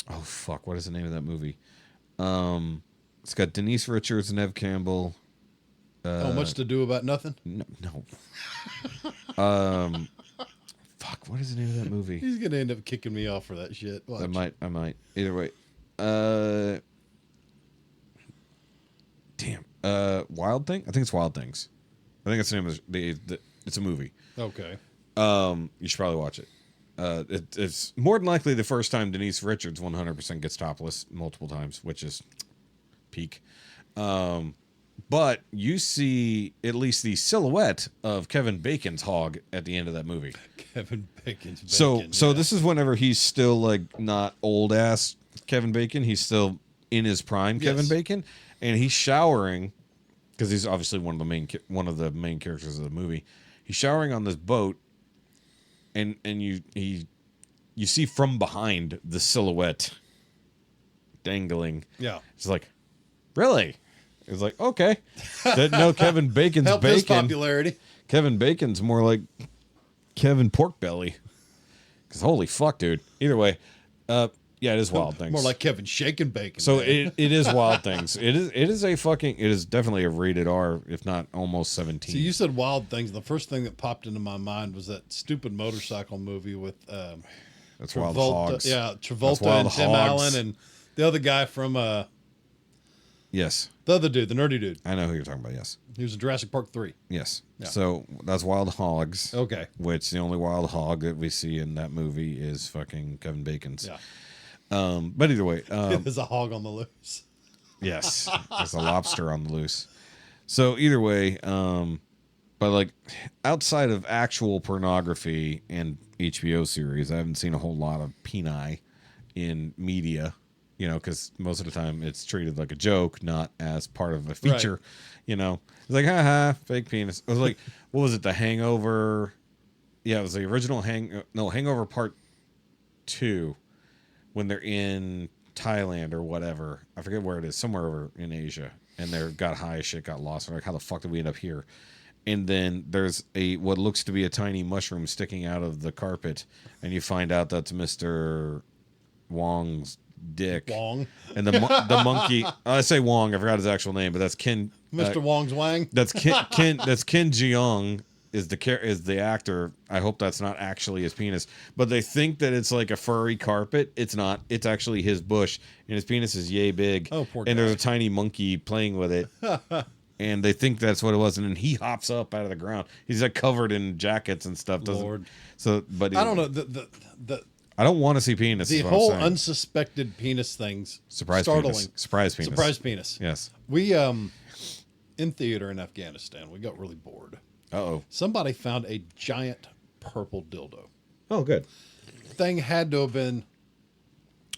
Oh fuck! What is the name of that movie? It's got Denise Richards and Neve Campbell. Much to do about nothing. No. Fuck! What is the name of that movie? He's gonna end up kicking me off for that shit. Watch. I might. Either way. Damn. Wild Thing. I think it's Wild Things. I think it's the name of it's a movie. Okay. You should probably watch it. It's more than likely the first time Denise Richards 100% gets topless multiple times, which is peak. But you see at least the silhouette of Kevin Bacon's hog at the end of that movie. Kevin Bacon's bacon. So this is whenever he's still like not old ass Kevin Bacon. He's still in his prime Kevin Bacon, and he's showering because he's obviously one of the main characters of the movie. He's showering on this boat, and you see from behind the silhouette dangling. Yeah. It's like, really? It's like, okay. No, Kevin Bacon's Help his bacon. popularity. Kevin Bacon's more like Kevin Porkbelly. Because holy fuck, dude. Either way, yeah, it is Wild Things. More like Kevin Shaking Bacon. So man. it is Wild Things. It is definitely a rated R, if not almost 17. So you said Wild Things. The first thing that popped into my mind was that stupid motorcycle movie with That's Wild Travolta. Hogs. Yeah, That's Travolta Wild and Tim Hogs. Allen and the other guy from Yes, the other dude, the nerdy dude. I know who you're talking about. Yes, He was in Jurassic Park 3. yes. Yeah. So that's Wild Hogs. Okay. Which the only wild hog that we see in that movie is fucking Kevin Bacon's. Yeah. But either way, There's a hog on the loose. yes, there's a lobster on the loose. So either way, but like outside of actual pornography and HBO series, I haven't seen a whole lot of peni in media. You know, because most of the time it's treated like a joke, not as part of a feature. Right. You know, it's like, haha, fake penis. It was like, what was it? The Hangover. Yeah, it was the original Hangover Part 2 when they're in Thailand or whatever. I forget where it is, somewhere over in Asia. And they got high as shit, got lost. And like, how the fuck did we end up here? And then there's what looks to be a tiny mushroom sticking out of the carpet. And you find out that's Mr. Wong's dick. Wong. And the monkey, I say Wong, I forgot his actual name, but that's Ken. Mr. Wong's Wang. That's Ken Jeong is the actor. I hope that's not actually his penis, but they think that it's like a furry carpet. It's not. It's actually his bush, and his penis is yay big. Oh, poor and guy. there's a tiny monkey playing with it. And they think that's what it was, and then he hops up out of the ground. He's like covered in jackets and stuff. Lord. So, but I don't know. The I don't want to see penis. The is what I'm whole saying. unsuspected penis thing's Surprise startling. penis. Surprise penis. Surprise penis. Yes. We in theater in Afghanistan, we got really bored. Uh-oh. Somebody found a giant purple dildo. Oh, good. Thing had to have been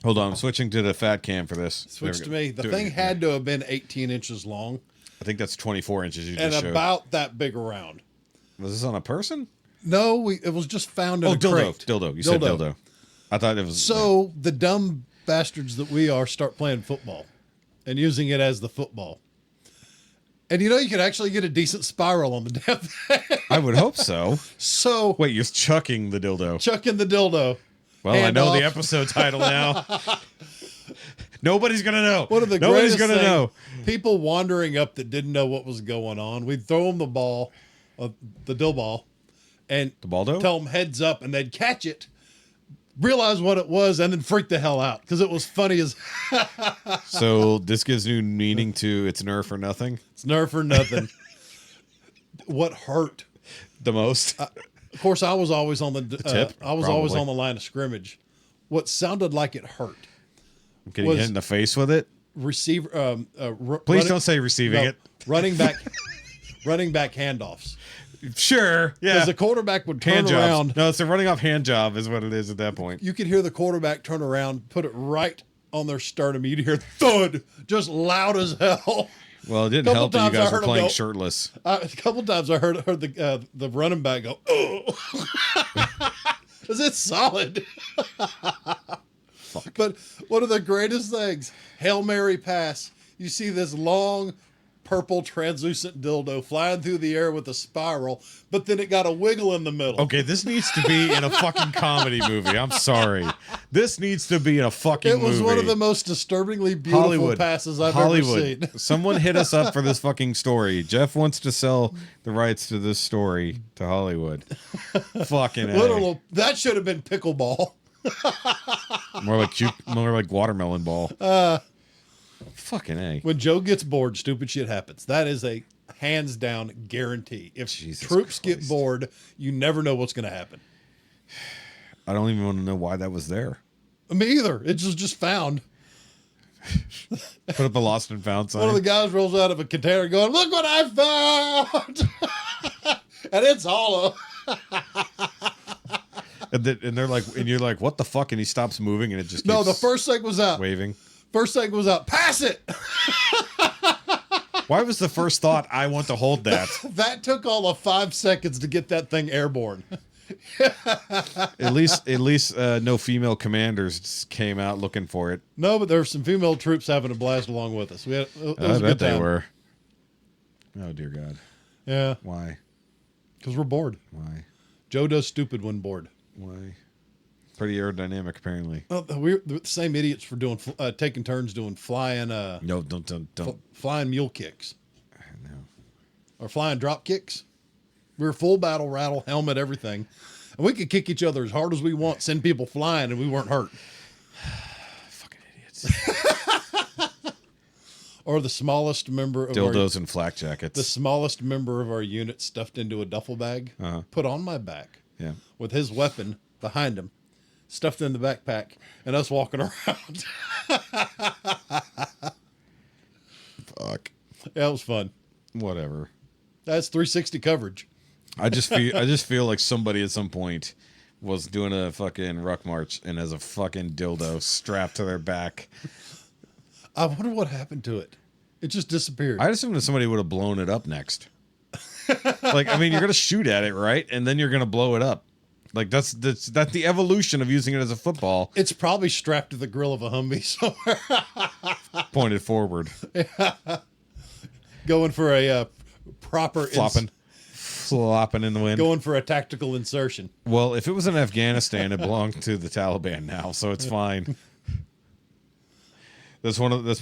Hold on, I'm switching to the fat cam for this. switched There to we me. go. The Do it thing again. had to have been 18 inches long I think that's 24 inches you and just showed. about that big around. Was this on a person? No, it was just found in a dildo. crate. Dildo. You said dildo. I thought it was... So the dumb bastards that we are start playing football and using it as the football. And you know you could actually get a decent spiral on the damn thing. I would hope so. So Wait, you're chucking the dildo. chucking the dildo. Well, hand I know off. the episode title now. Nobody's going to know. One of the Nobody's greatest gonna thing, know. people wandering up that didn't know what was going on. We'd throw them the ball, the dill ball, and The baldo? tell them heads up, and they'd catch it, realize what it was, and then freak the hell out because it was funny as So this gives new meaning to it's nerf or nothing? it's nerf or nothing. What hurt? The most? Of course, I was always on the tip, I was always probably. on the line of scrimmage. What sounded like it hurt. Getting was- hit in the face with it? Receiver. Please don't say receiving it. Running back handoffs. Sure. Yeah. Because the quarterback would turn Hand jobs. around. No, it's a running off hand job is what it is at that point. You could hear the quarterback turn around, put it right on their sternum. You'd hear thud, just loud as hell. Well, it didn't Couple help that you times I guys were heard him playing go- shirtless. A couple times I heard the running back go, oh. Is it solid? But one of the greatest things, Hail Mary pass. You see this long, purple, translucent dildo flying through the air with a spiral, but then it got a wiggle in the middle. Okay, this needs to be in a fucking comedy movie. I'm sorry. This needs to be in a fucking It was movie. one of the most disturbingly beautiful passes I've ever seen. Someone hit us up for this fucking story. Jeff wants to sell the rights to this story to Hollywood. Fucking A. Literal, that should have been pickleball. More like watermelon ball. Fucking A. When Joe gets bored, stupid shit happens. That is a hands down guarantee. If Jesus troops get Christ. bored, you never know what's going to happen. I don't even want to know why that was there. Me either. It was just found. Put up a lost and found sign. One of the guys rolls out of a container going, "Look what I found!" And it's hollow. And they're like, and you're like, what the fuck? And he stops moving, and it just keeps No, the first thing was out. waving. First thing was out. Pass it. Why was the first thought, I want to hold that? That took all of 5 seconds to get that thing airborne. At least, no female commanders came out looking for it. No, but there were some female troops having a blast along with us. It was a good time. They were. Oh, dear God. Yeah. Why? Because we're bored. Why? Joe does stupid when bored. Why? Pretty aerodynamic, apparently. Oh, we're the same idiots for doing taking turns doing flying. No, don't. Flying mule kicks. No. Or flying drop kicks. We were full battle rattle, helmet, everything. And we could kick each other as hard as we want, send people flying, and we weren't hurt. Fucking idiots. Or the smallest member of dildos and flak jackets. The smallest member of our unit stuffed into a duffel bag, put on my back, with his weapon behind him, stuffed in the backpack, and us walking around. Fuck. Yeah, it was fun. Whatever. That's 360 coverage. I just feel like somebody at some point was doing a fucking ruck march and has a fucking dildo strapped to their back. I wonder what happened to it. It just disappeared. I assumed that somebody would have blown it up next. Like, I mean, you're gonna shoot at it, right? And then you're gonna blow it up. Like that's the evolution of using it as a football. It's probably strapped to the grill of a Humvee somewhere. Pointed forward. Going for a proper flopping in the wind. Going for a tactical insertion. Well, if it was in Afghanistan, it belonged to the Taliban now, so it's fine. That's part of the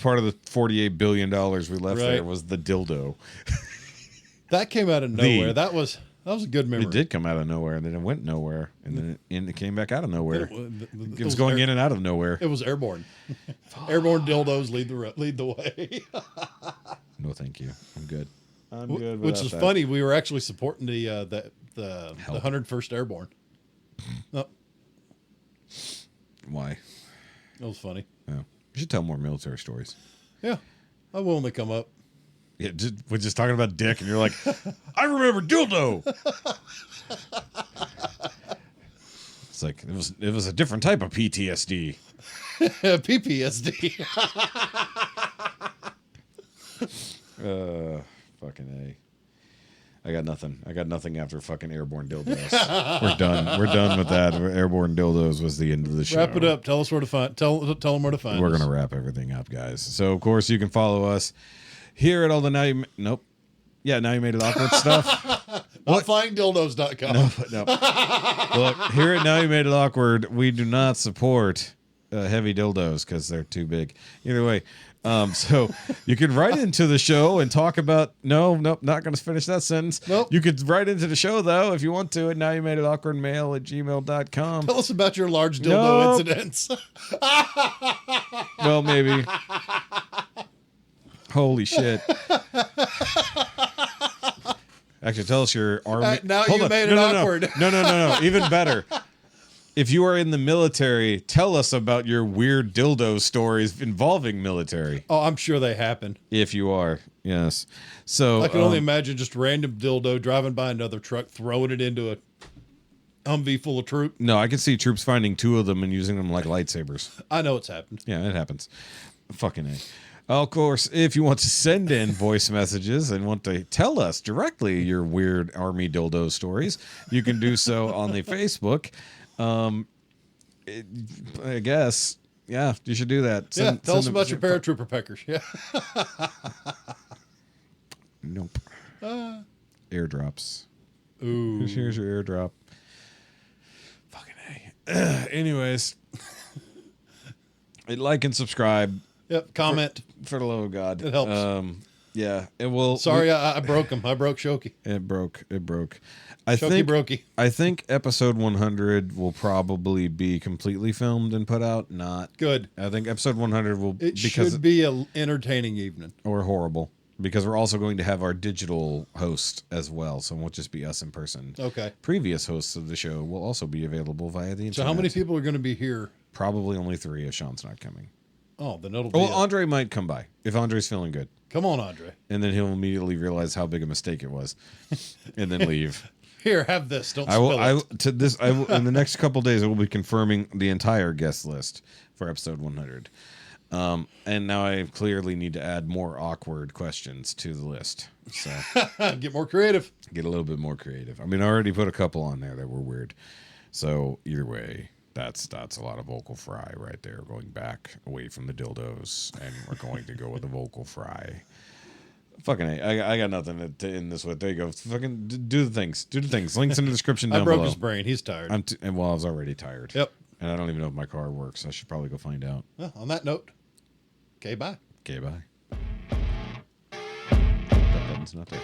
$48 billion we left there was the dildo. That came out of nowhere. That was a good memory. It did come out of nowhere, and then it went nowhere, and then it came back out of nowhere. It was going in and out of nowhere. It was airborne. Airborne dildos lead the way. No, thank you. I'm good. I'm good. Which is funny. We were actually supporting the 101st Airborne. No. Why? It was funny. Yeah. You should tell more military stories. Yeah. I will when they come up. Yeah, we're just talking about dick, and you're like, I remember dildo. It's like it was a different type of PTSD. PPSD. Fucking A. I got nothing after fucking airborne dildos. We're done. We're done with that. Airborne dildos was the end of the show. Wrap it up. Tell us where to find. Tell them where to find. We're gonna wrap everything up, guys. So of course you can follow us here at all the Now You Made It Awkward stuff. NotFlyingDildos.com. No. Look, here at Now You Made It Awkward, we do not support heavy dildos because they're too big. Either way. So you can write into the show and talk about not going to finish that sentence. Nope. You could write into the show though if you want to at NowYouMadeItAwkwardMail@gmail.com. Tell us about your large dildo incidents. Well, maybe. Holy shit. Actually, tell us your army. Now you made it awkward. No. Even better. If you are in the military, tell us about your weird dildo stories involving military. Oh, I'm sure they happen. If you are, yes. So I can only imagine just random dildo driving by another truck, throwing it into a Humvee full of troops. No, I can see troops finding two of them and using them like lightsabers. I know it's happened. Yeah, it happens. Fucking A. Of course, if you want to send in voice messages and want to tell us directly your weird army dildo stories, you can do so on the Facebook. I guess, yeah, you should do that. Tell us about your paratrooper peckers. Yeah. Nope. Airdrops. Ooh. Here's your airdrop. Fucking A. Anyways, like and subscribe. Yep. Comment. For the love of God. It helps. Yeah, it will. Sorry, I broke him. I broke Shoky. It broke. I think episode 100 will probably be completely filmed and put out. Not good. I think episode 100 will should be an entertaining evening or horrible because we're also going to have our digital host as well, so it won't just be us in person. Okay. Previous hosts of the show will also be available via the internet. So how many people are going to be here? Probably only 3 if Sean's not coming. Oh, then it'll be. Well, Andre might come by if Andre's feeling good. Come on, Andre. And then he'll immediately realize how big a mistake it was, and then leave. Here, have this. Don't spill it. I will, in the next couple days, I will be confirming the entire guest list for episode 100. And now I clearly need to add more awkward questions to the list. So Get more creative. get a little bit more creative. I mean, I already put a couple on there that were weird. So either way, that's a lot of vocal fry right there. Going back away from the dildos, and we're going to go with the vocal fry. Fucking A. I got nothing to end this with. There you go. Fucking do the things. Do the things. Links in the description down I broke below. his brain. He's tired. I was already tired. Yep. And I don't even know if my car works. I should probably go find out. Well, on that note, okay, bye. Okay, bye. That button's not there.